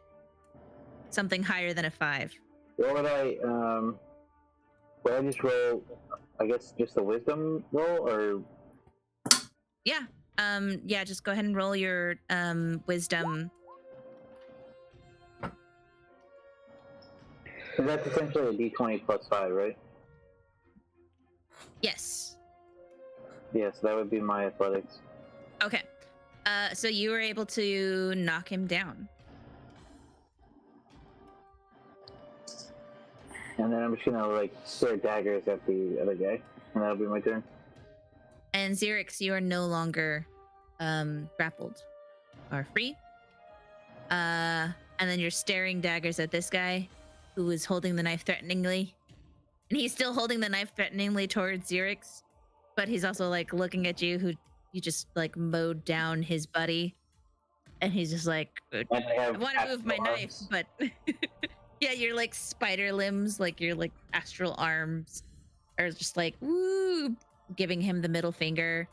Speaker 1: something higher than a 5.
Speaker 6: What would I just roll, I guess just a wisdom roll, or?
Speaker 1: Yeah. Yeah, just go ahead and roll your wisdom.
Speaker 6: So that's essentially a d20 plus 5, right?
Speaker 1: Yes.
Speaker 6: Yes, that would be my athletics.
Speaker 1: Okay. So you were able to knock him down.
Speaker 6: And then I'm just gonna stare daggers at the other guy, and that'll be my turn.
Speaker 1: And Xerix, you are no longer grappled. Are free. And then you're staring daggers at this guy who is holding the knife threateningly. And he's still holding the knife threateningly towards Xerix, but he's also looking at you, who you just mowed down his buddy. And he's just I want to move my knife, but yeah, your spider limbs, your astral arms are just woo, giving him the middle finger.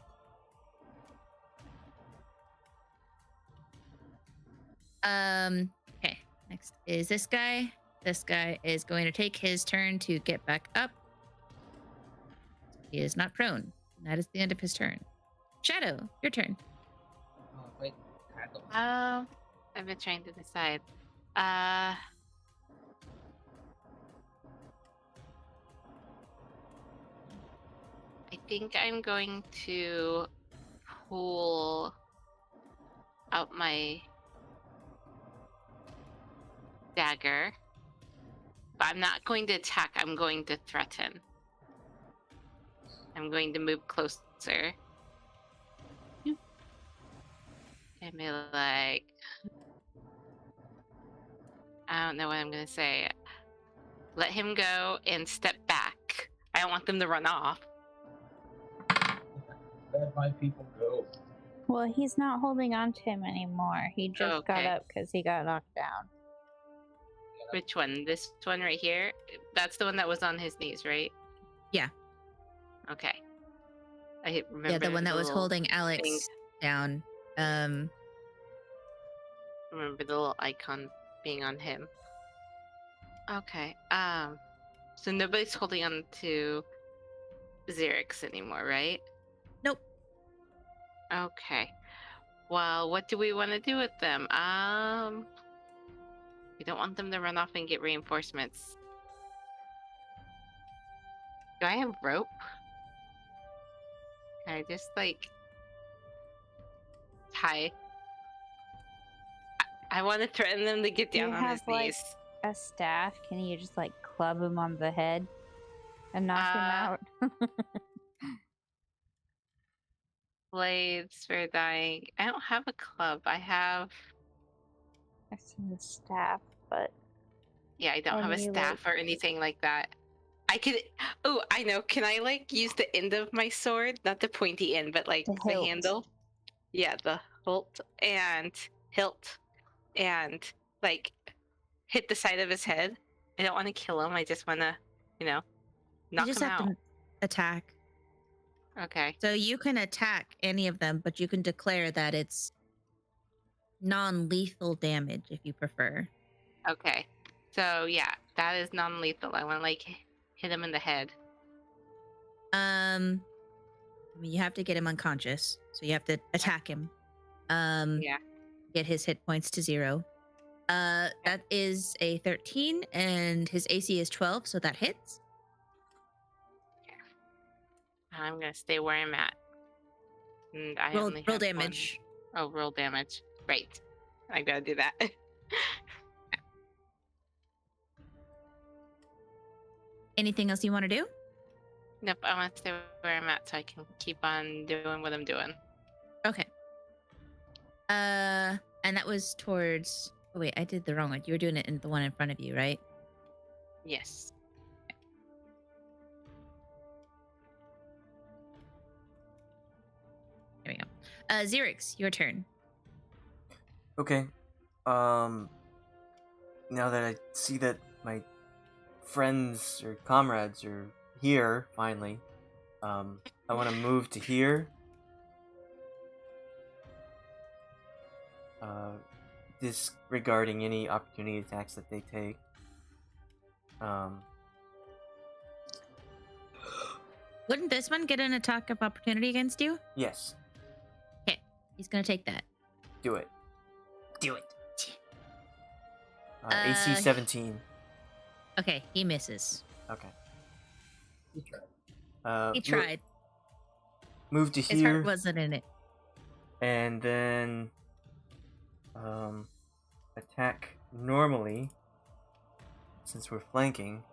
Speaker 1: Okay, next is this guy. This guy is going to take his turn to get back up. He is not prone. That is the end of his turn. Shadow, your turn.
Speaker 5: Oh, wait, tackle.
Speaker 2: I've been trying to decide. I think I'm going to pull out my dagger, but I'm not going to attack. I'm going to threaten. I'm going to move closer. And be like, I don't know what I'm going to say. Let him go and step back. I don't want them to run off.
Speaker 5: Let my people go.
Speaker 3: Well, he's not holding on to him anymore. He just got
Speaker 2: Okay.
Speaker 3: up because he got knocked down.
Speaker 2: Which one? This one right here? That's the one that was on his knees, right?
Speaker 1: Yeah.
Speaker 2: Okay. I remember
Speaker 1: Yeah, the one that was
Speaker 2: little
Speaker 1: holding Alex
Speaker 2: thing.
Speaker 1: down.
Speaker 2: Remember the little icon being on him. Okay. So nobody's holding on to Xerix anymore, right?
Speaker 1: Nope.
Speaker 2: Okay. Well, what do we want to do with them? We don't want them to run off and get reinforcements. Do I have rope? Can I just like tie? I want to threaten them to get
Speaker 3: Do you
Speaker 2: down on his
Speaker 3: have, like,
Speaker 2: knees.
Speaker 3: A staff? Can you just like club him on the head and knock him out?
Speaker 2: Blades for dying. I don't have a club. I have.
Speaker 3: I said staff, but
Speaker 2: Yeah, I don't have a
Speaker 3: Any,
Speaker 2: staff or anything like that. I could. Oh, I know. Can I like use the end of my sword, not the pointy end, but like
Speaker 3: The
Speaker 2: the
Speaker 3: hilt.
Speaker 2: handle? Yeah, the hilt, and like hit the side of his head. I don't want to kill him. I just want to,
Speaker 1: You
Speaker 2: knock
Speaker 1: just
Speaker 2: him
Speaker 1: have
Speaker 2: out.
Speaker 1: to attack.
Speaker 2: Okay.
Speaker 1: So you can attack any of them, but you can declare that it's non-lethal damage if you prefer.
Speaker 2: Okay. So yeah, that is non-lethal. I want to like hit him in the head.
Speaker 1: I mean, you have to get him unconscious, so you have to attack him.
Speaker 2: Yeah.
Speaker 1: Get his hit points to 0. That is a 13, and his AC is 12, so that hits.
Speaker 2: I'm gonna stay where I'm at. And I
Speaker 1: Roll,
Speaker 2: only
Speaker 1: roll
Speaker 2: have
Speaker 1: damage.
Speaker 2: Oh, roll damage. Right. I gotta do that.
Speaker 1: Anything else you want to do?
Speaker 2: Nope, I want to stay where I'm at so I can keep on doing what I'm doing.
Speaker 1: Okay. And that was towards. Oh wait, I did the wrong one. You were doing it in the one in front of you, right?
Speaker 2: Yes.
Speaker 1: There we go. Xerix, your turn.
Speaker 4: Okay. Now that I see that my friends or comrades are here, finally, I want to move to here. Disregarding any opportunity attacks that they take.
Speaker 1: Wouldn't this one get an attack of opportunity against you?
Speaker 4: Yes.
Speaker 1: Okay, he's gonna take that.
Speaker 4: Do it.
Speaker 1: Do it.
Speaker 4: AC 17.
Speaker 1: Okay, he misses.
Speaker 4: Okay.
Speaker 5: He tried.
Speaker 1: He tried.
Speaker 4: Move to
Speaker 1: His
Speaker 4: here.
Speaker 1: heart wasn't in it.
Speaker 4: And then attack normally since we're flanking.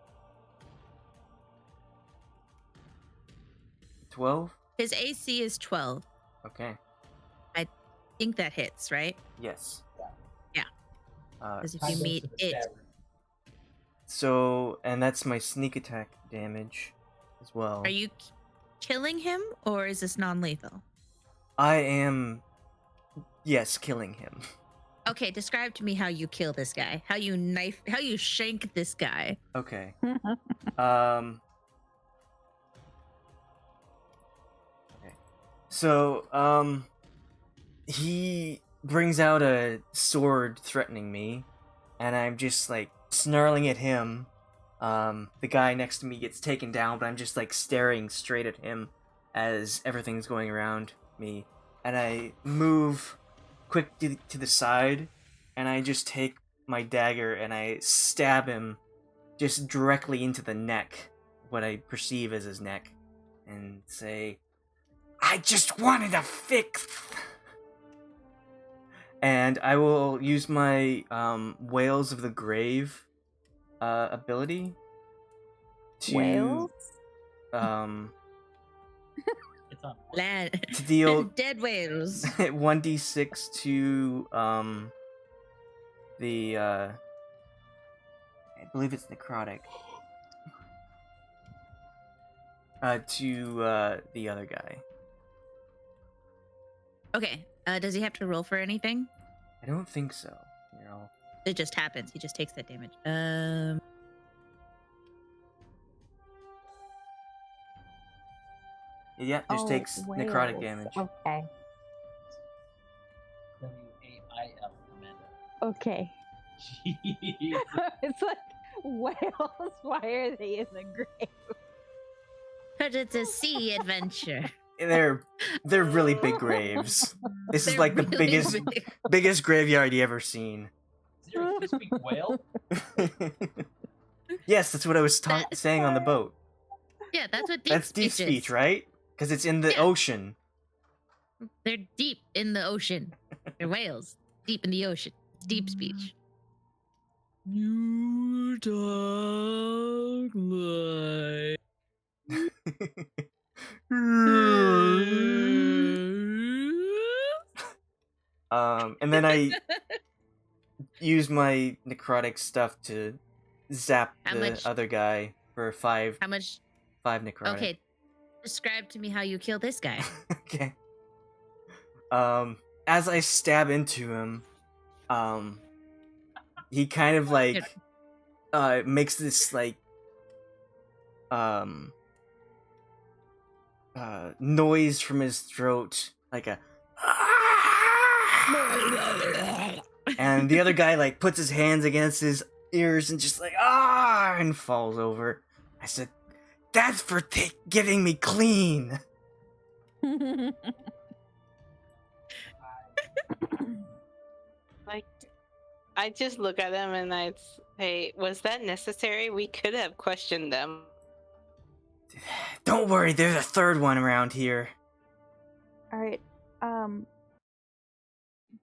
Speaker 4: 12?
Speaker 1: His AC is 12.
Speaker 4: Okay.
Speaker 1: I think that hits, right?
Speaker 4: Yes.
Speaker 1: Yeah. Because if
Speaker 5: Time
Speaker 1: you
Speaker 5: goes
Speaker 1: meet
Speaker 5: to the
Speaker 1: it,
Speaker 5: stabber.
Speaker 4: So, and that's my sneak attack damage as well.
Speaker 1: are you killing him or is this non-lethal?
Speaker 4: I am, yes, killing him.
Speaker 1: Okay, describe to me how you kill this guy. How you shank this guy.
Speaker 4: Okay. Okay. So, he brings out a sword threatening me, and I'm just like snarling at him. The guy next to me gets taken down, but I'm just like staring straight at him as everything's going around me. And I move quick to the side, and I just take my dagger and I stab him just directly into the neck, what I perceive as his neck, and say, I just wanted a fix! And I will use my Whales of the Grave ability to
Speaker 3: Whales?
Speaker 5: It's on.
Speaker 1: Land.
Speaker 4: to deal
Speaker 1: Dead whales.
Speaker 4: 1d6 to the I believe it's necrotic. To the other guy.
Speaker 1: Okay. Does he have to roll for anything?
Speaker 4: I don't think so. You know.
Speaker 1: It just happens. He just takes that damage.
Speaker 4: Yeah, just takes necrotic
Speaker 3: whales.
Speaker 4: damage.
Speaker 3: Okay.
Speaker 5: WAIL, Amanda.
Speaker 3: Okay.
Speaker 5: Jeez.
Speaker 3: It's like, whales? Why are they in the grave?
Speaker 1: Because it's a sea adventure.
Speaker 4: They're really big graves. This is
Speaker 1: They're
Speaker 4: like the
Speaker 1: really
Speaker 4: biggest graveyard you ever seen.
Speaker 5: Xerix, you speak whale?
Speaker 4: Yes, that's what I was
Speaker 1: That-
Speaker 4: saying on the boat.
Speaker 1: Yeah, that's what deep
Speaker 4: That's deep
Speaker 1: speech
Speaker 4: speech,
Speaker 1: is.
Speaker 4: right? Because it's in the
Speaker 1: Yeah.
Speaker 4: ocean.
Speaker 1: They're deep in the ocean. They're whales. Deep in the ocean. Deep speech. You talk like...
Speaker 4: And then I use my necrotic stuff to zap
Speaker 1: How
Speaker 4: the
Speaker 1: much-
Speaker 4: other guy for five
Speaker 1: How much...
Speaker 4: necrotic.
Speaker 1: Okay. Describe to me how you kill this guy.
Speaker 4: Okay. As I stab into him, he kind of like makes this like noise from his throat, like a and the other guy like puts his hands against his ears and just like and falls over. I said, "That's for getting me clean."
Speaker 2: Like, I just look at them and I'd say, was that necessary? We could have questioned them.
Speaker 4: Don't worry, there's a third one around here.
Speaker 3: All right.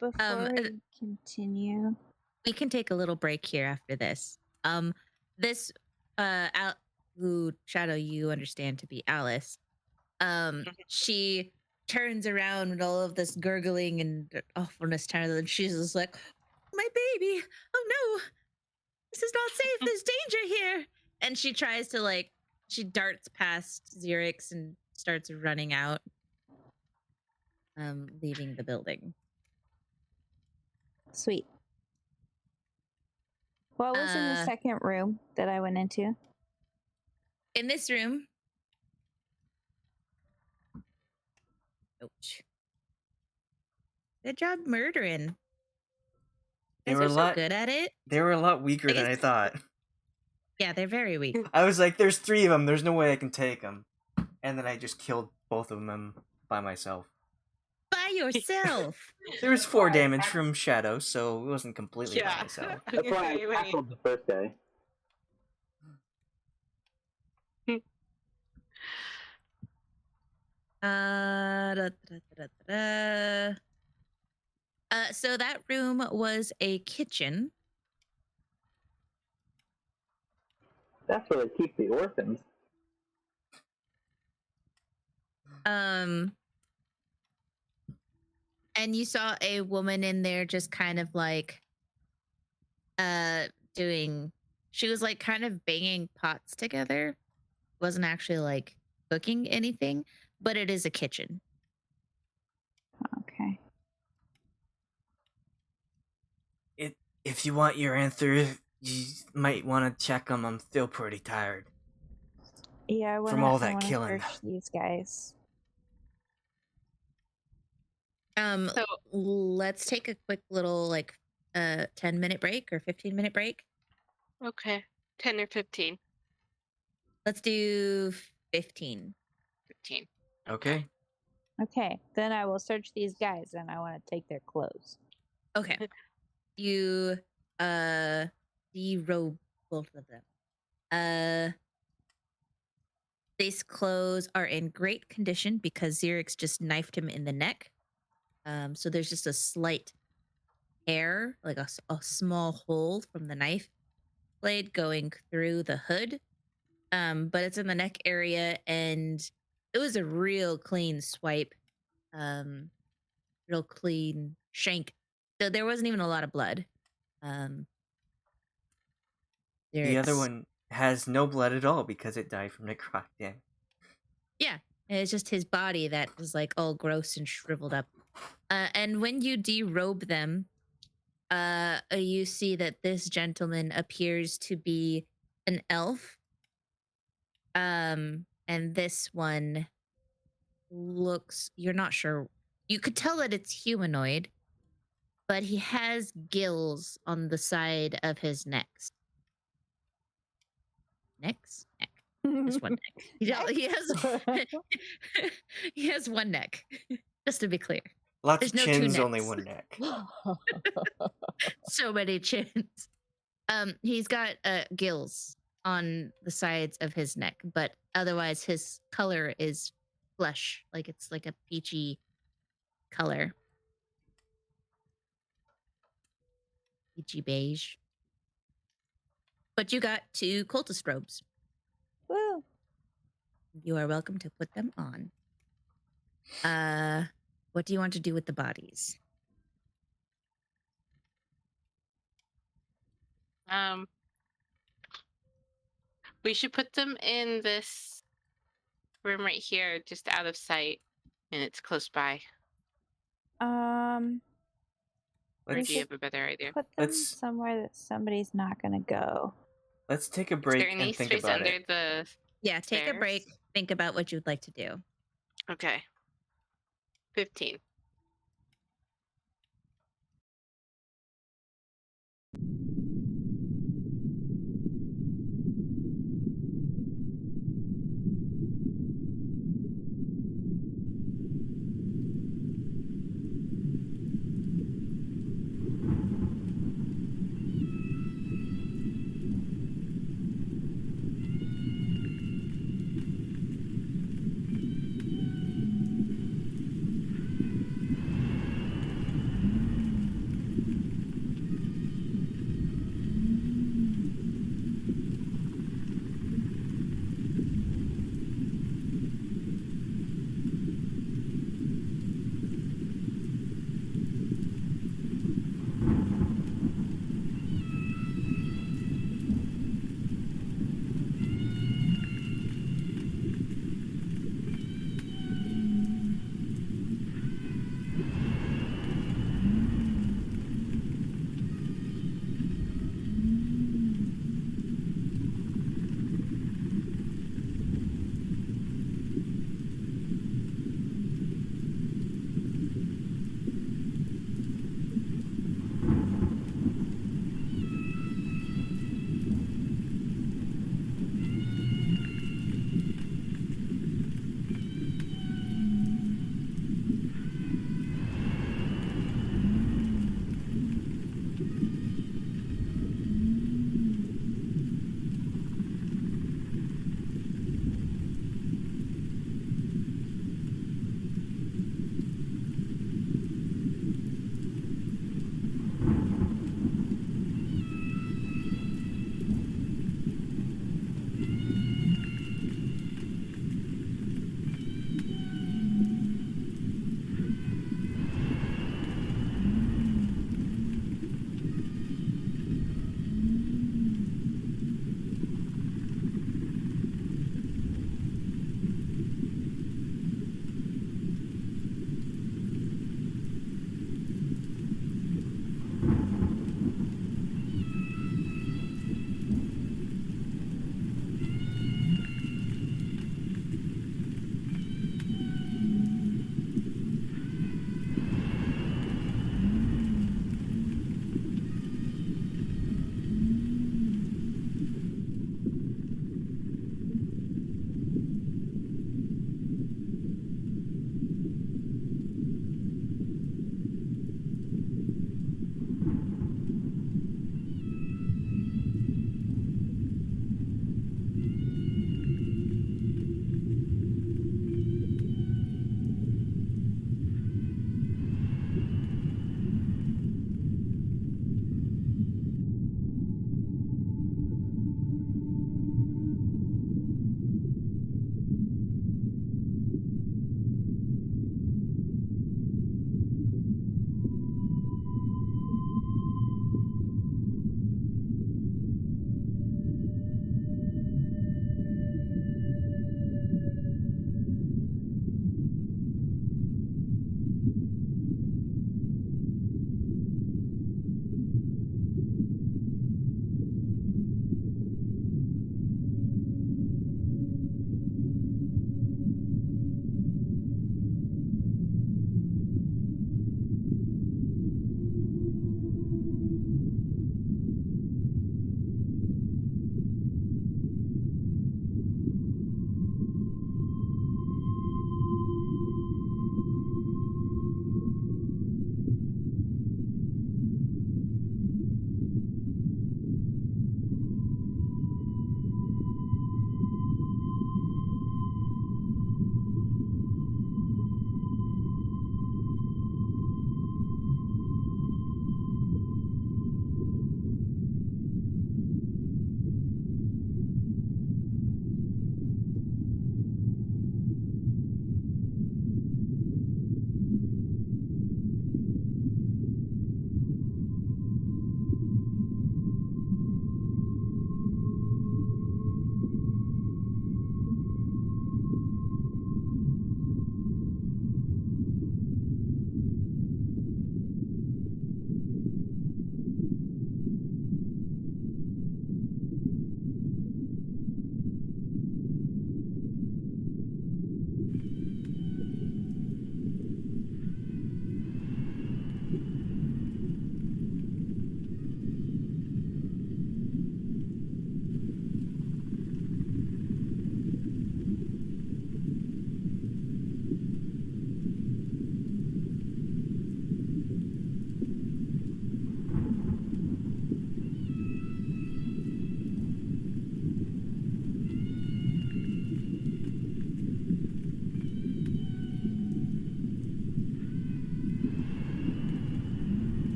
Speaker 3: Before we continue,
Speaker 1: We can take a little break here after this. This who Shadow you understand to be Alice. She turns around with all of this gurgling and awfulness, and she's just like, "My baby! Oh no, this is not safe. There's danger here!" And she tries to she darts past Xerix and starts running out, leaving the building.
Speaker 3: sweet. What was in the second room that I went into?
Speaker 1: In this room, ouch. Good job murdering.
Speaker 4: They
Speaker 1: Guys
Speaker 4: were
Speaker 1: are
Speaker 4: a
Speaker 1: so
Speaker 4: lot.
Speaker 1: good at it.
Speaker 4: They were a lot weaker
Speaker 1: I
Speaker 4: than I
Speaker 1: guess-
Speaker 4: thought.
Speaker 1: Yeah, they're very weak.
Speaker 4: I was like, "There's 3 of them. There's no way I can take them," and then I just killed both of them by myself.
Speaker 1: By yourself.
Speaker 4: There was 4 damage from Shadow, so it wasn't completely by
Speaker 2: Yeah.
Speaker 4: myself.
Speaker 6: That's why I tackled the first guy.
Speaker 1: So that room was a kitchen.
Speaker 6: That's where they keep the orphans.
Speaker 1: And you saw a woman in there just kind of doing, she was like kind of banging pots together. Wasn't actually like cooking anything, but it is a kitchen.
Speaker 3: Okay.
Speaker 4: If you want your answer, you might want to check them. I'm still pretty tired.
Speaker 3: Yeah, I wanna,
Speaker 4: From all
Speaker 3: I
Speaker 4: that
Speaker 3: wanna
Speaker 4: killing.
Speaker 3: search these guys.
Speaker 2: So-
Speaker 1: Let's take a quick little 10-minute break or 15-minute break.
Speaker 2: Okay. 10 or 15?
Speaker 1: Let's do 15.
Speaker 2: 15.
Speaker 4: Okay.
Speaker 3: Okay, then I will search these guys and I want to take their clothes.
Speaker 1: Okay. You derobe both of them. These clothes are in great condition because Xerix just knifed him in the neck. So there's just a slight hair, like a small hole from the knife blade going through the hood. But it's in the neck area, and it was a real clean swipe, real clean shank. So there wasn't even a lot of blood.
Speaker 4: The other
Speaker 1: Xerix,
Speaker 4: one has no blood at all because it died from necrotic damage.
Speaker 1: yeah, it's just his body that was like all gross and shriveled up. And when you derobe them, you see that this gentleman appears to be an elf. And this one looks, you're not sure. You could tell that it's humanoid, but he has gills on the side of his neck. Neck? Just one neck. He has he has one neck. Just to be clear.
Speaker 4: Lots
Speaker 1: There's
Speaker 4: of
Speaker 1: no two
Speaker 4: chins, only
Speaker 1: necks.
Speaker 4: one neck.
Speaker 1: So many chins. He's got gills on the sides of his neck, but otherwise his color is flesh, like it's like a peachy color. Peachy beige. But you got 2 cultist robes.
Speaker 3: Woo!
Speaker 1: You are welcome to put them on. What do you want to do with the bodies?
Speaker 2: We should put them in this room right here, just out of sight, and it's close by. Or
Speaker 3: We
Speaker 2: do you
Speaker 3: should
Speaker 2: have a better idea?
Speaker 3: put them
Speaker 4: Let's-
Speaker 3: somewhere that somebody's not gonna go.
Speaker 4: Let's take a
Speaker 2: Is there
Speaker 4: break
Speaker 2: any
Speaker 4: and think
Speaker 2: space
Speaker 4: about
Speaker 2: under
Speaker 4: it.
Speaker 2: the
Speaker 1: Yeah, take a
Speaker 2: stairs?
Speaker 1: break. Think about what you'd like to do.
Speaker 2: Okay. 15.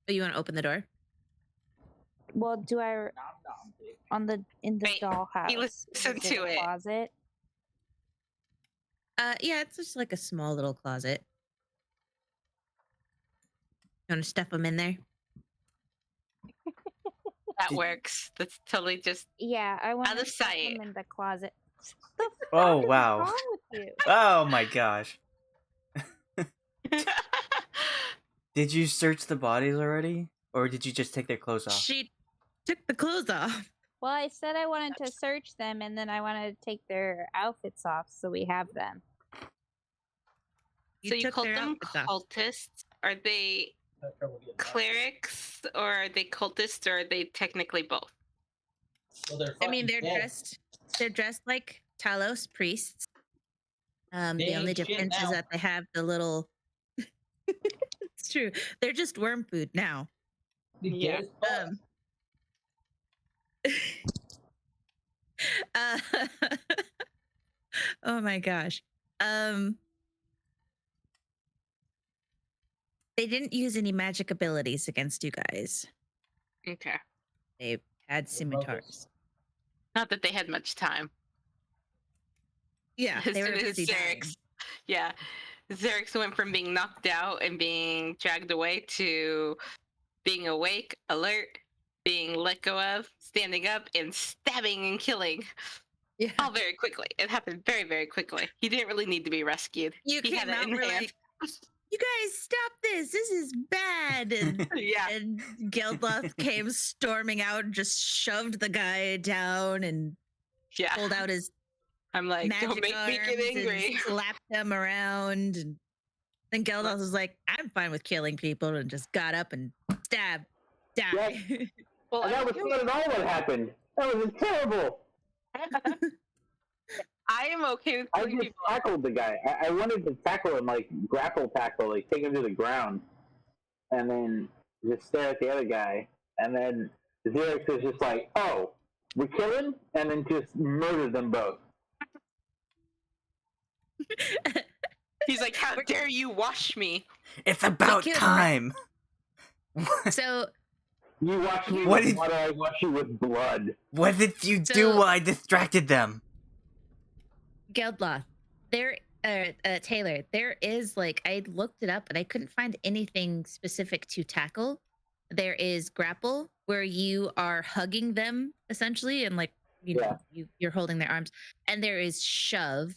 Speaker 1: Oh, you want to open the door?
Speaker 3: Well, do I
Speaker 5: Nom nom, bitch.
Speaker 3: in the
Speaker 2: Wait,
Speaker 3: dollhouse?
Speaker 2: listen
Speaker 3: is it
Speaker 2: to
Speaker 3: a
Speaker 2: it.
Speaker 3: closet?
Speaker 1: Yeah, it's just like a small little closet. You want to step them in there?
Speaker 2: That
Speaker 4: Did-
Speaker 2: works. That's totally just
Speaker 3: Yeah, I want
Speaker 2: out
Speaker 3: to
Speaker 2: of
Speaker 3: stuff
Speaker 2: sight.
Speaker 3: them in the closet. What the
Speaker 4: Oh,
Speaker 3: fuck is
Speaker 4: wow.
Speaker 3: wrong with you?
Speaker 4: Oh my gosh. Did you search the bodies already? Or did you just take their clothes off?
Speaker 1: She took the clothes off.
Speaker 3: Well, I said I wanted to search them, and then I wanted to take their outfits off, so we have them.
Speaker 2: So you
Speaker 1: took
Speaker 2: called
Speaker 1: their
Speaker 2: them
Speaker 1: outfits off.
Speaker 2: cultists? Are they
Speaker 5: Have trouble getting out.
Speaker 2: clerics, or are they cultists, or are they technically both?
Speaker 5: Well, they're
Speaker 1: I mean,
Speaker 5: fucking
Speaker 1: they're
Speaker 5: dead.
Speaker 1: dressed like Talos priests.
Speaker 5: They
Speaker 1: The only
Speaker 5: ain't shit
Speaker 1: difference is
Speaker 5: now.
Speaker 1: that they have the little. It's true. They're just worm food now.
Speaker 5: They
Speaker 2: Yeah.
Speaker 5: dead as fuck.
Speaker 1: uh, oh my gosh. They didn't use any magic abilities against you guys.
Speaker 2: Okay.
Speaker 1: They had
Speaker 5: They're
Speaker 1: scimitars.
Speaker 2: Not that they had much time.
Speaker 1: Yeah,
Speaker 2: As
Speaker 1: they were
Speaker 2: soon as
Speaker 1: busy dying.
Speaker 2: Xerix, yeah, Xerix went from being knocked out and being dragged away to being awake, alert, being let go of, standing up, and stabbing and killing.
Speaker 1: Yeah.
Speaker 2: All very quickly. It happened very, very quickly. He didn't really need to be rescued.
Speaker 1: You
Speaker 2: He had
Speaker 1: came
Speaker 2: it
Speaker 1: out
Speaker 2: in
Speaker 1: and were
Speaker 2: hand.
Speaker 1: like, you guys stop this. This is bad. And
Speaker 2: Yeah.
Speaker 1: and Geldloth came storming out and just shoved the guy down and
Speaker 2: Yeah.
Speaker 1: pulled out his
Speaker 2: I'm like,
Speaker 1: magic
Speaker 2: don't make me get
Speaker 1: arms
Speaker 2: angry.
Speaker 1: and slapped him around. And then Geldloth was like, I'm fine with killing people, and just got up and stab, die.
Speaker 2: Well,
Speaker 6: And that was not at all what happened. That was terrible.
Speaker 2: I am okay with
Speaker 6: I
Speaker 2: killing
Speaker 6: just
Speaker 2: people.
Speaker 6: tackled the guy. I wanted to tackle him, like grapple tackle, like take him to the ground, and then just stare at the other guy. And then Xerix was just like, "Oh, we kill him," and then just murdered them both.
Speaker 2: He's like, how dare you wash me?
Speaker 4: It's about
Speaker 1: killed him.
Speaker 4: time.
Speaker 1: So
Speaker 6: You watch me
Speaker 4: What
Speaker 6: with
Speaker 4: did-
Speaker 6: water, I watch you with blood.
Speaker 4: What did you do
Speaker 1: So-
Speaker 4: while I distracted them?
Speaker 1: Geldloth, Taylor, there is like, I looked it up and I couldn't find anything specific to tackle. There is grapple, where you are hugging them essentially, and like, you know, you're holding their arms. And there is shove,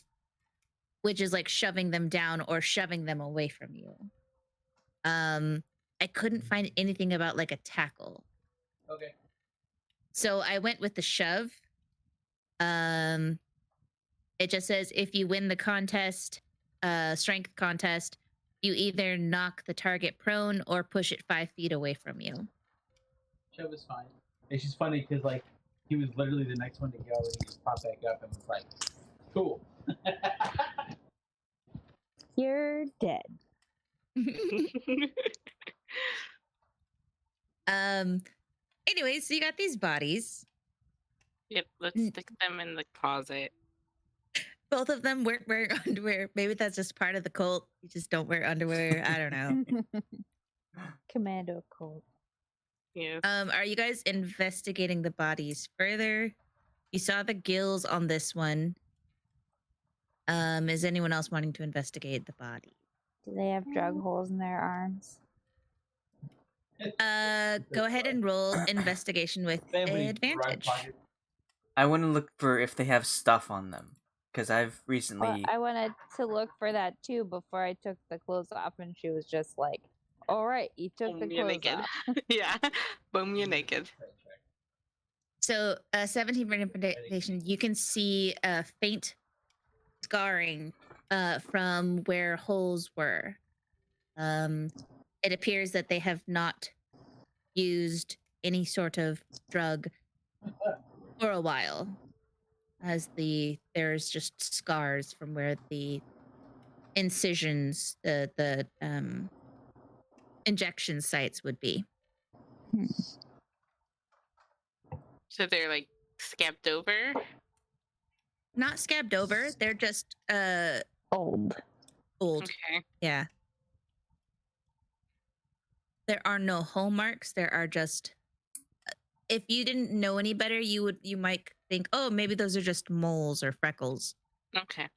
Speaker 1: which is like shoving them down or shoving them away from you. I couldn't find anything about like a tackle.
Speaker 5: Okay.
Speaker 1: So I went with the shove. It just says if you win the contest, strength contest, you either knock the target prone or push it 5 feet away from you.
Speaker 5: Shove is fine. It's just funny because like he was literally the next one to go, and he just popped back up and was like, "Cool."
Speaker 3: You're dead.
Speaker 1: Anyways, so you got these bodies.
Speaker 2: Yep, let's stick them in the closet.
Speaker 1: Both of them weren't wearing underwear. Maybe that's just part of the cult. You just don't wear underwear. I don't know.
Speaker 3: Commando cult.
Speaker 2: Yeah.
Speaker 1: Are you guys investigating the bodies further? You saw the gills on this one. Is anyone else wanting to investigate the body?
Speaker 3: Do they have drug holes in their arms?
Speaker 1: Go ahead and roll investigation with
Speaker 5: Family
Speaker 1: advantage.
Speaker 5: drug pocket.
Speaker 4: I want to look for if they have stuff on them. Because I've
Speaker 3: Well,
Speaker 4: recently...
Speaker 3: I wanted to look for that too before I took the clothes off, and she was just like, "All right, you took the
Speaker 2: Boom, you're
Speaker 3: clothes
Speaker 2: naked.
Speaker 3: off."
Speaker 2: Yeah. Boom, you're naked.
Speaker 1: So, 17 for interpretation. You can see a faint scarring from where holes were. It appears that they have not used any sort of drug for a while, as there's just scars from where the incisions, the injection sites would be.
Speaker 2: So they're like scabbed over.
Speaker 1: Not scabbed over. They're just
Speaker 3: Old.
Speaker 1: old.
Speaker 2: Okay.
Speaker 1: Yeah. There are no hole marks. There are just, if you didn't know any better, you might think, oh, maybe those are just moles or freckles.
Speaker 2: Okay.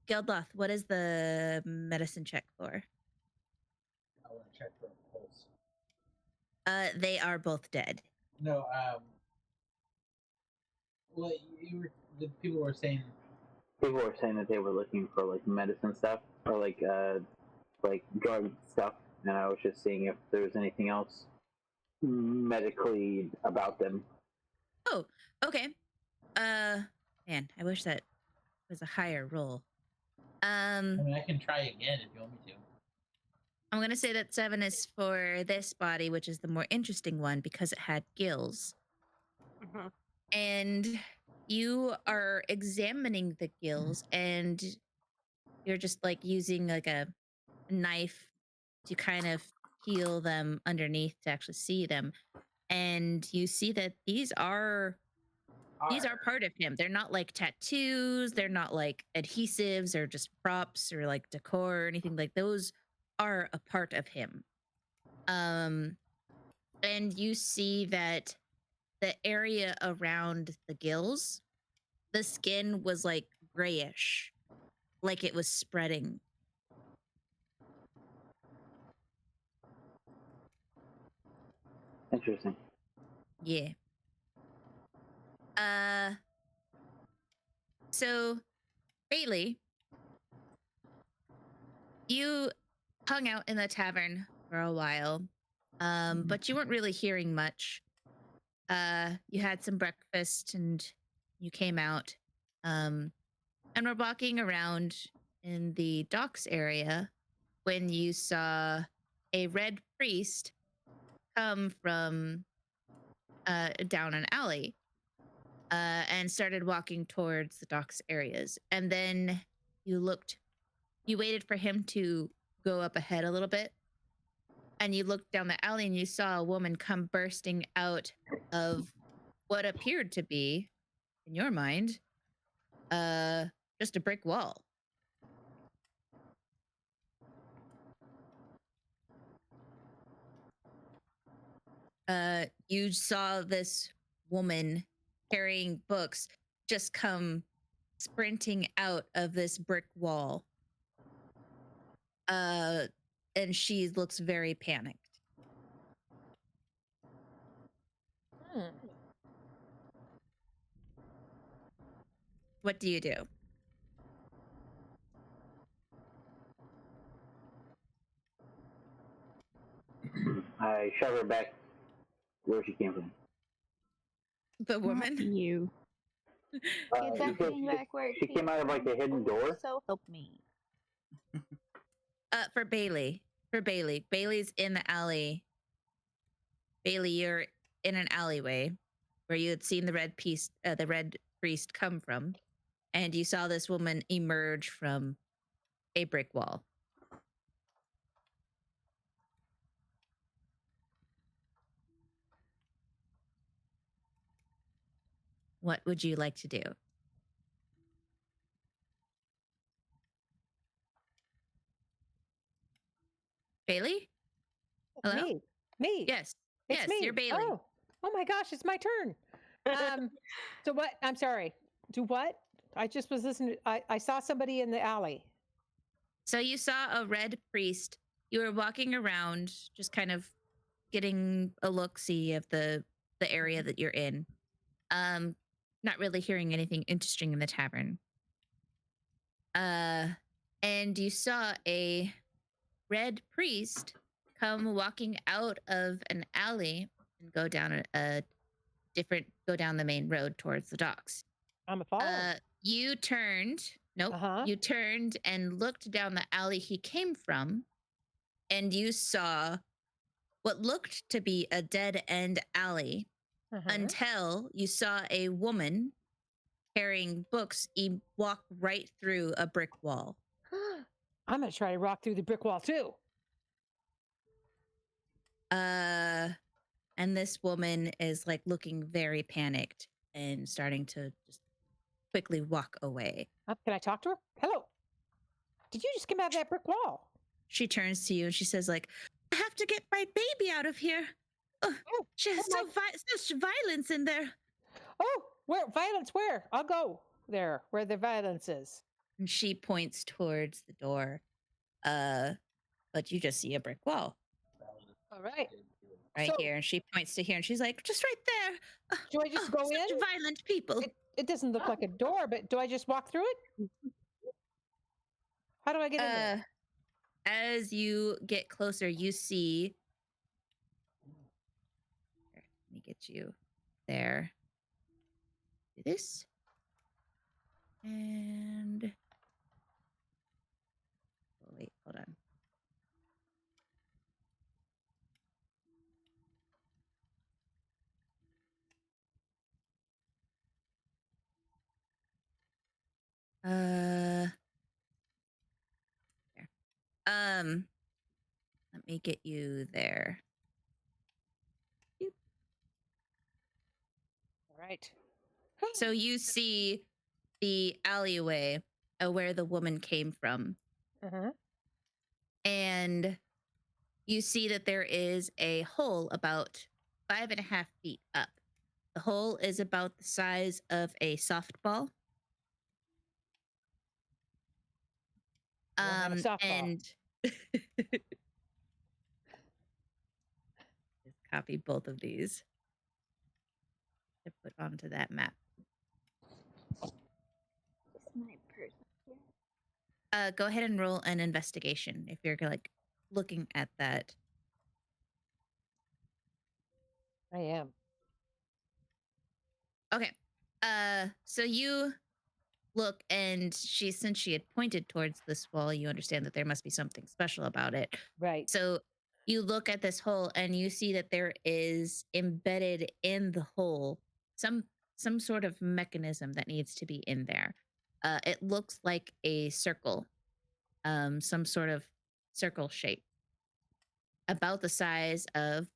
Speaker 1: Geldloth, what is the medicine check for?
Speaker 5: I want to check for a pulse.
Speaker 1: They are both dead.
Speaker 5: No, well, the people were saying.
Speaker 6: People were saying that they were looking for like medicine stuff or like drug stuff, and I was just seeing if there was anything else medically about them.
Speaker 1: Oh, okay. Man, I wish that was a higher roll.
Speaker 5: I mean, I can try again if you want me to.
Speaker 1: I'm gonna say that 7 is for this body, which is the more interesting one because it had gills.
Speaker 2: Mm-hmm.
Speaker 1: And you are examining the gills, and you're just like using like a knife to kind of peel them underneath to actually see them. And you see that these are part of him. They're not like tattoos, they're not like adhesives or just props or like decor or anything. Like those are a part of him. And you see that the area around the gills, the skin was like grayish, like it was spreading.
Speaker 6: Interesting.
Speaker 1: Yeah. So Bei-leigh, you hung out in the tavern for a while, but you weren't really hearing much. You had some breakfast and you came out, and were walking around in the docks area when you saw a red priest come from down an alley and started walking towards the docks areas. And then you waited for him to go up ahead a little bit, and you looked down the alley and you saw a woman come bursting out of what appeared to be, in your mind, just a brick wall. You saw this woman carrying books just come sprinting out of this brick wall. And she looks very panicked. What do you do?
Speaker 6: I shove her back where she came from.
Speaker 1: The woman?
Speaker 3: Not you. Get that
Speaker 6: because
Speaker 3: thing back where it
Speaker 6: she came out of like a hidden door.
Speaker 3: So help me.
Speaker 1: For Bei-leigh. For Bei-leigh. Bei-leigh's in the alley. Bei-leigh, you're in an alleyway where you had seen the red priest come from, and you saw this woman emerge from a brick wall. What would you like to do? Bei-leigh? Hello?
Speaker 7: Me.
Speaker 1: Yes.
Speaker 7: It's
Speaker 1: yes,
Speaker 7: me.
Speaker 1: you're Bei-leigh.
Speaker 7: Oh my gosh, it's my turn. So what? I'm sorry. Do what? I just was listening. I saw somebody in the alley.
Speaker 1: So you saw a red priest. You were walking around, just kind of getting a look-see of the area that you're in. Not really hearing anything interesting in the tavern. And you saw a red priest come walking out of an alley and go down go down the main road towards the docks.
Speaker 7: I'm a follower.
Speaker 1: You turned. Nope. You turned and looked down the alley he came from, and you saw what looked to be a dead-end alley until you saw a woman carrying books walk right through a brick wall.
Speaker 7: I'm gonna try to rock through the brick wall too.
Speaker 1: And this woman is like looking very panicked and starting to just quickly walk away.
Speaker 7: Can I talk to her? Hello. Did you just come out of that brick wall?
Speaker 1: She turns to you and she says, like, I have to get my baby out of here. Oh,
Speaker 7: Oh,
Speaker 1: she has
Speaker 7: oh
Speaker 1: such violence in there.
Speaker 7: oh, where violence? Where? I'll go there where the violence is.
Speaker 1: And she points towards the door. But you just see a brick wall
Speaker 7: All right.
Speaker 1: right
Speaker 7: So-
Speaker 1: here. And she points to here and she's like, just right there.
Speaker 7: Do I just go
Speaker 1: such
Speaker 7: in?
Speaker 1: violent people.
Speaker 7: It doesn't look like a door, but do I just walk through it? How do I get in there?
Speaker 1: As you get closer, you see. Here, let me get you there. Do this. And. Oh, wait, hold on. There. Let me get you there.
Speaker 7: All right.
Speaker 1: So you see the alleyway where the woman came from.
Speaker 7: Uh-huh.
Speaker 1: And you see that there is a hole about 5.5 feet up. The hole is about the size of a softball.
Speaker 7: I don't have a softball.
Speaker 1: And just copy both of these to put onto that map.
Speaker 3: My person.
Speaker 1: Go ahead and roll an investigation if you're like looking at that.
Speaker 7: I am.
Speaker 1: Okay. So you look, and since she had pointed towards this wall, you understand that there must be something special about it.
Speaker 7: Right.
Speaker 1: So you look at this hole and you see that there is embedded in the hole some sort of mechanism that needs to be in there. It looks like a circle, some sort of circle shape, about the size of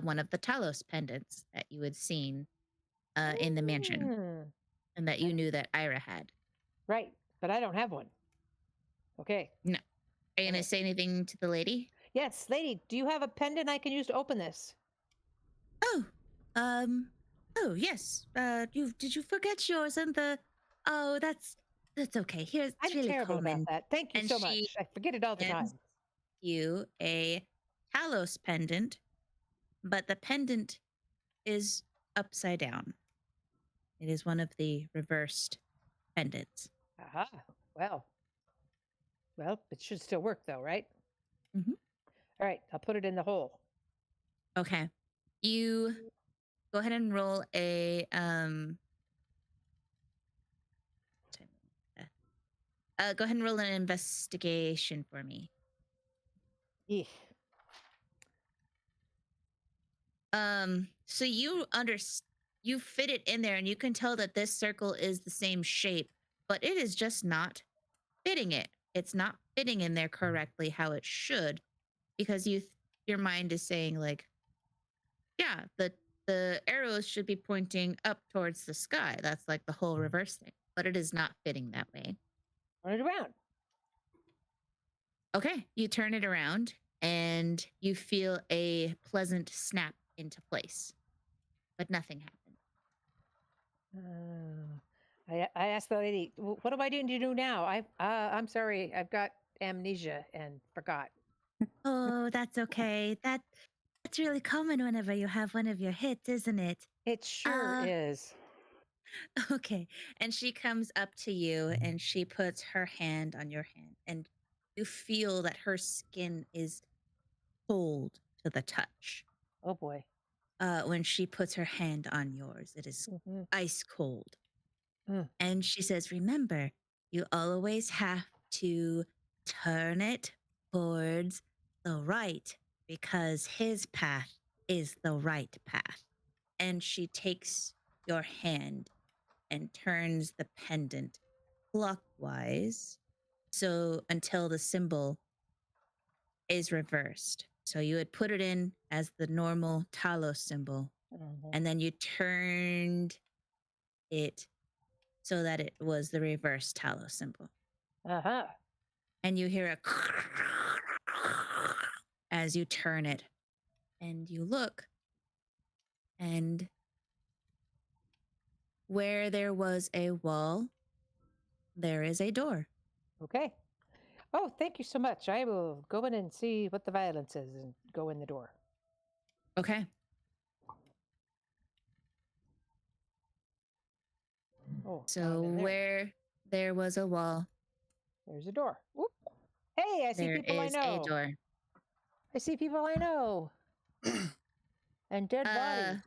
Speaker 1: one of the Talos pendants that you had seen in the mansion,
Speaker 7: Mm,
Speaker 1: and that you knew that Ayre had.
Speaker 7: right. But I don't have one. Okay.
Speaker 1: Are you
Speaker 7: Okay.
Speaker 1: gonna say anything to the lady?
Speaker 7: Yes, lady, do you have a pendant I can use to open this?
Speaker 1: Oh, oh yes. Did you forget yours and the? Oh, that's okay. Here's
Speaker 7: I'm
Speaker 1: it's really
Speaker 7: terrible
Speaker 1: common.
Speaker 7: about that. Thank you
Speaker 1: And
Speaker 7: so much.
Speaker 1: she
Speaker 7: I forget it all the time.
Speaker 1: hands you a Talos pendant, but the pendant is upside down. It is one of the reversed pendants.
Speaker 7: Aha. Well, it should still work though, right?
Speaker 1: Mhm.
Speaker 7: All right, I'll put it in the hole.
Speaker 1: Okay. You go ahead and roll a go ahead and roll an investigation for me.
Speaker 7: Eek.
Speaker 1: So you fit it in there, and you can tell that this circle is the same shape, but it is just not fitting it. It's not fitting in there correctly how it should, because your mind is saying like, yeah, the arrows should be pointing up towards the sky. That's like the whole reverse thing, but it is not fitting that way.
Speaker 7: Turn it around.
Speaker 1: Okay, you turn it around and you feel a pleasant snap into place, but nothing happened.
Speaker 7: I asked the lady, "What do I need to do now?" I'm sorry, I've got amnesia and forgot.
Speaker 1: Oh, that's okay. That's really common whenever you have one of your hits, isn't it?
Speaker 7: It sure is.
Speaker 1: Okay. And she comes up to you and she puts her hand on your hand, and you feel that her skin is cold to the touch.
Speaker 7: Oh boy.
Speaker 1: When she puts her hand on yours, it is
Speaker 7: Mhm.
Speaker 1: ice cold.
Speaker 7: Mm.
Speaker 1: And she says, remember, you always have to turn it towards the right, because his path is the right path. And she takes your hand and turns the pendant clockwise, so until the symbol is reversed. So you would put it in as the normal Talos symbol,
Speaker 7: Mhm.
Speaker 1: and then you turned it so that it was the reverse Talos symbol.
Speaker 7: Uh-huh.
Speaker 1: and you hear a as you turn it, and you look, and where there was a wall, there is a door.
Speaker 7: Okay. Oh, thank you so much. I will go in and see what the violence is and go in the door.
Speaker 1: Okay.
Speaker 7: Oh,
Speaker 1: So
Speaker 7: down in there.
Speaker 1: where there was a wall,
Speaker 7: There's a door. Whoop. Hey, I see
Speaker 1: there
Speaker 7: people I
Speaker 1: is a
Speaker 7: know.
Speaker 1: door.
Speaker 7: I see people I know. And dead bodies.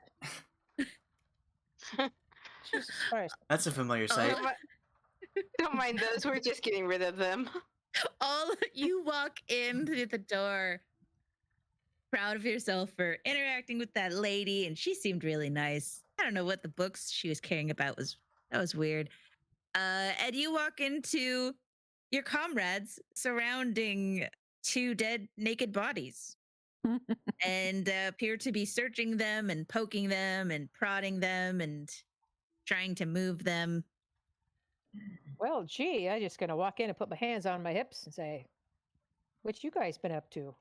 Speaker 7: Jesus Christ.
Speaker 4: That's a familiar
Speaker 1: Oh,
Speaker 4: sight.
Speaker 2: Don't mind those. We're just getting rid of them.
Speaker 1: all you walk in through the door, proud of yourself for interacting with that lady, and she seemed really nice. I don't know what the books she was caring about was. That was weird. And you walk into your comrades surrounding two dead, naked bodies, and appear to be searching them and poking them and prodding them and trying to move them.
Speaker 7: Well, gee, I just gonna walk in and put my hands on my hips and say, "What you guys been up to?"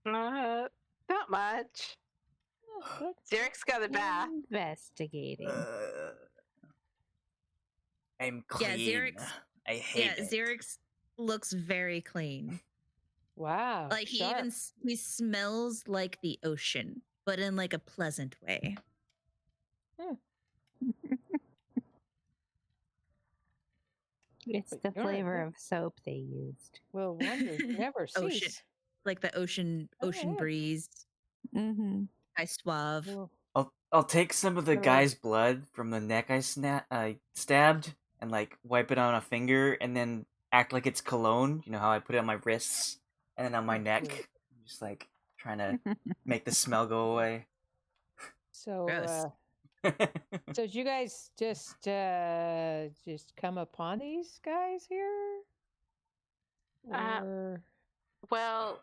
Speaker 2: Not much.
Speaker 3: Let's
Speaker 2: Xerix got a bath.
Speaker 3: investigating.
Speaker 4: I'm
Speaker 1: Yeah,
Speaker 4: clean.
Speaker 1: Xerix.
Speaker 4: I hate
Speaker 1: Yeah,
Speaker 4: it.
Speaker 1: Xerix looks very clean.
Speaker 7: Wow.
Speaker 1: Like he
Speaker 7: sharp.
Speaker 1: even he smells like the ocean, but in like a pleasant way.
Speaker 3: It's
Speaker 7: But
Speaker 3: the
Speaker 7: you're
Speaker 3: flavor
Speaker 7: good.
Speaker 3: of soap they used.
Speaker 7: Will wonders never
Speaker 1: Ocean,
Speaker 7: cease.
Speaker 1: like the ocean
Speaker 7: yeah.
Speaker 1: breeze.
Speaker 3: Mm-hmm.
Speaker 1: I suave.
Speaker 7: Well,
Speaker 4: I'll take some of the
Speaker 7: Really?
Speaker 4: guy's blood from the neck I stabbed and like wipe it on a finger and then act like it's cologne. You know how I put it on my wrists and then on my neck,
Speaker 7: Great.
Speaker 4: just like trying to make the smell go away.
Speaker 7: so,
Speaker 1: Gross.
Speaker 7: so did you guys just come upon these guys here? Or
Speaker 2: Well,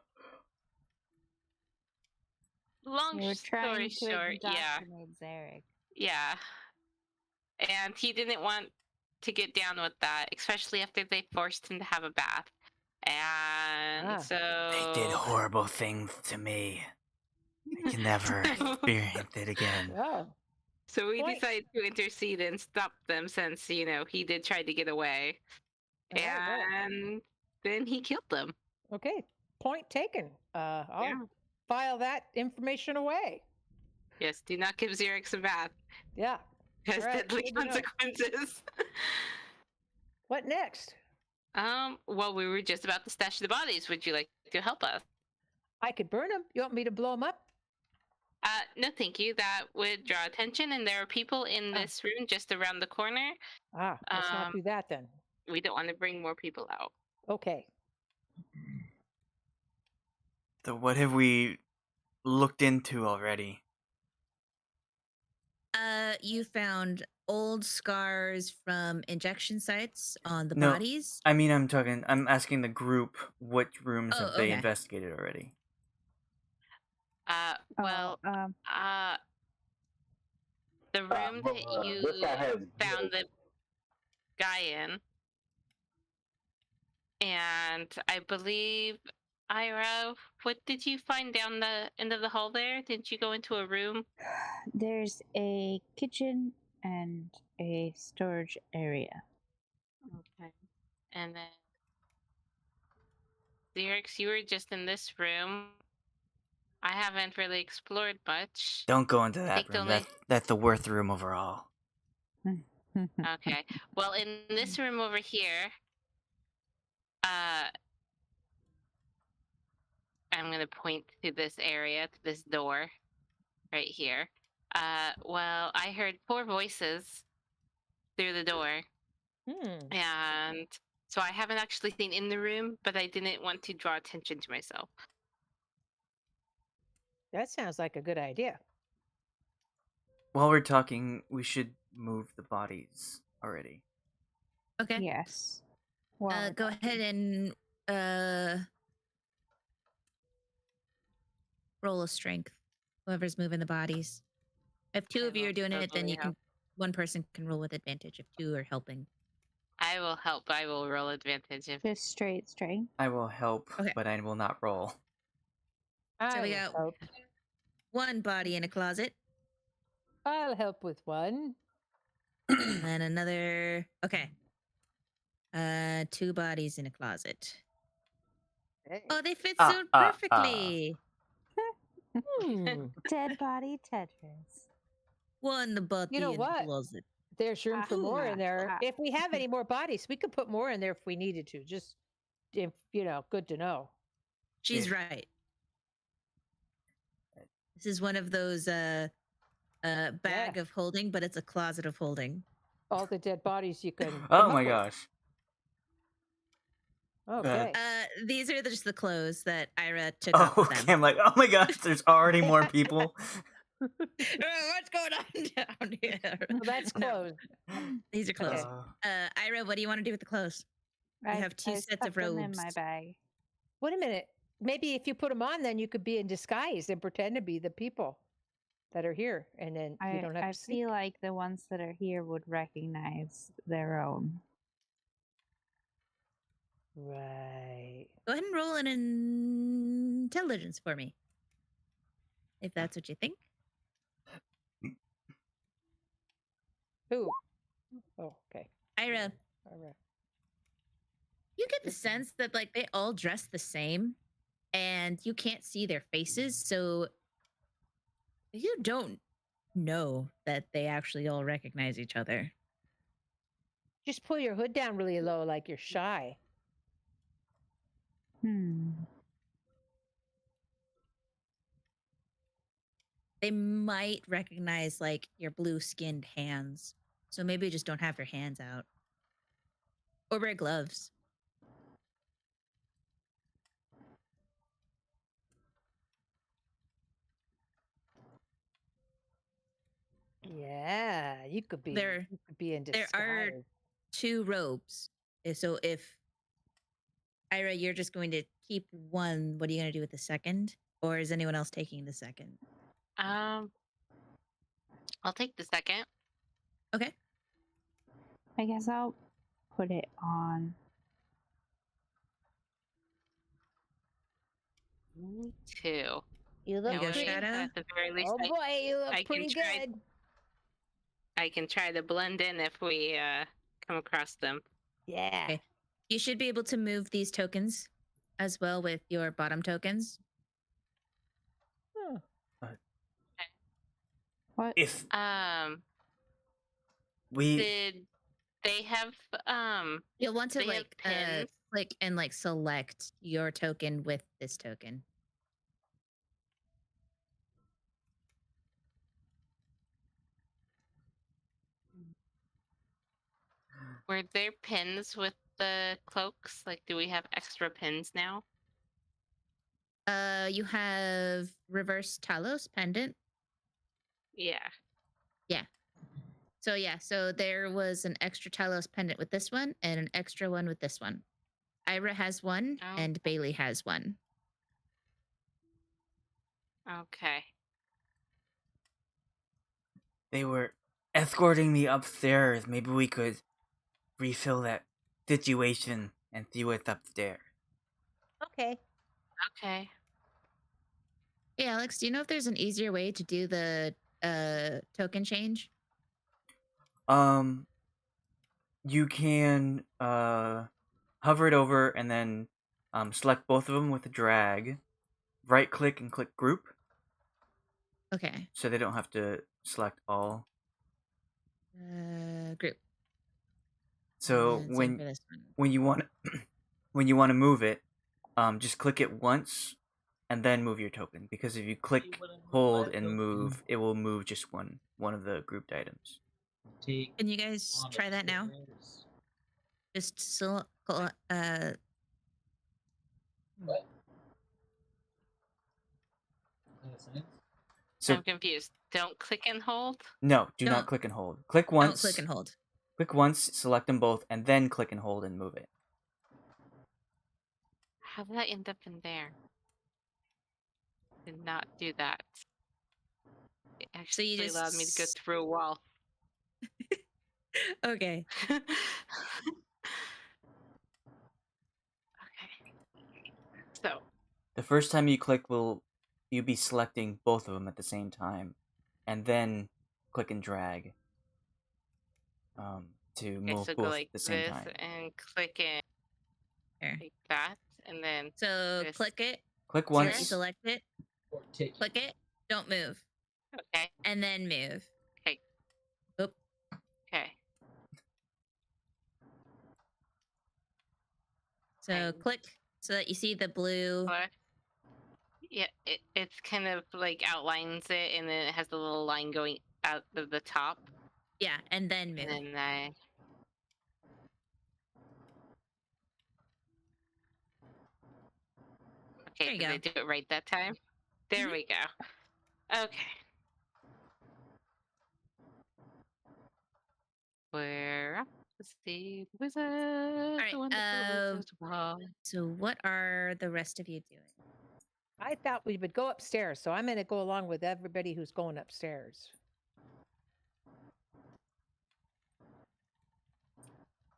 Speaker 2: long
Speaker 3: They were trying
Speaker 2: story
Speaker 3: to
Speaker 2: short, yeah.
Speaker 3: indoctrinate Xerix.
Speaker 2: Yeah. And he didn't want to get down with that, especially after they forced him to have a bath. And
Speaker 7: Ah.
Speaker 2: so
Speaker 4: They did horrible things to me. I can never experience it again.
Speaker 7: oh,
Speaker 2: So we
Speaker 7: Point.
Speaker 2: decided to intercede and stop them since, he did try to get away.
Speaker 7: All right, well.
Speaker 2: And then he killed them.
Speaker 7: Okay, point taken. I'll
Speaker 2: Yeah.
Speaker 7: file that information away.
Speaker 2: Yes, do not give Xerix a bath.
Speaker 7: Yeah.
Speaker 2: Has
Speaker 7: Right,
Speaker 2: deadly
Speaker 7: good to know.
Speaker 2: consequences.
Speaker 7: What next?
Speaker 2: Well, we were just about to stash the bodies. Would you like to help us?
Speaker 7: I could burn them. You want me to blow them up?
Speaker 2: No, thank you. That would draw attention, and there are people in
Speaker 7: Ah.
Speaker 2: this room just around the corner.
Speaker 7: Let's not do that then.
Speaker 2: We don't want to bring more people out.
Speaker 7: Okay.
Speaker 4: So what have we looked into already?
Speaker 1: You found old scars from injection sites on the
Speaker 4: No,
Speaker 1: bodies.
Speaker 4: I mean, I'm asking the group what rooms
Speaker 1: Oh,
Speaker 4: have they
Speaker 1: okay.
Speaker 4: investigated already?
Speaker 2: Well, the room that you
Speaker 6: this guy has
Speaker 2: found the guy in, and I believe, Ira, what did you find down the end of the hall there? Didn't you go into a room?
Speaker 3: There's a kitchen and a storage area.
Speaker 2: Okay. And then, Xerix, you were just in this room. I haven't really explored much.
Speaker 4: Don't go into
Speaker 2: I
Speaker 4: that
Speaker 2: think the
Speaker 4: room.
Speaker 2: only-
Speaker 4: That's the worst room overall.
Speaker 2: Okay. Well, in this room over here, I'm gonna point to this area, to this door, right here. Well, I heard 4 voices through the door, and so I haven't actually seen in the room, but I didn't want to draw attention to myself.
Speaker 7: That sounds like a good idea.
Speaker 4: While we're talking, we should move the bodies already.
Speaker 1: Okay.
Speaker 3: Yes. Well,
Speaker 1: Go ahead and roll a strength. Whoever's moving the bodies. If two
Speaker 2: Okay,
Speaker 1: of you
Speaker 2: well,
Speaker 1: are doing
Speaker 2: those
Speaker 1: it, then
Speaker 2: will
Speaker 1: you can.
Speaker 2: help.
Speaker 1: one person can roll with advantage if two are helping.
Speaker 2: I will help. I will roll advantage if
Speaker 3: Just straight strength.
Speaker 4: I will help,
Speaker 1: Okay.
Speaker 4: but I will not roll.
Speaker 1: So we
Speaker 7: will
Speaker 1: got
Speaker 7: help.
Speaker 1: one body in a closet,
Speaker 7: I'll help with one.
Speaker 1: and then another. Okay. 2 bodies in a closet. Oh, they fit so perfectly.
Speaker 3: Dead body Tetris.
Speaker 1: One body
Speaker 7: You know
Speaker 1: in
Speaker 7: what?
Speaker 1: the closet.
Speaker 7: There's room for more in there.
Speaker 3: Ah.
Speaker 7: If we have any more bodies, we could put more in there if we needed to. Just, if good to know.
Speaker 1: She's
Speaker 4: Yeah.
Speaker 1: right. This is one of those bag of holding, but it's a closet of holding.
Speaker 7: All the dead bodies you can.
Speaker 4: Oh
Speaker 7: come
Speaker 4: my
Speaker 7: up with.
Speaker 4: gosh.
Speaker 7: Okay.
Speaker 1: These are just the clothes that Ayre took
Speaker 4: Oh,
Speaker 1: off of them.
Speaker 4: okay. I'm like, oh my gosh, there's already more people.
Speaker 1: What's going on down here?
Speaker 7: Well, that's
Speaker 1: No,
Speaker 7: closed.
Speaker 1: these are clothes.
Speaker 7: Okay.
Speaker 1: Ayre, what do you want to do with the clothes? You have 2
Speaker 3: I
Speaker 1: sets of
Speaker 3: stuck them in
Speaker 1: robes.
Speaker 3: my bag.
Speaker 7: Wait a minute. Maybe if you put them on, then you could be in disguise and pretend to be the people that are here, and then you don't have
Speaker 3: I
Speaker 7: to sneak.
Speaker 3: feel like the ones that are here would recognize their own.
Speaker 7: Right.
Speaker 1: Go ahead and roll an intelligence for me, if that's what you think.
Speaker 7: Ooh. Oh, okay.
Speaker 1: Ayre,
Speaker 7: All right.
Speaker 1: you get the sense that like they all dress the same, and you can't see their faces, so you don't know that they actually all recognize each other.
Speaker 7: Just pull your hood down really low, like you're shy.
Speaker 1: They might recognize like your blue-skinned hands, so maybe just don't have your hands out, or wear gloves.
Speaker 7: Yeah, you could be.
Speaker 1: There-
Speaker 7: You could be in
Speaker 1: there
Speaker 7: disguise.
Speaker 1: are 2 robes. So if Ayre, you're just going to keep one, what are you going to do with the second? Or is anyone else taking the second?
Speaker 2: I'll take the second.
Speaker 1: Okay.
Speaker 3: I guess I'll put it on.
Speaker 2: Me too.
Speaker 7: You
Speaker 1: There
Speaker 7: look
Speaker 1: you go,
Speaker 7: pretty.
Speaker 1: Shadow.
Speaker 2: At the very least,
Speaker 7: Oh boy, you look
Speaker 2: I can
Speaker 7: pretty
Speaker 2: try-
Speaker 7: good.
Speaker 2: I can try to blend in if we come across them.
Speaker 7: Yeah.
Speaker 1: Okay. You should be able to move these tokens as well with your bottom tokens.
Speaker 7: Huh.
Speaker 3: What?
Speaker 4: If we
Speaker 2: Did they have
Speaker 1: You'll want to
Speaker 2: They have pins?
Speaker 1: click and like select your token with this token.
Speaker 2: were there pins with the cloaks? Like, do we have extra pins now?
Speaker 1: You have reverse Talos pendant.
Speaker 2: Yeah.
Speaker 1: So there was an extra Talos pendant with this one and an extra one with this one. Ayre has one
Speaker 2: Oh.
Speaker 1: and Bei-leigh has one.
Speaker 2: Okay.
Speaker 4: they were escorting me upstairs, maybe we could refill that situation and see what's upstairs.
Speaker 7: Okay.
Speaker 2: Okay.
Speaker 1: Hey, Alex, do you know if there's an easier way to do the token change?
Speaker 4: You can hover it over and then select both of them with a drag. Right click and click group,
Speaker 1: Okay.
Speaker 4: so they don't have to select all.
Speaker 1: Group.
Speaker 4: So
Speaker 1: And same
Speaker 4: when
Speaker 1: for this one.
Speaker 4: when you want when you want to move it, just click it once and then move your token. Because if you click, hold, and move, it will move just one of the grouped items.
Speaker 5: Take
Speaker 1: Can you guys
Speaker 5: on the
Speaker 1: try that now?
Speaker 5: stairs.
Speaker 1: Just select.
Speaker 5: What?
Speaker 4: So
Speaker 2: I'm confused. Don't click and hold?
Speaker 4: no, do
Speaker 1: Don't-
Speaker 4: not click and hold. Click
Speaker 1: Don't
Speaker 4: once.
Speaker 1: click and hold.
Speaker 4: Click once, select them both, and then click and hold and move it.
Speaker 2: How did I end up in there? Did not do that. It actually allowed me to go through a wall.
Speaker 1: Okay.
Speaker 2: Okay. So,
Speaker 4: The first time you click will you be selecting both of them at the same time, and then click and drag to
Speaker 2: okay,
Speaker 4: move
Speaker 2: so go
Speaker 4: both
Speaker 2: like
Speaker 4: at the same
Speaker 2: this
Speaker 4: time.
Speaker 2: and click it
Speaker 1: Here.
Speaker 2: like that, and then
Speaker 1: So
Speaker 2: this.
Speaker 1: click it.
Speaker 4: Click
Speaker 1: So that you
Speaker 4: once.
Speaker 1: select it.
Speaker 5: Or take
Speaker 1: Click it. Don't move.
Speaker 2: Okay.
Speaker 1: And then move.
Speaker 2: Okay.
Speaker 1: Oop.
Speaker 2: Okay.
Speaker 1: So
Speaker 2: Okay.
Speaker 1: click so that you see the blue.
Speaker 2: Color. Yeah, it's kind of like outlines it, and then it has the little line going out of the top,
Speaker 1: Yeah, and then move.
Speaker 2: and then I.
Speaker 1: There
Speaker 2: Okay,
Speaker 1: you
Speaker 2: did I
Speaker 1: go.
Speaker 2: do it right that time? There
Speaker 1: Mhm.
Speaker 2: we go. Okay. We're up. Let's see. The wizard.
Speaker 1: right,
Speaker 2: The wonderful wizard. Wow.
Speaker 1: So what are the rest of you doing?
Speaker 7: I thought we would go upstairs, so I'm going to go along with everybody who's going upstairs.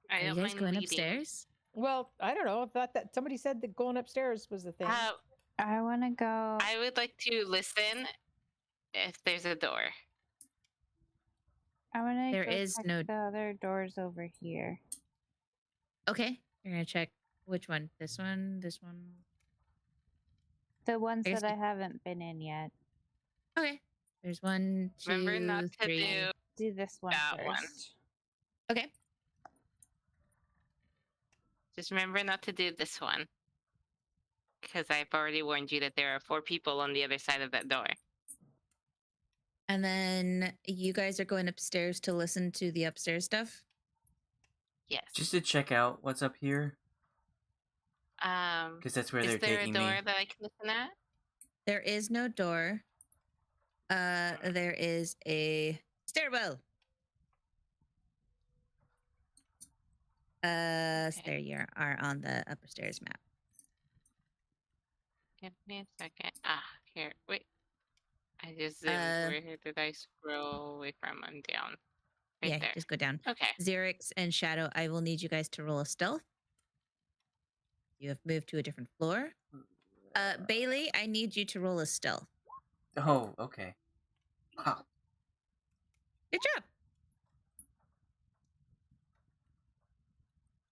Speaker 2: I
Speaker 1: Are you
Speaker 2: don't
Speaker 1: guys
Speaker 2: mind
Speaker 1: going
Speaker 2: leading.
Speaker 1: upstairs?
Speaker 7: Well, I don't know. I thought that somebody said that going upstairs was the thing.
Speaker 3: I want to go.
Speaker 2: I would like to listen if there's a door.
Speaker 3: I want to
Speaker 1: There
Speaker 3: go
Speaker 1: is
Speaker 3: check
Speaker 1: no-
Speaker 3: the other doors over here.
Speaker 1: Okay. You're gonna check which one? This one? This one?
Speaker 3: The ones
Speaker 1: I guess
Speaker 3: that I
Speaker 1: you-
Speaker 3: haven't been in yet.
Speaker 1: Okay. There's 1, 2,
Speaker 2: Remember not to
Speaker 1: 3.
Speaker 2: do
Speaker 3: Do this one
Speaker 2: that
Speaker 3: first.
Speaker 2: one.
Speaker 1: Okay.
Speaker 2: Just remember not to do this one. Because I've already warned you that there are 4 people on the other side of that door.
Speaker 1: And then you guys are going upstairs to listen to the upstairs stuff?
Speaker 2: Yes.
Speaker 4: Just to check out what's up here,
Speaker 2: Um,
Speaker 4: because that's where
Speaker 2: is
Speaker 4: they're
Speaker 2: there a
Speaker 4: taking
Speaker 2: door
Speaker 4: me.
Speaker 2: that I can listen at?
Speaker 1: There is no door. There is a stairwell. So there you are on the upstairs map.
Speaker 2: Give me a second. Ah, here. Wait. I just zoomed. Where did I scroll away from? I'm down. Right
Speaker 1: Yeah,
Speaker 2: there.
Speaker 1: just go down.
Speaker 2: Okay.
Speaker 1: Xerix and Shadow, I will need you guys to roll a stealth. You have moved to a different floor. Bei-leigh, I need you to roll a stealth.
Speaker 4: Oh, okay. Wow.
Speaker 1: Good job.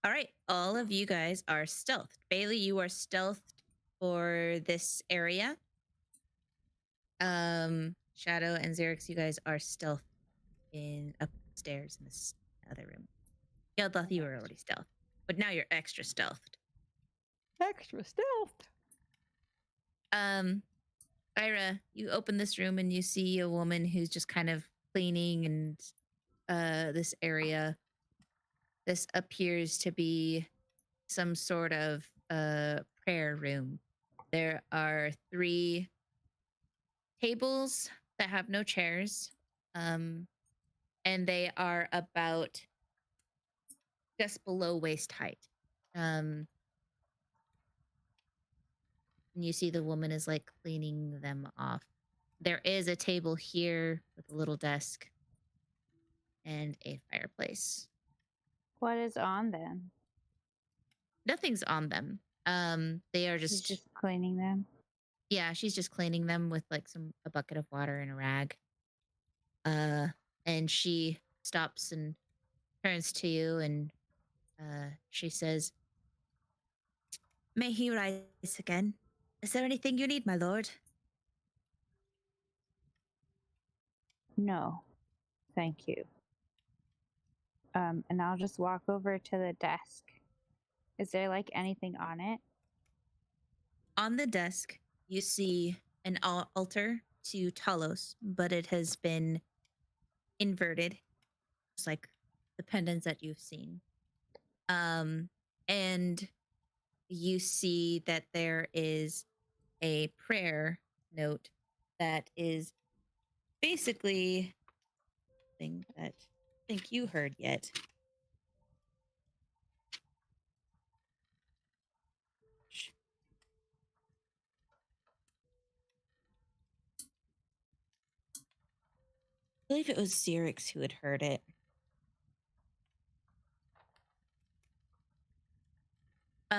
Speaker 1: All right, all of you guys are stealthed. Bei-leigh, you are stealthed for this area. Shadow and Xerix, you guys are stealth in upstairs in this other room. Geldloth, you were already stealth, but now you're extra stealthed.
Speaker 7: Extra stealth.
Speaker 1: Ayre, you open this room and you see a woman who's just kind of cleaning and this area. This appears to be some sort of prayer room. There are 3 tables that have no chairs, and they are about just below waist height. And you see the woman is like cleaning them off. There is a table here with a little desk and a fireplace.
Speaker 3: What is on them?
Speaker 1: Nothing's on them. They are
Speaker 3: She's just cleaning them.
Speaker 1: Yeah, she's just cleaning them with like a bucket of water and a rag. And she stops and turns to you and she says, "May he rise again. Is there anything you need, my lord?"
Speaker 3: No, thank you. And I'll just walk over to the desk. Is there like anything on it?
Speaker 1: On the desk, you see an altar to Talos, but it has been inverted, just like the pendants that you've seen. And you see that there is a prayer note that is basically thing that I think you heard yet. I believe it was Xerix who had heard it.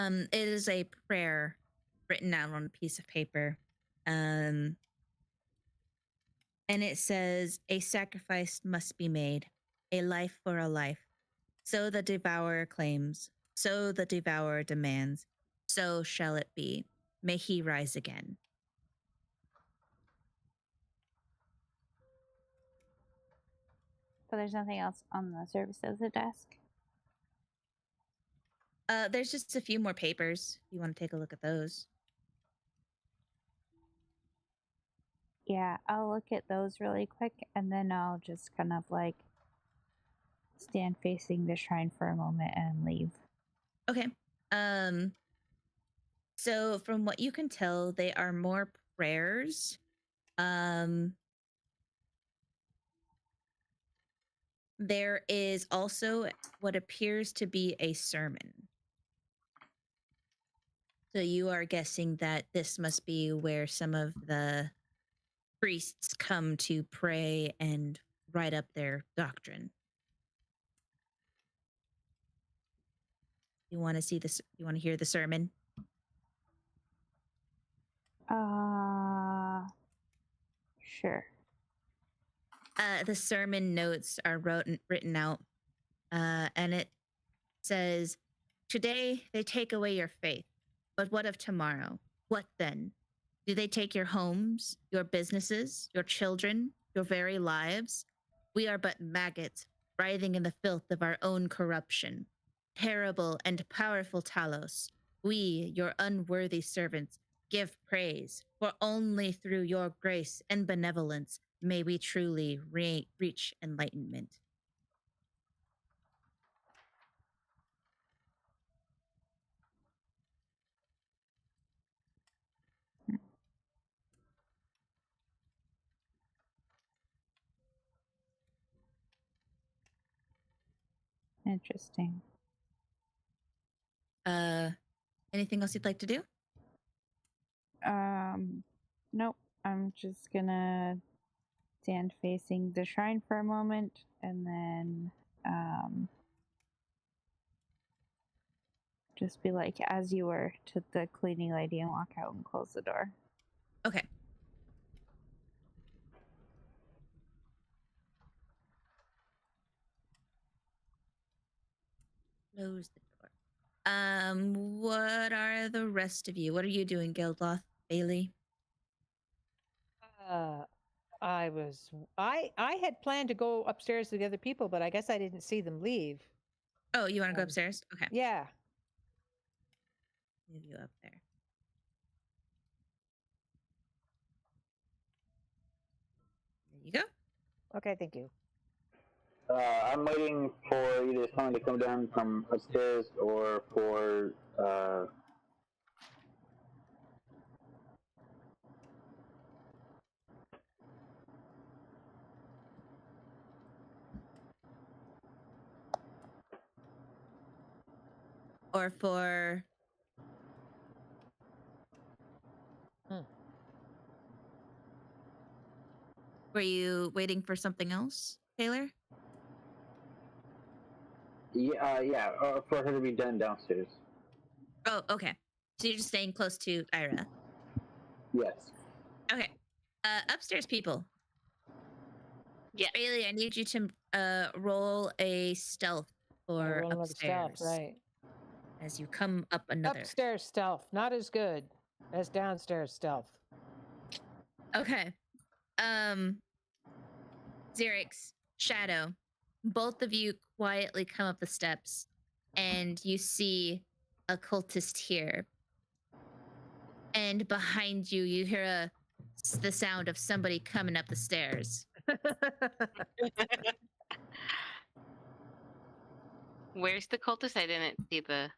Speaker 1: It is a prayer written out on a piece of paper. And it says, "A sacrifice must be made, a life for a life. So the devourer claims, so the devourer demands, so shall it be. May he rise again."
Speaker 3: So there's nothing else on the surface of the desk.
Speaker 1: There's just a few more papers. If you want to take a look at those.
Speaker 3: Yeah, I'll look at those really quick, and then I'll just kind of like stand facing the shrine for a moment and leave.
Speaker 1: Okay. So from what you can tell, they are more prayers. There is also what appears to be a sermon. So you are guessing that this must be where some of the priests come to pray and write up their doctrine. You want to see this? You want to hear the sermon?
Speaker 3: Sure.
Speaker 1: The sermon notes are written out, and it says, "Today they take away your faith, but what of tomorrow? What then? Do they take your homes, your businesses, your children, your very lives? We are but maggots, writhing in the filth of our own corruption. Terrible and powerful Talos, we, your unworthy servants, give praise, for only through your grace and benevolence may we truly reach enlightenment."
Speaker 3: Interesting.
Speaker 1: Anything else you'd like to do?
Speaker 3: Nope. I'm just gonna stand facing the shrine for a moment, and then just be like, "As you were," to the cleaning lady, and walk out and close the door.
Speaker 1: Okay. Close the door. What are the rest of you? What are you doing, Geldloth, Bei-leigh?
Speaker 7: I had planned to go upstairs to the other people, but I guess I didn't see them leave.
Speaker 1: Oh, you want to go upstairs? Okay.
Speaker 7: Yeah.
Speaker 1: Move you up there. There you go.
Speaker 7: Okay, thank you.
Speaker 6: I'm waiting for either someone to come down from upstairs or for
Speaker 1: Or for Were you waiting for something else, Taylor?
Speaker 6: for her to be done downstairs.
Speaker 1: Oh, okay. So you're just staying close to Ayre.
Speaker 6: Yes.
Speaker 1: Okay. Upstairs people.
Speaker 2: Yeah.
Speaker 1: Bei-leigh, I need you to roll a stealth for
Speaker 7: Roll another
Speaker 1: upstairs.
Speaker 7: stealth, right?
Speaker 1: As you come up another.
Speaker 7: Upstairs stealth, not as good as downstairs stealth.
Speaker 1: Okay. Xerix, Shadow, both of you quietly come up the steps, and you see a cultist here. And behind you, you hear the sound of somebody coming up the stairs.
Speaker 2: Where's the cultist? I didn't see the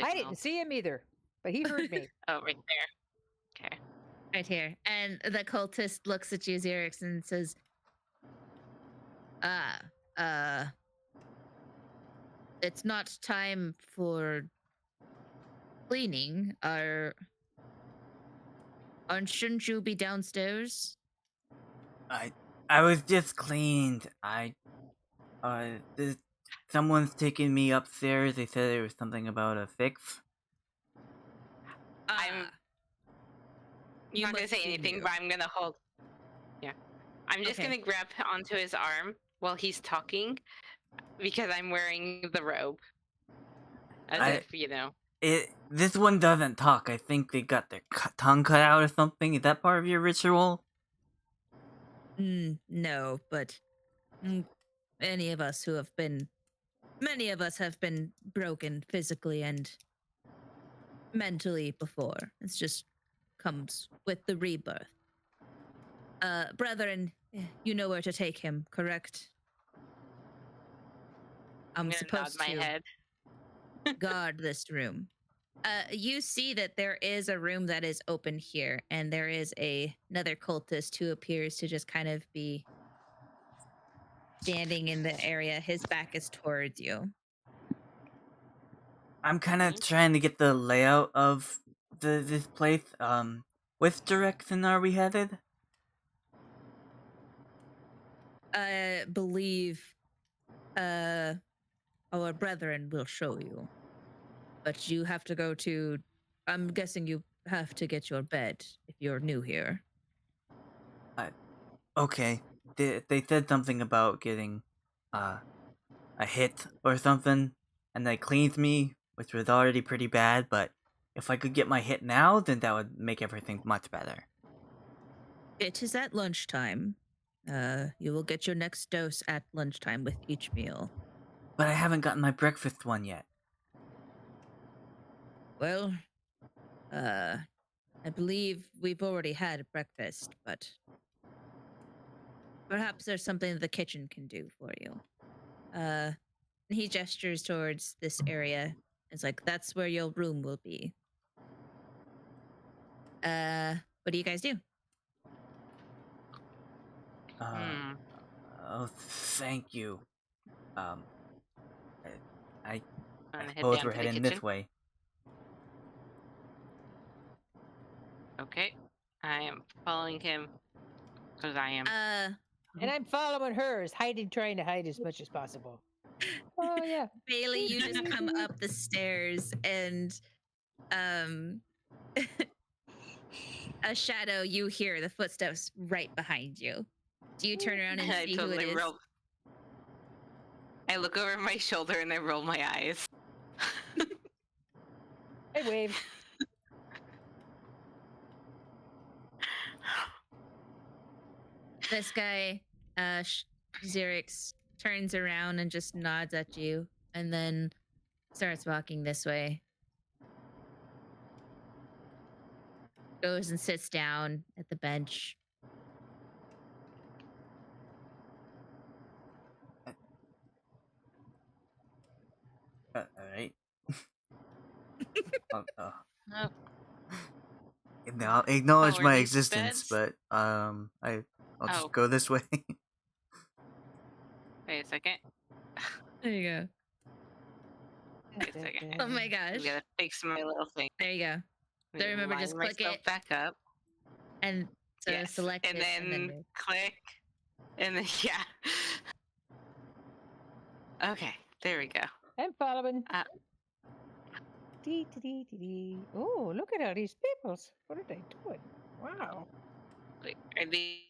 Speaker 7: I didn't see him either, but he heard me.
Speaker 2: Oh, right there. Okay.
Speaker 1: Right here. And the cultist looks at you, Xerix, and says, it's not time for cleaning. Shouldn't you be downstairs?
Speaker 4: I was just cleaned. someone's taking me upstairs. They said there was something about a fix.
Speaker 2: I'm
Speaker 1: You
Speaker 2: not gonna
Speaker 1: must
Speaker 2: say
Speaker 1: be
Speaker 2: anything,
Speaker 1: new.
Speaker 2: but I'm gonna hold. Yeah, I'm just
Speaker 1: Okay.
Speaker 2: gonna grab onto his arm while he's talking because I'm wearing the robe, as
Speaker 4: I-
Speaker 2: if you know.
Speaker 4: This one doesn't talk. I think they got their tongue cut out or something. Is that part of your ritual?
Speaker 1: No, but many of us have been broken physically and mentally before. It's just comes with the rebirth. Brethren, you know where to take him, correct? I'm
Speaker 2: gonna nod
Speaker 1: supposed
Speaker 2: my
Speaker 1: to
Speaker 2: head.
Speaker 1: guard this room. You see that there is a room that is open here, and there is another cultist who appears to just kind of be standing in the area. His back is towards you.
Speaker 4: I'm kind of trying to get the layout of this place. Which direction are we headed?
Speaker 1: I believe our brethren will show you. But you have to go to, I'm guessing you have to get your bed if you're new here.
Speaker 4: Okay. They said something about getting a hit or something, and they cleaned me, which was already pretty bad, but if I could get my hit now, then that would make everything much better.
Speaker 1: It is at lunchtime. You will get your next dose at lunchtime with each meal.
Speaker 4: But I haven't gotten my breakfast one yet.
Speaker 1: Well, I believe we've already had breakfast, but perhaps there's something the kitchen can do for you. He gestures towards this area. It's like, that's where your room will be. What do you guys do?
Speaker 4: Oh, thank you. I
Speaker 2: I'm gonna head
Speaker 4: suppose
Speaker 2: down
Speaker 4: we're
Speaker 2: to the
Speaker 4: heading
Speaker 2: kitchen.
Speaker 4: this way.
Speaker 2: Okay, I am following him because I am.
Speaker 7: And I'm following hers, trying to hide as much as possible. Oh yeah.
Speaker 1: Bei-leigh, you just come up the stairs and a shadow, you hear the footsteps right behind you. Do you turn around and
Speaker 2: I
Speaker 1: see who it
Speaker 2: totally
Speaker 1: is?
Speaker 2: roll. I look over my shoulder and I roll my eyes.
Speaker 7: I wave.
Speaker 1: This guy, Xerix, turns around and just nods at you and then starts walking this way. Goes and sits down at the bench.
Speaker 4: Alright.
Speaker 2: Oh.
Speaker 4: Now, acknowledge
Speaker 2: Oh, are
Speaker 4: my
Speaker 2: these
Speaker 4: existence,
Speaker 2: beds?
Speaker 4: but I'll just
Speaker 2: Oh.
Speaker 4: go this way.
Speaker 2: Wait a second.
Speaker 1: There you go.
Speaker 2: Wait a second.
Speaker 1: Oh my
Speaker 2: I
Speaker 1: gosh.
Speaker 2: gotta fix my little thing.
Speaker 1: There you go.
Speaker 2: Let
Speaker 1: So
Speaker 2: me
Speaker 1: remember,
Speaker 2: line
Speaker 1: just click
Speaker 2: myself
Speaker 1: it
Speaker 2: back up.
Speaker 1: and so
Speaker 2: Yes.
Speaker 1: select
Speaker 2: and
Speaker 1: it
Speaker 2: then
Speaker 1: and then
Speaker 2: click, and then yeah. Okay, there we go.
Speaker 7: I'm following.
Speaker 2: Uh,
Speaker 7: Oh, look at all these peoples. What are they doing? Wow.
Speaker 2: Wait, are these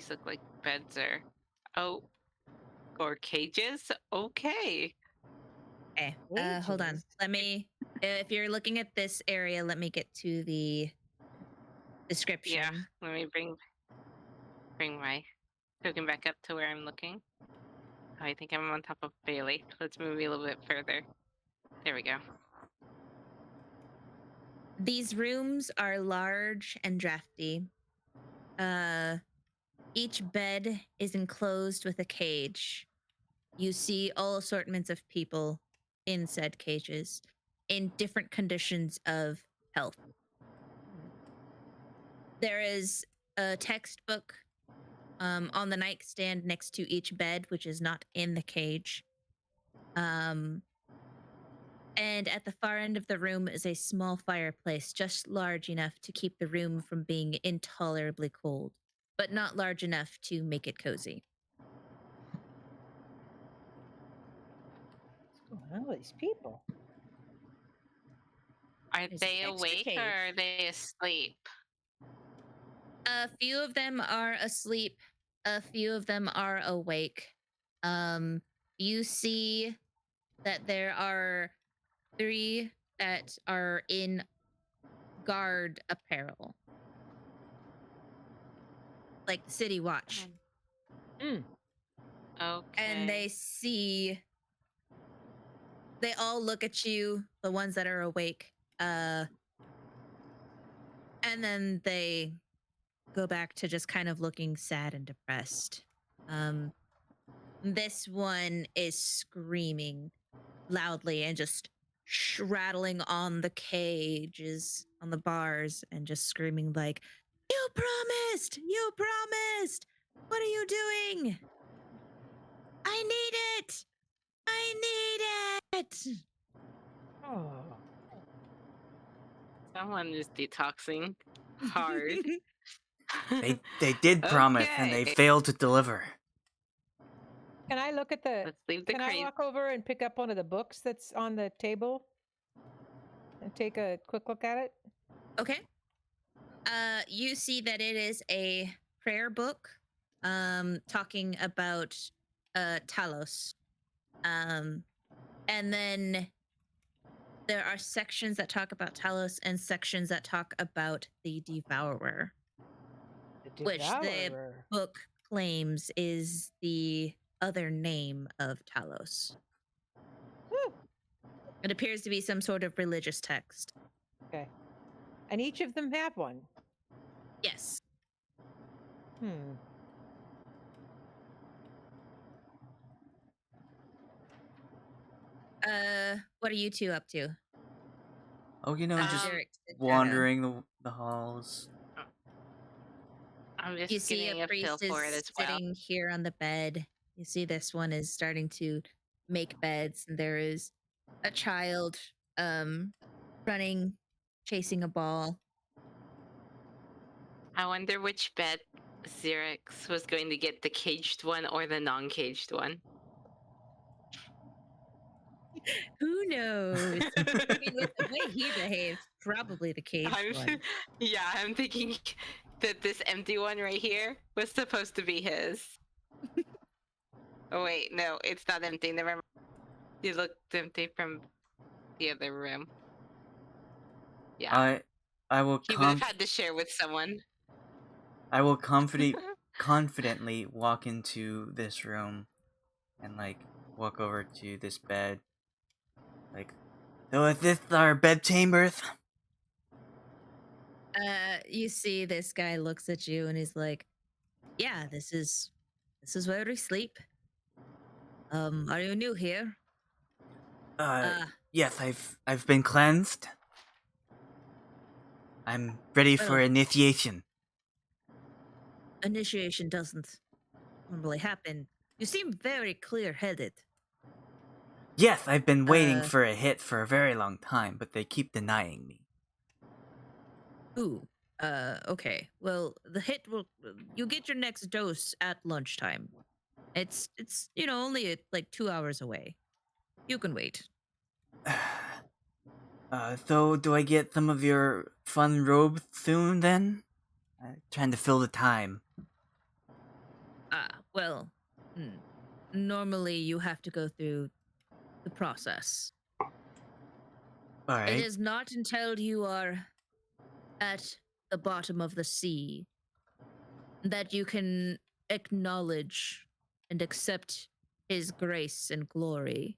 Speaker 2: look like beds or cages? Okay.
Speaker 1: Okay. Hold on.
Speaker 7: Ages.
Speaker 1: Let me. If you're looking at this area, let me get to the description.
Speaker 2: Yeah. Let me bring my token back up to where I'm looking. Oh, I think I'm on top of Bei-leigh. Let's move a little bit further. There we go.
Speaker 1: These rooms are large and drafty. Each bed is enclosed with a cage. You see all assortments of people in said cages in different conditions of health. There is a textbook on the nightstand next to each bed, which is not in the cage. And at the far end of the room is a small fireplace, just large enough to keep the room from being intolerably cold, but not large enough to make it cozy.
Speaker 7: Well, these people.
Speaker 2: Are
Speaker 1: There's
Speaker 2: they
Speaker 1: an extra
Speaker 2: awake or
Speaker 1: cage.
Speaker 2: are they asleep?
Speaker 1: A few of them are asleep. A few of them are awake. You see that there are 3 that are in guard apparel, like the city watch,
Speaker 7: Mm.
Speaker 2: Okay.
Speaker 1: and they all look at you, the ones that are awake, and then they go back to just kind of looking sad and depressed. This one is screaming loudly and just rattling on the cages, on the bars, and just screaming like, "You promised! You promised! What are you doing? I need it! I need it!"
Speaker 7: Oh.
Speaker 2: Someone is detoxing hard.
Speaker 4: They did promise and they
Speaker 2: Okay.
Speaker 4: failed to deliver.
Speaker 7: Can I look at the?
Speaker 2: Let's leave the
Speaker 7: Can I
Speaker 2: crazy.
Speaker 7: walk over and pick up one of the books that's on the table and take a quick look at it?
Speaker 1: Okay. You see that it is a prayer book, talking about Talos. And then there are sections that talk about Talos and sections that talk about the Devourer,
Speaker 7: The
Speaker 1: which the
Speaker 7: Devourer.
Speaker 1: book claims is the other name of Talos.
Speaker 7: Woo.
Speaker 1: It appears to be some sort of religious text.
Speaker 7: Okay. And each of them have one.
Speaker 1: Yes.
Speaker 7: Hmm.
Speaker 1: What are you two up to?
Speaker 4: Oh, you know, just
Speaker 1: Xerix did shadow.
Speaker 4: wandering the halls.
Speaker 2: I'm just
Speaker 1: You see
Speaker 2: getting
Speaker 1: a
Speaker 2: a feel
Speaker 1: priest
Speaker 2: for it
Speaker 1: is
Speaker 2: as well.
Speaker 1: sitting here on the bed. You see this one is starting to make beds, and there is a child running, chasing a ball.
Speaker 2: I wonder which bed Xerix was going to get, the caged one or the non-caged one.
Speaker 1: Who knows? I mean, with the way he behaves, probably the caged one.
Speaker 2: Yeah, I'm thinking that this empty one right here was supposed to be his. Oh wait, no, it's not empty. Never mind. It looked empty from the other room. Yeah,
Speaker 4: I will
Speaker 2: he would have had to share with someone.
Speaker 4: I will confidently walk into this room and like walk over to this bed. Like, so is this our bed chambers?
Speaker 1: You see this guy looks at you and he's like, "Yeah, this is where we sleep. Are you new here?"
Speaker 4: Yes, I've been cleansed. I'm ready for
Speaker 1: Well-
Speaker 4: initiation.
Speaker 1: Initiation doesn't normally happen. You seem very clear-headed.
Speaker 4: Yes, I've been waiting for a hit for a very long time, but they keep denying me.
Speaker 1: Ooh. Okay. Well, the hit will. You get your next dose at lunchtime. It's only like 2 hours away. You can wait.
Speaker 4: So do I get some of your fun robe soon then? Trying to fill the time.
Speaker 1: Well, normally you have to go through the process.
Speaker 4: Alright.
Speaker 1: It is not until you are at the bottom of the sea that you can acknowledge and accept his grace and glory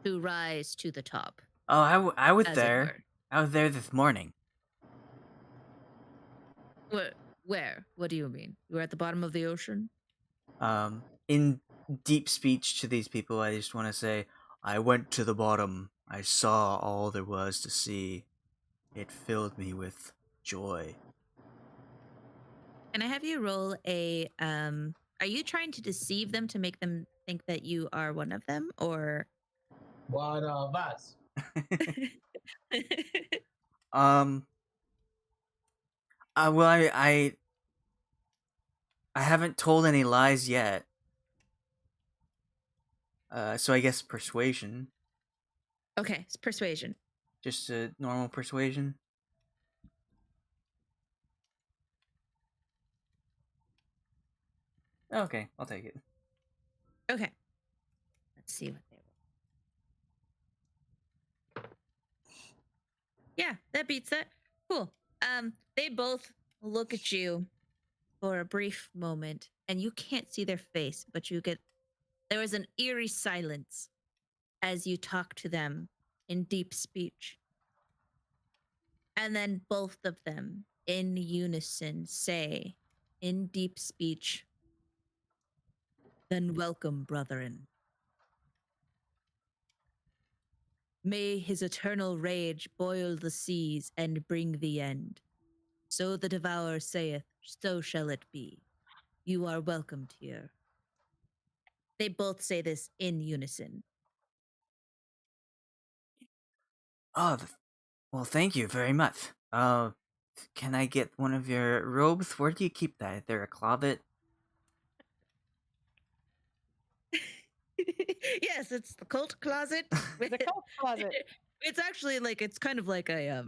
Speaker 1: to rise to the top.
Speaker 4: Oh, I was
Speaker 1: as it
Speaker 4: there.
Speaker 1: were.
Speaker 4: I was there this morning.
Speaker 1: Where? What do you mean? You were at the bottom of the ocean?
Speaker 4: In deep speech to these people, I just want to say, I went to the bottom. I saw all there was to see. It filled me with joy.
Speaker 1: Can I have you roll a are you trying to deceive them to make them think that you are one of them, or
Speaker 5: One of us.
Speaker 4: Well, I haven't told any lies yet. So I guess persuasion.
Speaker 1: Okay, it's persuasion.
Speaker 4: Just a normal persuasion. Okay, I'll take it.
Speaker 1: Okay. Let's see what they roll. Yeah, that beats that. Cool. They both look at you for a brief moment, and you can't see their face, but there is an eerie silence as you talk to them in deep speech. And then both of them in unison say in deep speech, "Then welcome, brethren. May his eternal rage boil the seas and bring the end. So the devourer saith, so shall it be. You are welcomed here." They both say this in unison.
Speaker 4: Oh, well, thank you very much. Can I get one of your robes? Where do you keep that? Is there a closet?
Speaker 1: Yes, it's the cult closet.
Speaker 7: The cult closet.
Speaker 1: It's actually it's kind of like a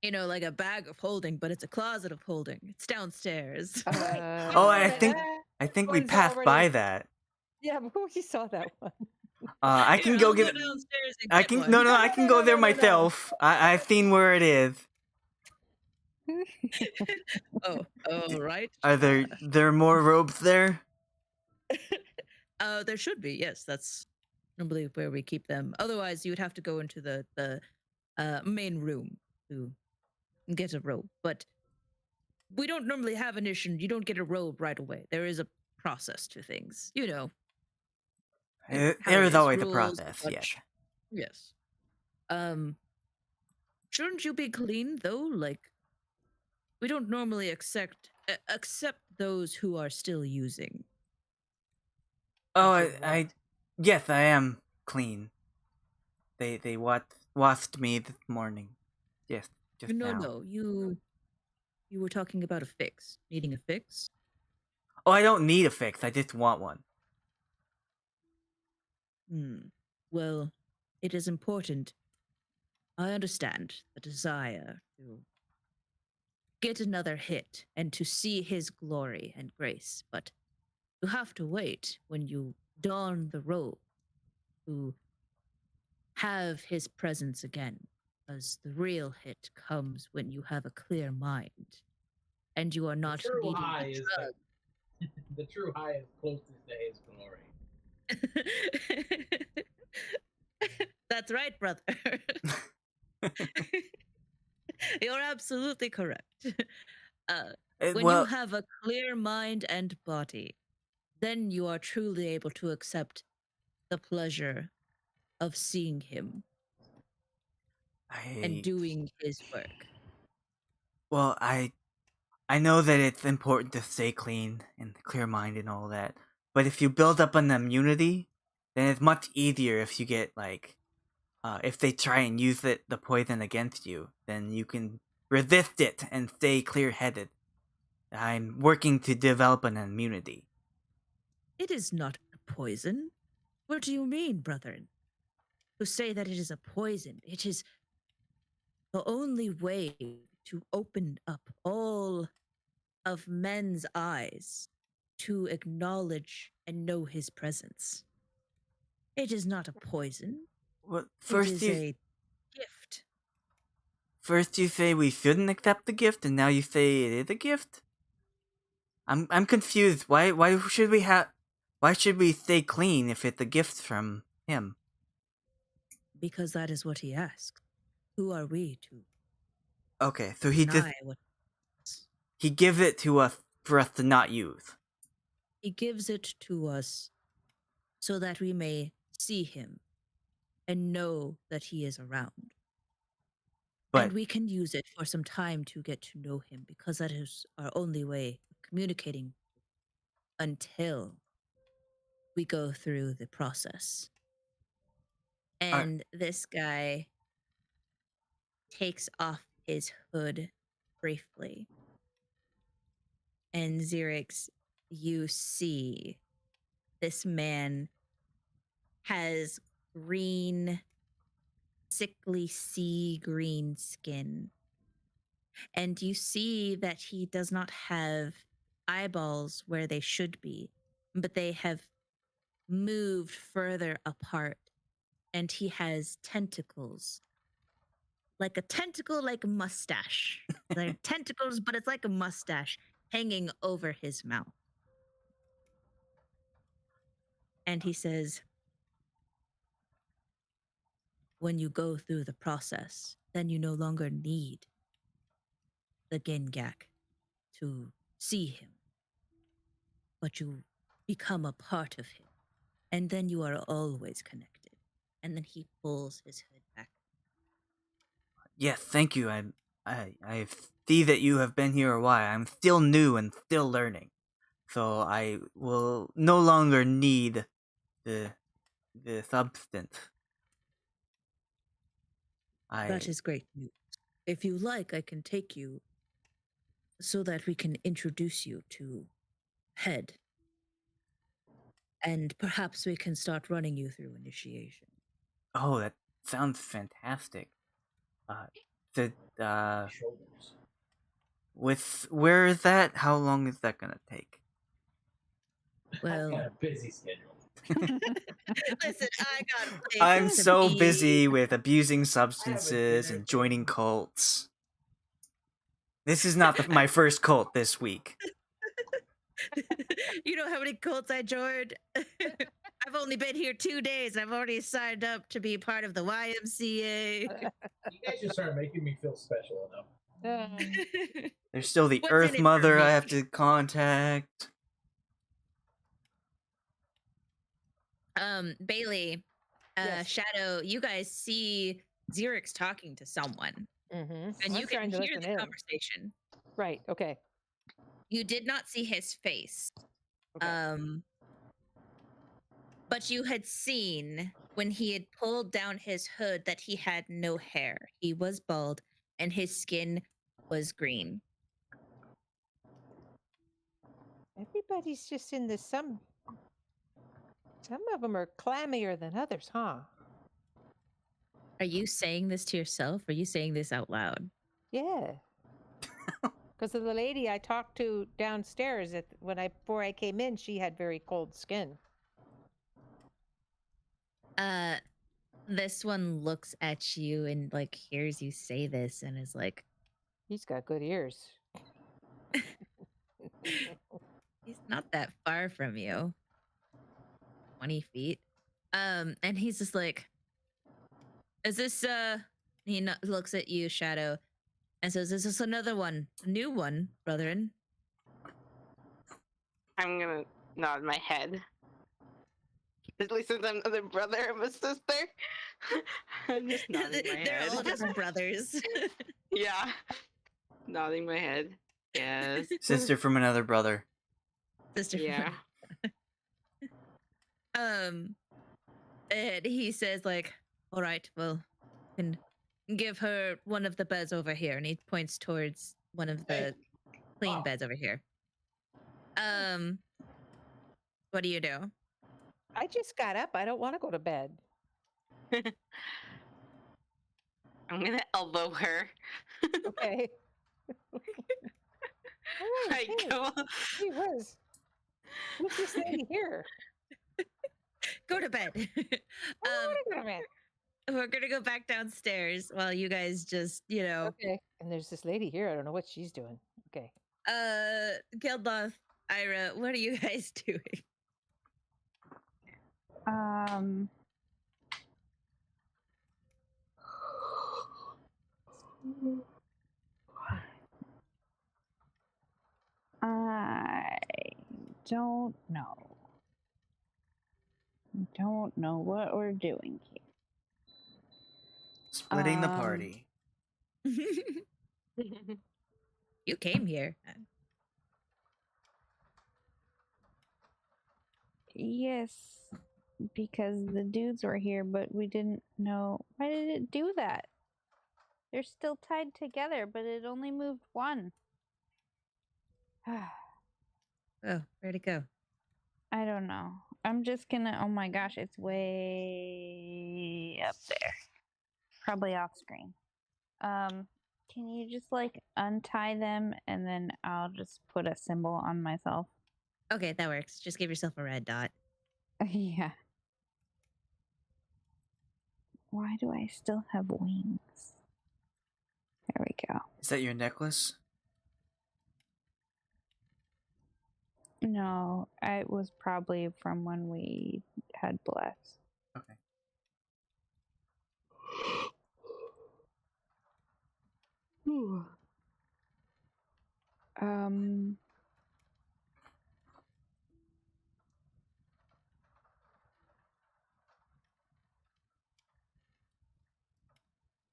Speaker 1: like a bag of holding, but it's a closet of holding. It's downstairs.
Speaker 4: Oh, I think we
Speaker 7: One's
Speaker 4: passed
Speaker 7: already-
Speaker 4: by that.
Speaker 7: Yeah, we saw that one.
Speaker 4: I can go
Speaker 1: I'll
Speaker 4: get.
Speaker 1: downstairs and
Speaker 4: I
Speaker 1: get
Speaker 4: can
Speaker 1: one.
Speaker 4: no, I can go there
Speaker 7: No.
Speaker 4: myself. I've seen where it is.
Speaker 1: Oh, right.
Speaker 4: Are there more robes there?
Speaker 1: There should be. Yes, that's normally where we keep them. Otherwise, you would have to go into the main room to get a robe. But we don't normally have an issue. You don't get a robe right away. There is a process to things. How
Speaker 4: There
Speaker 1: it
Speaker 4: is always a
Speaker 1: rules,
Speaker 4: process. Yes.
Speaker 1: such. Yes. Shouldn't you be clean though? We don't normally accept those who are still using.
Speaker 4: Oh,
Speaker 1: As a right.
Speaker 4: yes, I am clean. They washed me this morning. Yes, just
Speaker 1: No,
Speaker 4: now.
Speaker 1: no, you were talking about a fix. Needing a fix?
Speaker 4: Oh, I don't need a fix. I just want one.
Speaker 1: Well, it is important. I understand the desire to get another hit and to see his glory and grace, but you have to wait when you don the robe to have his presence again, because the real hit comes when you have a clear mind and you are not
Speaker 5: The true
Speaker 1: needing
Speaker 5: high
Speaker 1: the
Speaker 5: is
Speaker 1: drug.
Speaker 5: the true high is closest to his glory.
Speaker 1: That's right, brother. You're absolutely correct. When you
Speaker 4: Well,
Speaker 1: have a clear mind and body, then you are truly able to accept the pleasure of seeing him and doing his work.
Speaker 4: Well, I know that it's important to stay clean and clear mind and all that, but if you build up an immunity, then it's much easier if you get if they try and use the poison against you, then you can resist it and stay clear-headed. I'm working to develop an immunity.
Speaker 1: It is not a poison. What do you mean, brethren? To say that it is a poison, it is the only way to open up all of men's eyes to acknowledge and know his presence. It is not a poison.
Speaker 4: Well,
Speaker 1: It is a gift.
Speaker 4: first you say we shouldn't accept the gift, and now you say it is a gift. I'm confused. Why should we stay clean if it's a gift from him?
Speaker 1: Because that is what he asks. Who are we to
Speaker 4: Okay, so he
Speaker 1: deny what
Speaker 4: he gives it to us for us to not use.
Speaker 1: he gives it to us so that we may see him and know that he is around.
Speaker 4: But
Speaker 1: And we can use it for some time to get to know him because that is our only way of communicating until we go through the process. And this guy takes off his hood briefly. And Xerix, you see this man has green sickly sea green skin. And you see that he does not have eyeballs where they should be, but they have moved further apart. And he has tentacles. Like a tentacle, like a mustache. They're tentacles, but it's like a mustache hanging over his mouth. And he says, when you go through the process, then you no longer need the Gengak to see him, but you become a part of him, and then you are always connected. And then he pulls his hood back.
Speaker 4: Yeah, thank you. I see that you have been here a while. I'm still new and still learning, so I will no longer need the substance.
Speaker 1: That is great news. If you like, I can take you so that we can introduce you to Head. And perhaps we can start running you through initiation.
Speaker 4: Oh, that sounds fantastic. The
Speaker 5: Shoulders.
Speaker 4: with where is that? How long is that gonna take?
Speaker 5: I've
Speaker 1: Well,
Speaker 5: got a busy schedule.
Speaker 1: listen, I got a place
Speaker 4: I'm
Speaker 1: to
Speaker 4: so
Speaker 1: be.
Speaker 4: busy with abusing substances
Speaker 5: dinner
Speaker 4: and joining cults. This is not my first cult this week.
Speaker 1: You know how many cults I joined? I've only been here 2 days. I've already signed up to be part of the YMCA.
Speaker 5: You guys just aren't making me feel special enough.
Speaker 4: There's still the
Speaker 1: What's in
Speaker 4: Earth
Speaker 1: it for
Speaker 4: Mother I
Speaker 1: me?
Speaker 4: have to contact.
Speaker 1: Bei-leigh,
Speaker 7: Yes.
Speaker 1: Shadow, you guys see Xerix talking to someone, and
Speaker 7: I'm
Speaker 1: you can
Speaker 7: trying to
Speaker 1: hear
Speaker 7: listen
Speaker 1: the
Speaker 7: in.
Speaker 1: conversation.
Speaker 7: Right. Okay.
Speaker 1: You did not see his face.
Speaker 7: Okay.
Speaker 1: But you had seen when he had pulled down his hood that he had no hair. He was bald and his skin was green.
Speaker 7: Everybody's just in this. Some of them are clammier than others, huh?
Speaker 1: Are you saying this to yourself? Or are you saying this out loud?
Speaker 7: Yeah. Because of the lady I talked to downstairs before I came in, she had very cold skin.
Speaker 1: This one looks at you and like hears you say this and is like,
Speaker 7: He's got good ears.
Speaker 1: he's not that far from you. 20 feet. And he's just like, is this looks at you, Shadow, and says, is this another one? A new one, brethren?
Speaker 2: I'm gonna nod my head. At least since I'm the brother of a sister. I'm just nodding my
Speaker 1: They're all
Speaker 2: head.
Speaker 1: just brothers.
Speaker 2: Yeah. Nodding my head. Yes.
Speaker 4: Sister from another brother.
Speaker 1: Sister.
Speaker 2: Yeah.
Speaker 1: And he says like, all right, well, can give her one of the beds over here, and he points towards one of the clean beds over here. What do you do?
Speaker 7: I just got up. I don't want to go to bed.
Speaker 2: I'm gonna elbow her.
Speaker 7: Okay. All right.
Speaker 2: I
Speaker 7: Hey,
Speaker 2: go.
Speaker 7: gee whiz. Who's this lady here?
Speaker 1: Go to bed.
Speaker 7: I don't want to go to bed.
Speaker 1: We're gonna go back downstairs while you guys just,
Speaker 7: Okay. And there's this lady here. I don't know what she's doing. Okay.
Speaker 1: Geldloth, Ayre, what are you guys doing?
Speaker 3: I don't know. Don't know what we're doing here.
Speaker 4: Splitting the party.
Speaker 1: You came here.
Speaker 3: Yes, because the dudes were here, but we didn't know. Why did it do that? They're still tied together, but it only moved one.
Speaker 1: Oh, where'd it go?
Speaker 3: I don't know. I'm just gonna. Oh my gosh, it's way up there. probably off screen. Can you just like untie them and then I'll just put a symbol on myself?
Speaker 1: Okay, that works. Just give yourself a red dot.
Speaker 3: Yeah. Why do I still have wings? There we go.
Speaker 4: Is that your necklace?
Speaker 3: No, it was probably from when we had bless.
Speaker 4: Okay.
Speaker 3: Um.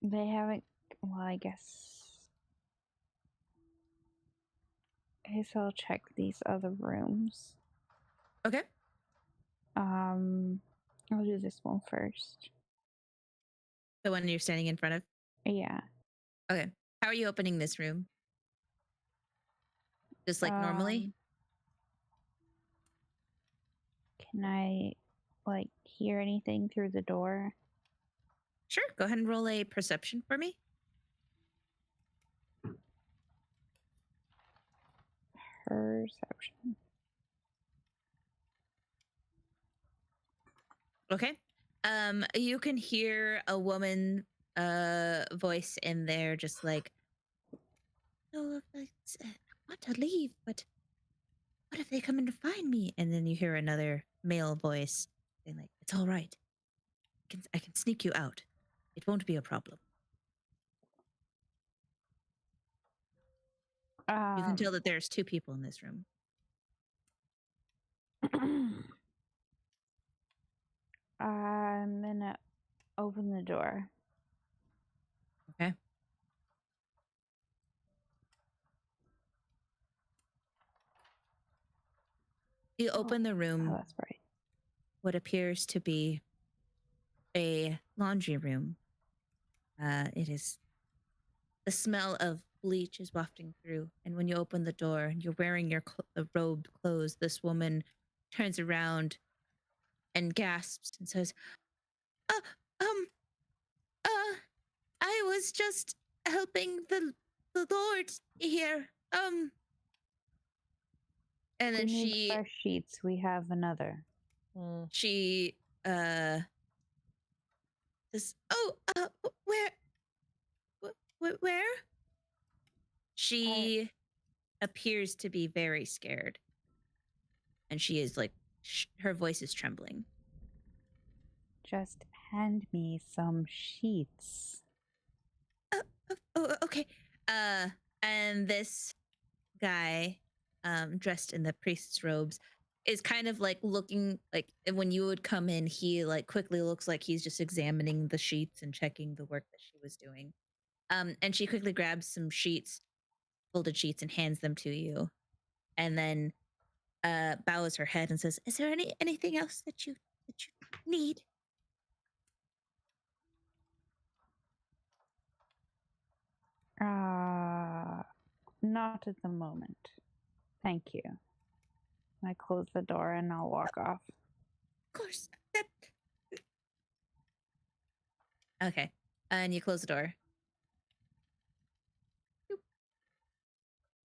Speaker 3: They haven't. Well, I guess. I guess I'll check these other rooms.
Speaker 1: Okay.
Speaker 3: I'll do this one first.
Speaker 1: The one you're standing in front of?
Speaker 3: Yeah.
Speaker 1: Okay. How are you opening this room? Just like normally?
Speaker 3: Can I, like, hear anything through the door?
Speaker 1: Sure. Go ahead and roll a perception for me.
Speaker 3: Perception.
Speaker 1: Okay. You can hear a woman voice in there just like, oh, I want to leave, but what if they come in to find me? And then you hear another male voice saying like, it's all right. I can sneak you out. It won't be a problem. You can tell that there's two people in this room.
Speaker 3: I'm gonna open the door.
Speaker 1: Okay. You open the room.
Speaker 3: Oh, that's right.
Speaker 1: What appears to be a laundry room. It is the smell of bleach is wafting through, and when you open the door, you're wearing your robed clothes. This woman turns around and gasps and says, "Uh, um, I was just helping the Lord here. And then
Speaker 3: we need fresh sheets. We have another.
Speaker 1: She says, "Oh, where?" She appears to be very scared, and she is like, her voice is trembling.
Speaker 3: Just hand me some sheets.
Speaker 1: Okay. And this guy, dressed in the priest's robes, is kind of like looking like when you would come in, he like quickly looks like he's just examining the sheets and checking the work that she was doing. And she quickly grabs some sheets, folded sheets, and hands them to you, and then bows her head and says, "Is there anything else that you need?"
Speaker 3: Not at the moment. Thank you. I close the door and I'll walk off.
Speaker 1: Of course. Okay. And you close the door.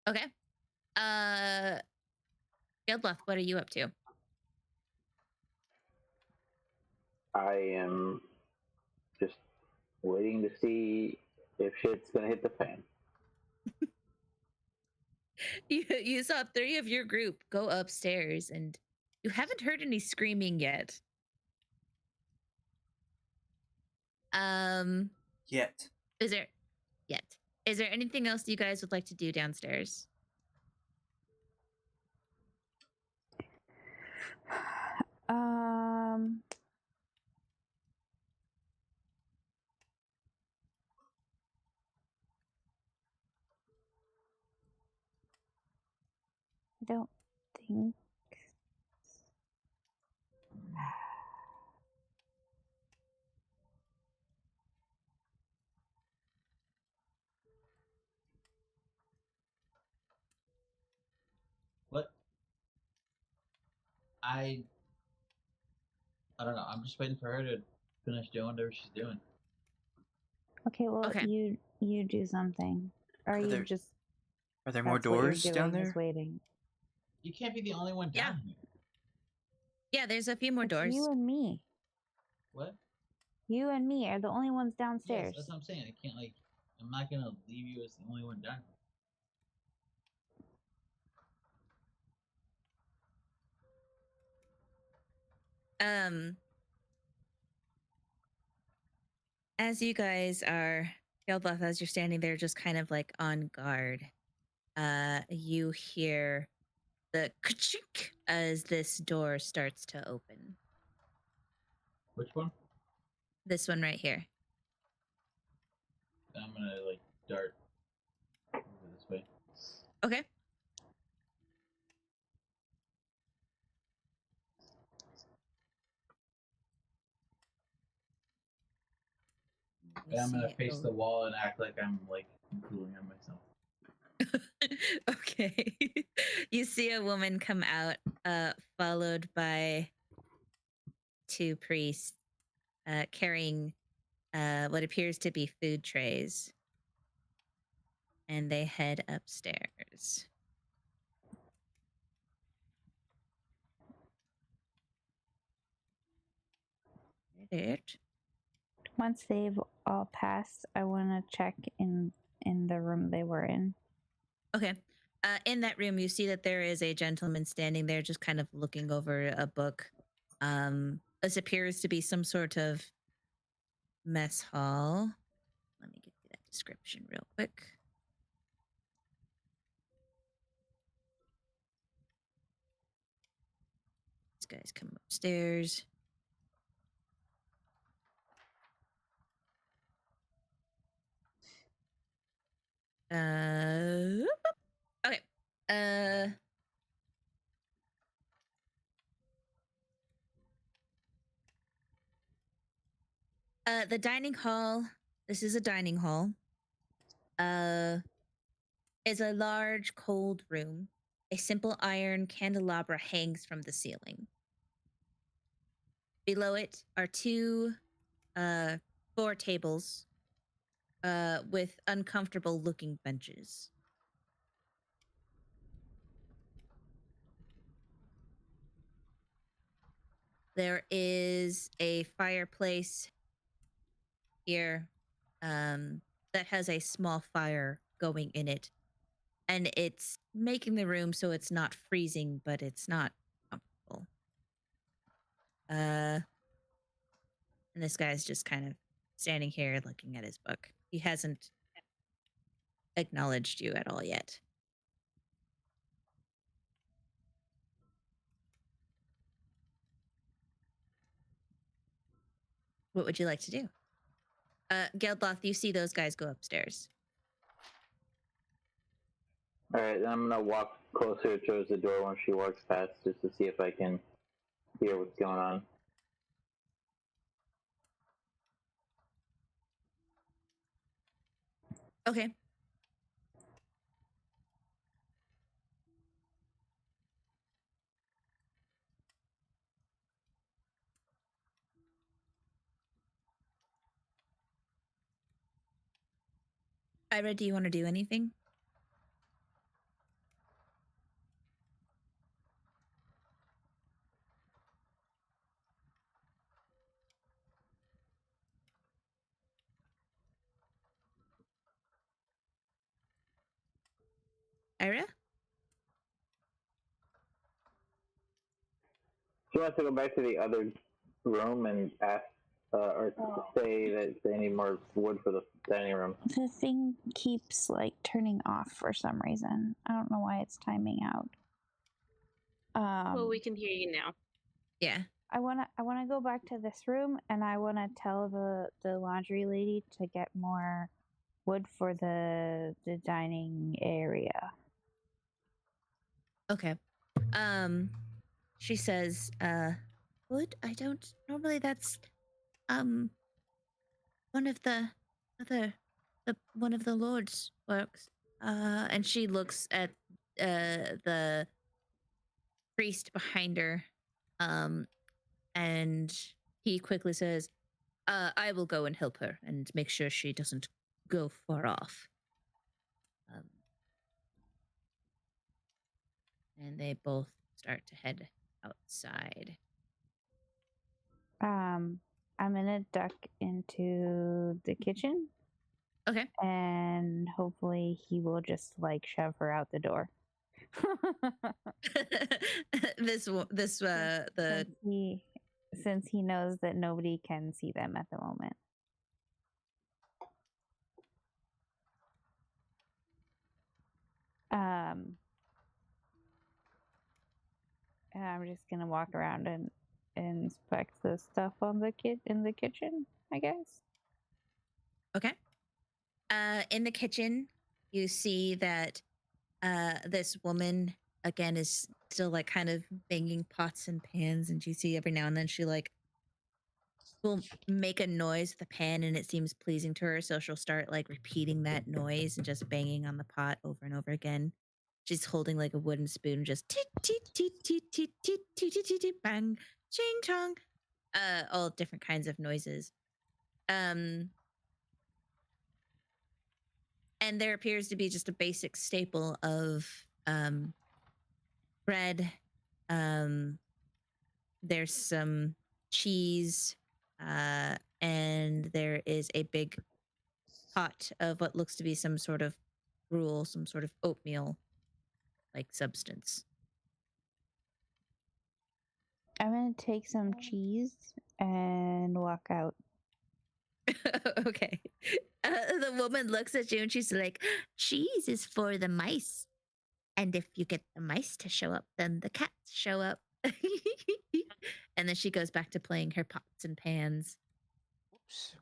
Speaker 1: Okay. Geldloth, what are you up to?
Speaker 6: I am just waiting to see if shit's gonna hit the fan.
Speaker 1: You saw 3 of your group go upstairs, and you haven't heard any screaming yet.
Speaker 4: Yet.
Speaker 1: Is there anything else you guys would like to do downstairs?
Speaker 3: I don't think.
Speaker 5: What? I don't know. I'm just waiting for her to finish doing whatever she's doing.
Speaker 3: Okay, well,
Speaker 1: Okay.
Speaker 3: you do something. Or
Speaker 4: Are
Speaker 3: you
Speaker 4: there-
Speaker 3: just
Speaker 4: Are there more
Speaker 3: that's what you're
Speaker 4: doors down
Speaker 3: doing is
Speaker 4: there?
Speaker 3: waiting.
Speaker 5: You can't be the only one
Speaker 1: Yeah.
Speaker 5: down here.
Speaker 1: Yeah, there's a few more
Speaker 3: It's
Speaker 1: doors.
Speaker 3: you and me.
Speaker 5: What?
Speaker 3: You and me are the only ones
Speaker 5: Yes,
Speaker 3: downstairs.
Speaker 5: that's what I'm saying. I can't like. I'm not gonna leave you as the only one down here.
Speaker 1: As you guys are, Geldloth, as you're standing there just kind of like on guard, you hear the ka-chink as this door starts to open.
Speaker 5: Which one?
Speaker 1: This one right here.
Speaker 5: I'm gonna like dart over this way.
Speaker 1: Okay.
Speaker 5: And I'm gonna
Speaker 1: See
Speaker 5: face
Speaker 1: it
Speaker 5: the wall and act like I'm like cooling on myself.
Speaker 1: Okay. You see a woman come out, followed by two priests, carrying what appears to be food trays. And they head upstairs. It.
Speaker 3: Once they've all passed, I want to check in the room they were in.
Speaker 1: Okay. In that room, you see that there is a gentleman standing there just kind of looking over a book. This appears to be some sort of mess hall. Let me get you that description real quick. These guys come upstairs. Okay. The dining hall. This is a dining hall. Is a large, cold room. A simple iron candelabra hangs from the ceiling. Below it are four tables, with uncomfortable-looking benches. There is a fireplace here, that has a small fire going in it. And it's making the room so it's not freezing, but it's not comfortable. And this guy's just kind of standing here looking at his book. He hasn't acknowledged you at all yet. What would you like to do? Geldloth, you see those guys go upstairs.
Speaker 6: Alright, then I'm gonna walk closer towards the door when she walks past just to see if I can hear what's going on.
Speaker 1: Okay. Ayre, do you want to do anything? Ayre?
Speaker 6: She wants to go back to the other room and ask, or say that they need more wood for the dining room.
Speaker 3: The thing keeps like turning off for some reason. I don't know why it's timing out.
Speaker 2: Well, we can hear you now.
Speaker 1: Yeah.
Speaker 3: I wanna go back to this room and I wanna tell the laundry lady to get more wood for the dining area.
Speaker 1: Okay. She says, wood? I don't normally that's one of the one of the Lord's works. And she looks at the priest behind her. And he quickly says, I will go and help her and make sure she doesn't go far off. And they both start to head outside.
Speaker 3: I'm gonna duck into the kitchen,
Speaker 1: Okay.
Speaker 3: and hopefully he will just like shove her out the door. Since he knows that nobody can see them at the moment. And I'm just gonna walk around and inspect the stuff on the in the kitchen, I guess.
Speaker 1: Okay. In the kitchen, you see that this woman again is still like kind of banging pots and pans, and you see every now and then she like will make a noise with the pan, and it seems pleasing to her, so she'll start like repeating that noise and just banging on the pot over and over again. She's holding like a wooden spoon, just tit tit tit tit tit tit tit tit tit bang, ching chong, all different kinds of noises. And there appears to be just a basic staple of bread. There's some cheese, and there is a big pot of what looks to be some sort of gruel, some sort of oatmeal like substance.
Speaker 3: I'm gonna take some cheese and walk out.
Speaker 1: Okay. The woman looks at you and she's like, cheese is for the mice. And if you get the mice to show up, then the cats show up. And then she goes back to playing her pots and pans.
Speaker 5: Oops.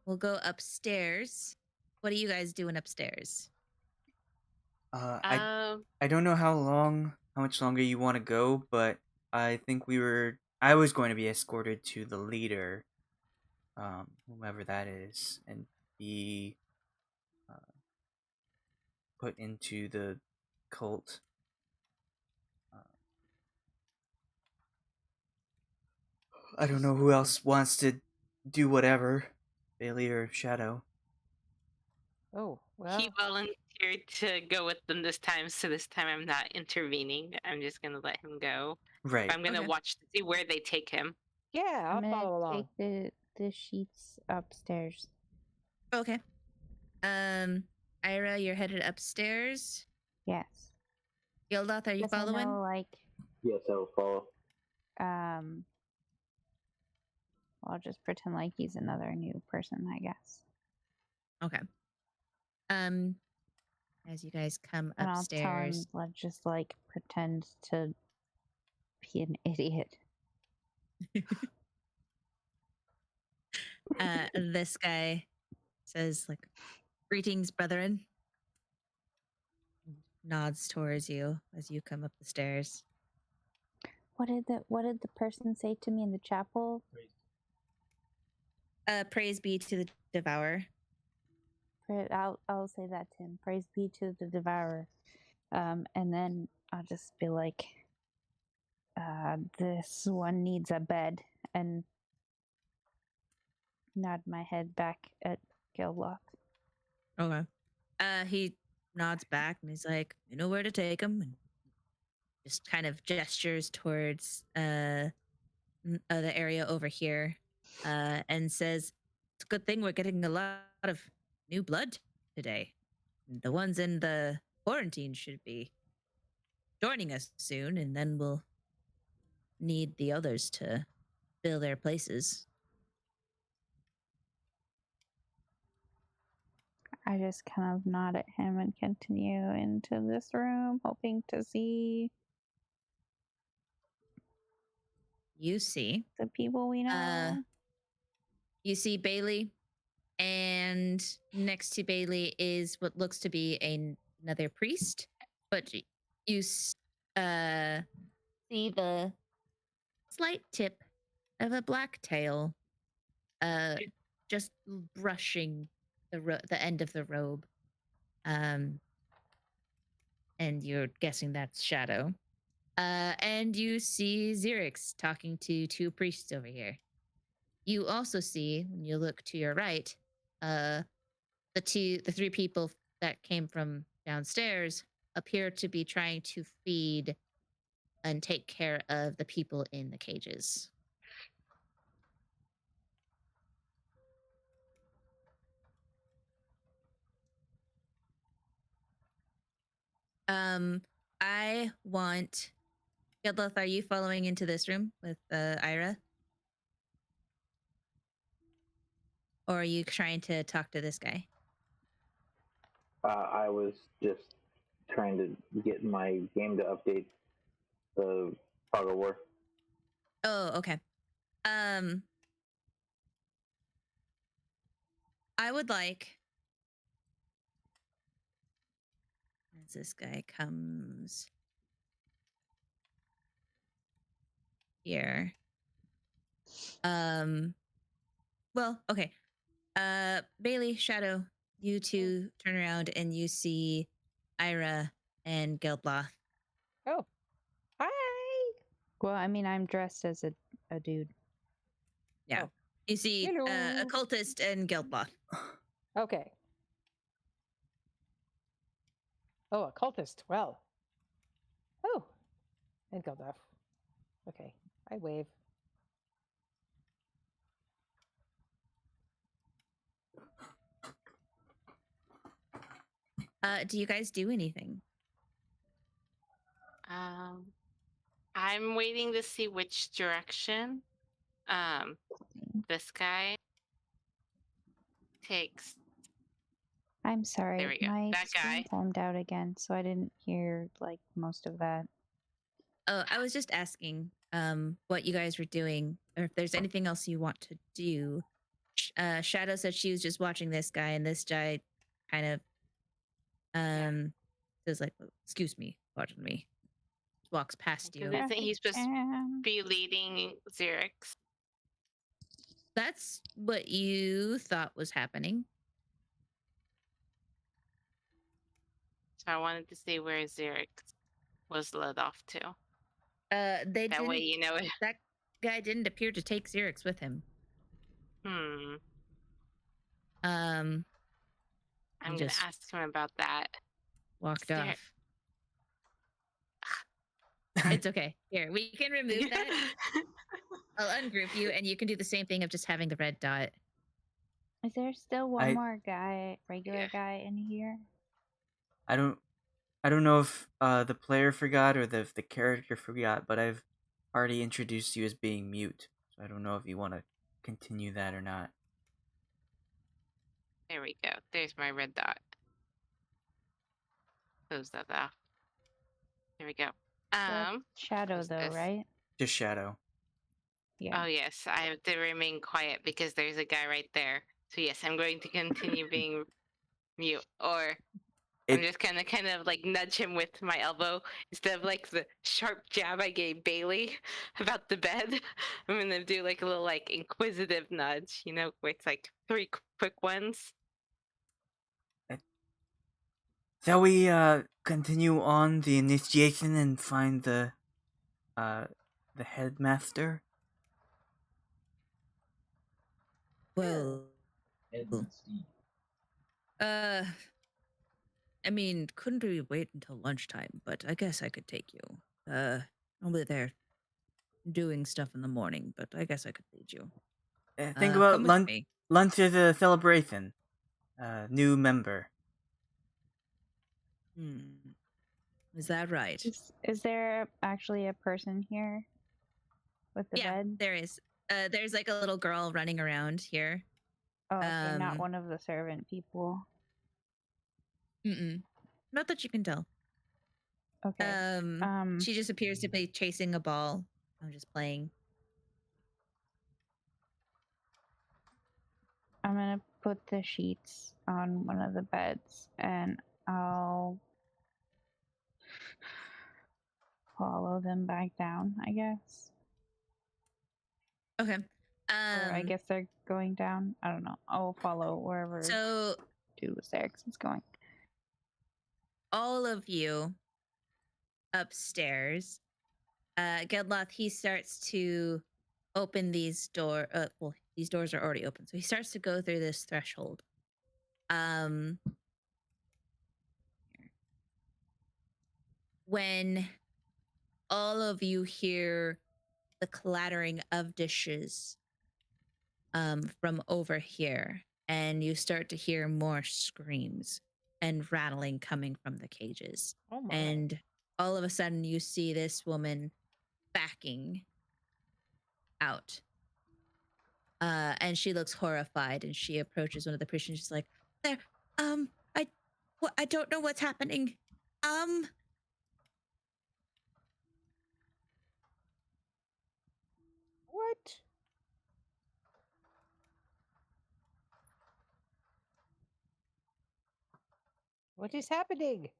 Speaker 1: We'll go upstairs. What are you guys doing upstairs?
Speaker 4: I don't know how much longer you want to go, but I think I was going to be escorted to the leader, whomever that is, and be put into the cult. I don't know who else wants to do whatever, Bei-leigh or Shadow.
Speaker 7: Oh, well.
Speaker 2: He volunteered to go with them this time, so this time I'm not intervening. I'm just gonna let him go.
Speaker 4: Right.
Speaker 2: I'm gonna
Speaker 1: Okay.
Speaker 2: watch to see where they take him.
Speaker 7: Yeah, I'll
Speaker 3: I'm gonna
Speaker 7: follow along.
Speaker 3: take the sheets upstairs.
Speaker 1: Okay. Ayre, you're headed upstairs.
Speaker 3: Yes.
Speaker 1: Geldloth, are you
Speaker 3: Guess I
Speaker 1: following?
Speaker 3: know, like,
Speaker 6: Yes, I will follow.
Speaker 3: I'll just pretend like he's another new person, I guess.
Speaker 1: Okay. As you guys come
Speaker 3: And I'll tell him,
Speaker 1: upstairs,
Speaker 3: let's just like pretend to be an idiot.
Speaker 1: this guy says like, greetings, brethren. Nods towards you as you come up the stairs.
Speaker 3: What did the person say to me in the chapel?
Speaker 1: Praise be to the devourer.
Speaker 3: I'll say that to him. Praise be to the devourer. And then I'll just be like, this one needs a bed, and nod my head back at Geldloth.
Speaker 1: Okay. He nods back and he's like, "You know where to take him," and just kind of gestures towards the area over here, and says, "It's a good thing we're getting a lot of new blood today. The ones in the quarantine should be joining us soon, and then we'll need the others to fill their places."
Speaker 3: I just kind of nod at him and continue into this room, hoping to see
Speaker 1: You see
Speaker 3: the people we know.
Speaker 1: You see Bei-leigh, and next to Bei-leigh is what looks to be another priest, but you see the slight tip of a black tail, just brushing the end of the robe. And you're guessing that's Shadow. And you see Xerix talking to two priests over here. You also see, when you look to your right, the three people that came from downstairs appear to be trying to feed and take care of the people in the cages. I want Geldloth, are you following into this room with Ayre? Or are you trying to talk to this guy?
Speaker 6: I was just trying to get my game to update the Fog of War.
Speaker 1: Oh, okay. I would like, as this guy comes here. Well, okay. Bei-leigh, Shadow, you two turn around and you see Ayre and Geldloth.
Speaker 7: Oh, hi.
Speaker 3: Well, I mean, I'm dressed as a dude.
Speaker 1: Yeah.
Speaker 7: Oh.
Speaker 1: You see a
Speaker 7: Hello.
Speaker 1: cultist and Geldloth.
Speaker 7: Okay. Oh, a cultist. Well. Oh, and Geldloth. Okay, I wave.
Speaker 1: Do you guys do anything?
Speaker 2: I'm waiting to see which direction this guy takes.
Speaker 3: I'm sorry,
Speaker 2: There we go.
Speaker 3: my
Speaker 2: That
Speaker 3: screen
Speaker 2: guy.
Speaker 3: timed out again, so I didn't hear like most of that.
Speaker 1: Oh, I was just asking what you guys were doing, or if there's anything else you want to do. Shadow said she was just watching this guy, and this guy kind of says like, "Excuse me, pardon me." Walks past you.
Speaker 2: Isn't he supposed to
Speaker 3: And
Speaker 2: be leading Xerix?
Speaker 1: That's what you thought was happening.
Speaker 2: So I wanted to see where Xerix was led off to.
Speaker 1: They
Speaker 2: That
Speaker 1: didn't.
Speaker 2: way you know it.
Speaker 1: That guy didn't appear to take Xerix with him.
Speaker 2: I'm
Speaker 1: He
Speaker 2: gonna
Speaker 1: just
Speaker 2: ask him about that.
Speaker 1: walked
Speaker 2: There-
Speaker 1: off. It's okay. Here, we can remove that. I'll ungroup you, and you can do the same thing of just having the red dot.
Speaker 3: is there still one
Speaker 4: I-
Speaker 3: more guy, regular
Speaker 2: Yeah.
Speaker 3: guy in here?
Speaker 4: I don't know if the player forgot or if the character forgot, but I've already introduced you as being mute, so I don't know if you want to continue that or not.
Speaker 2: There we go. There's my red dot. Close that off. There we go.
Speaker 3: That's Shadow
Speaker 2: who's
Speaker 3: though,
Speaker 2: this?
Speaker 3: right?
Speaker 4: Just Shadow.
Speaker 3: Yeah.
Speaker 2: Oh yes, I have to remain quiet because there's a guy right there. So yes, I'm going to continue being mute, or I'm
Speaker 4: It
Speaker 2: just kind of like nudge him with my elbow instead of like the sharp jab I gave Bei-leigh about the bed. I'm gonna do like a little like inquisitive nudge, you know, where it's like 3 quick ones.
Speaker 4: shall we continue on the initiation and find the headmaster?
Speaker 1: Well,
Speaker 5: Edmund Steve.
Speaker 1: I mean, couldn't we wait until lunchtime? But I guess I could take you. I'll be there doing stuff in the morning, but I guess I could lead you.
Speaker 4: Think about
Speaker 1: come with me.
Speaker 4: lunch is a celebration. New member.
Speaker 1: Is that right?
Speaker 3: Is there actually a person here with the
Speaker 1: Yeah,
Speaker 3: bed?
Speaker 1: there is. There's like a little girl running around here.
Speaker 3: Oh, okay, not
Speaker 1: um,
Speaker 3: one of the servant people.
Speaker 1: Not that you can tell.
Speaker 3: Okay.
Speaker 1: She just appears to be chasing a ball. I'm just playing.
Speaker 3: I'm gonna put the sheets on one of the beds and I'll follow them back down, I guess.
Speaker 1: Okay.
Speaker 3: Or I guess they're going down. I don't know. I'll follow wherever
Speaker 1: So
Speaker 3: Xerix is going.
Speaker 1: all of you upstairs. Geldloth, he starts to open these well, these doors are already open, so he starts to go through this threshold. When all of you hear the clattering of dishes from over here, and you start to hear more screams and rattling coming from the cages.
Speaker 7: Oh my.
Speaker 1: And all of a sudden, you see this woman backing out. And she looks horrified, and she approaches one of the priests, and she's like, "There, I don't know what's happening.
Speaker 7: What? What is happening?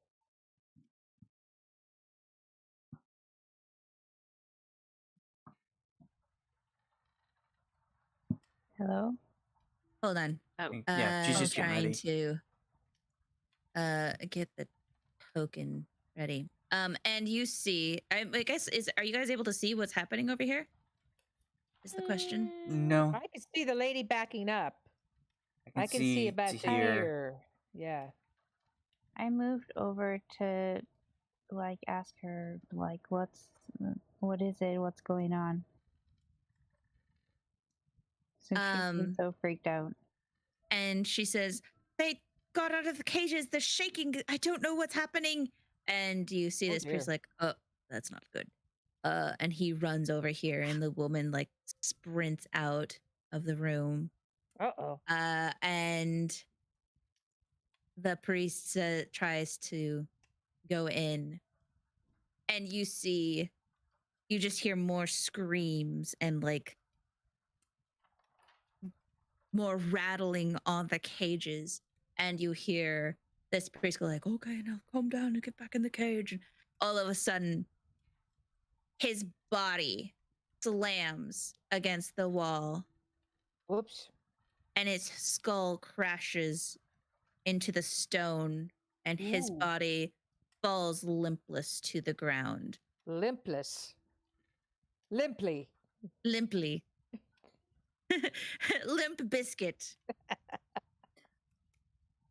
Speaker 3: Hello?
Speaker 1: Hold on.
Speaker 2: Oh,
Speaker 4: Yeah, she's
Speaker 1: I'm
Speaker 4: just getting
Speaker 1: trying
Speaker 4: ready.
Speaker 1: to get the token ready. And you see, I guess are you guys able to see what's happening over here? Is the question.
Speaker 4: No.
Speaker 7: I can see the lady backing up.
Speaker 4: I
Speaker 7: I can see
Speaker 4: see
Speaker 7: about
Speaker 4: to hear.
Speaker 7: here. Yeah.
Speaker 3: I moved over to like ask her like what is it? What's going on? Since she seems so freaked out.
Speaker 1: And she says, "They got out of the cages. They're shaking. I don't know what's happening." And you see
Speaker 7: Oh,
Speaker 1: this priest
Speaker 7: dear.
Speaker 1: like, "Oh, that's not good." And he runs over here, and the woman like sprints out of the room.
Speaker 7: Uh-oh.
Speaker 1: And the priest tries to go in, and you just hear more screams and like more rattling on the cages, and you hear this priest go like, "Okay, now calm down and get back in the cage." And all of a sudden, his body slams against the wall,
Speaker 7: Whoops.
Speaker 1: and his skull crashes into the stone, and his
Speaker 7: Ooh.
Speaker 1: body falls limpless to the ground.
Speaker 7: Limpless. Limply.
Speaker 1: Limply. Limp biscuit.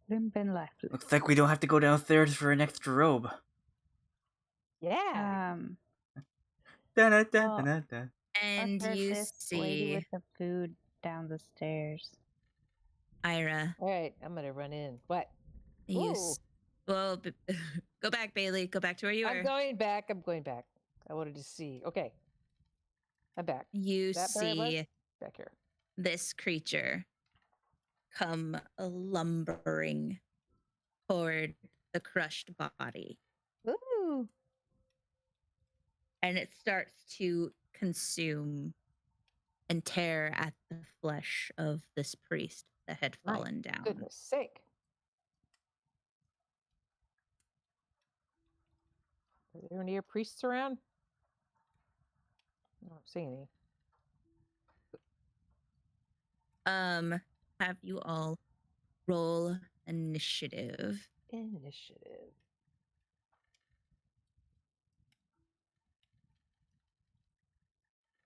Speaker 3: Limp and left.
Speaker 4: Looks like we don't have to go downstairs for an extra robe.
Speaker 7: Yeah.
Speaker 4: Da-da-da-da-da.
Speaker 1: And
Speaker 3: Usher
Speaker 1: you
Speaker 3: this lady
Speaker 1: see
Speaker 3: with the food down the stairs.
Speaker 1: Ira.
Speaker 7: All right, I'm gonna run in. What?
Speaker 1: You
Speaker 7: Ooh.
Speaker 1: well, go back, Bei-leigh. Go back to where you
Speaker 7: I'm
Speaker 1: were.
Speaker 7: going back. I'm going back. I wanted to see. Okay. I'm back.
Speaker 1: You
Speaker 7: That where I was?
Speaker 1: see
Speaker 7: Back here.
Speaker 1: this creature come lumbering toward the crushed body,
Speaker 7: Ooh.
Speaker 1: and it starts to consume and tear at the flesh of this priest that had
Speaker 7: My
Speaker 1: fallen down.
Speaker 7: Goodness sake. Are there any priests around? I don't see any.
Speaker 1: Have you all roll initiative?
Speaker 7: Initiative.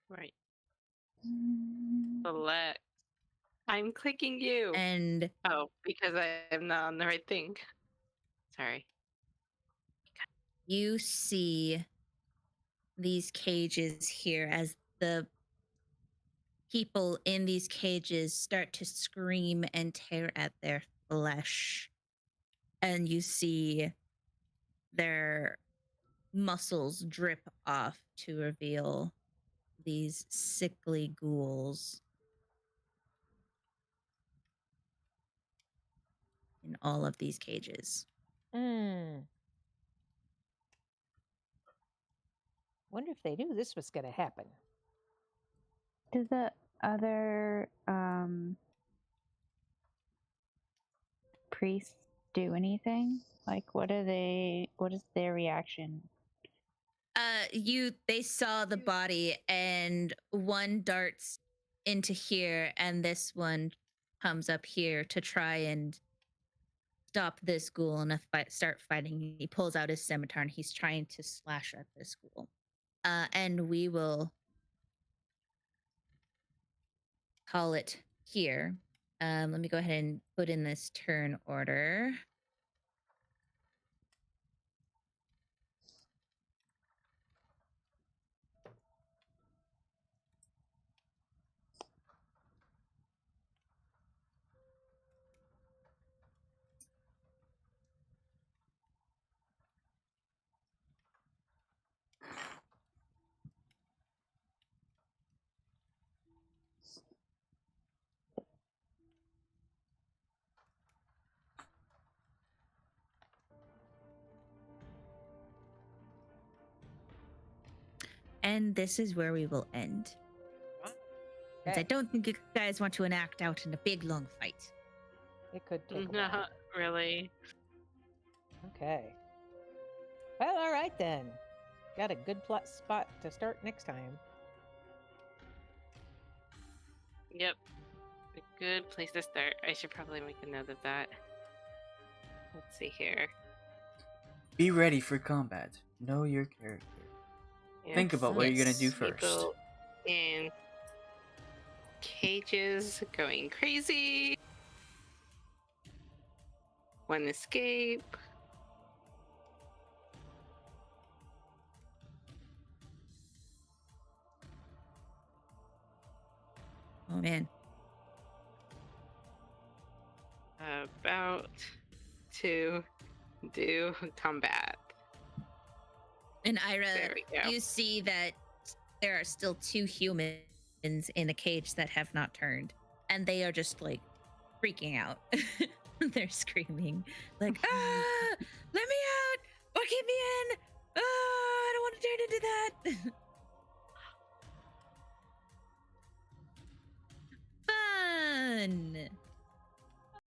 Speaker 2: right.
Speaker 3: Mm,
Speaker 2: Select. I'm clicking you.
Speaker 1: And
Speaker 2: Oh, because I am not on the right thing. Sorry.
Speaker 1: you see these cages here as the people in these cages start to scream and tear at their flesh. And you see their muscles drip off to reveal these sickly ghouls in all of these cages.
Speaker 7: Wonder if they knew this was going to happen.
Speaker 3: Did the other priests do anything? Like, what is their reaction?
Speaker 1: They saw the body, and one darts into here, and this one comes up here to try and stop this ghoul and start fighting. He pulls out his scimitar and he's trying to slash at this ghoul. And we will call it here. Let me go ahead and put in this turn order. And this is where we will end. Since I don't think you guys want to enact out in a big long fight.
Speaker 7: It could take a while.
Speaker 2: Not really.
Speaker 7: Okay. Well, all right then. Got a good spot to start next time.
Speaker 2: Yep. A good place to start. I should probably make a note of that. Let's see here.
Speaker 4: Be ready for combat. Know your character. Think about what you're gonna do first.
Speaker 2: People in cages going crazy. One escape.
Speaker 1: Oh man.
Speaker 2: About to do combat.
Speaker 1: And Ayre,
Speaker 2: There we go.
Speaker 1: you see that there are still 2 humans in the cage that have not turned. And they are just like freaking out. They're screaming like, let me out or keep me in. I don't want to turn into that.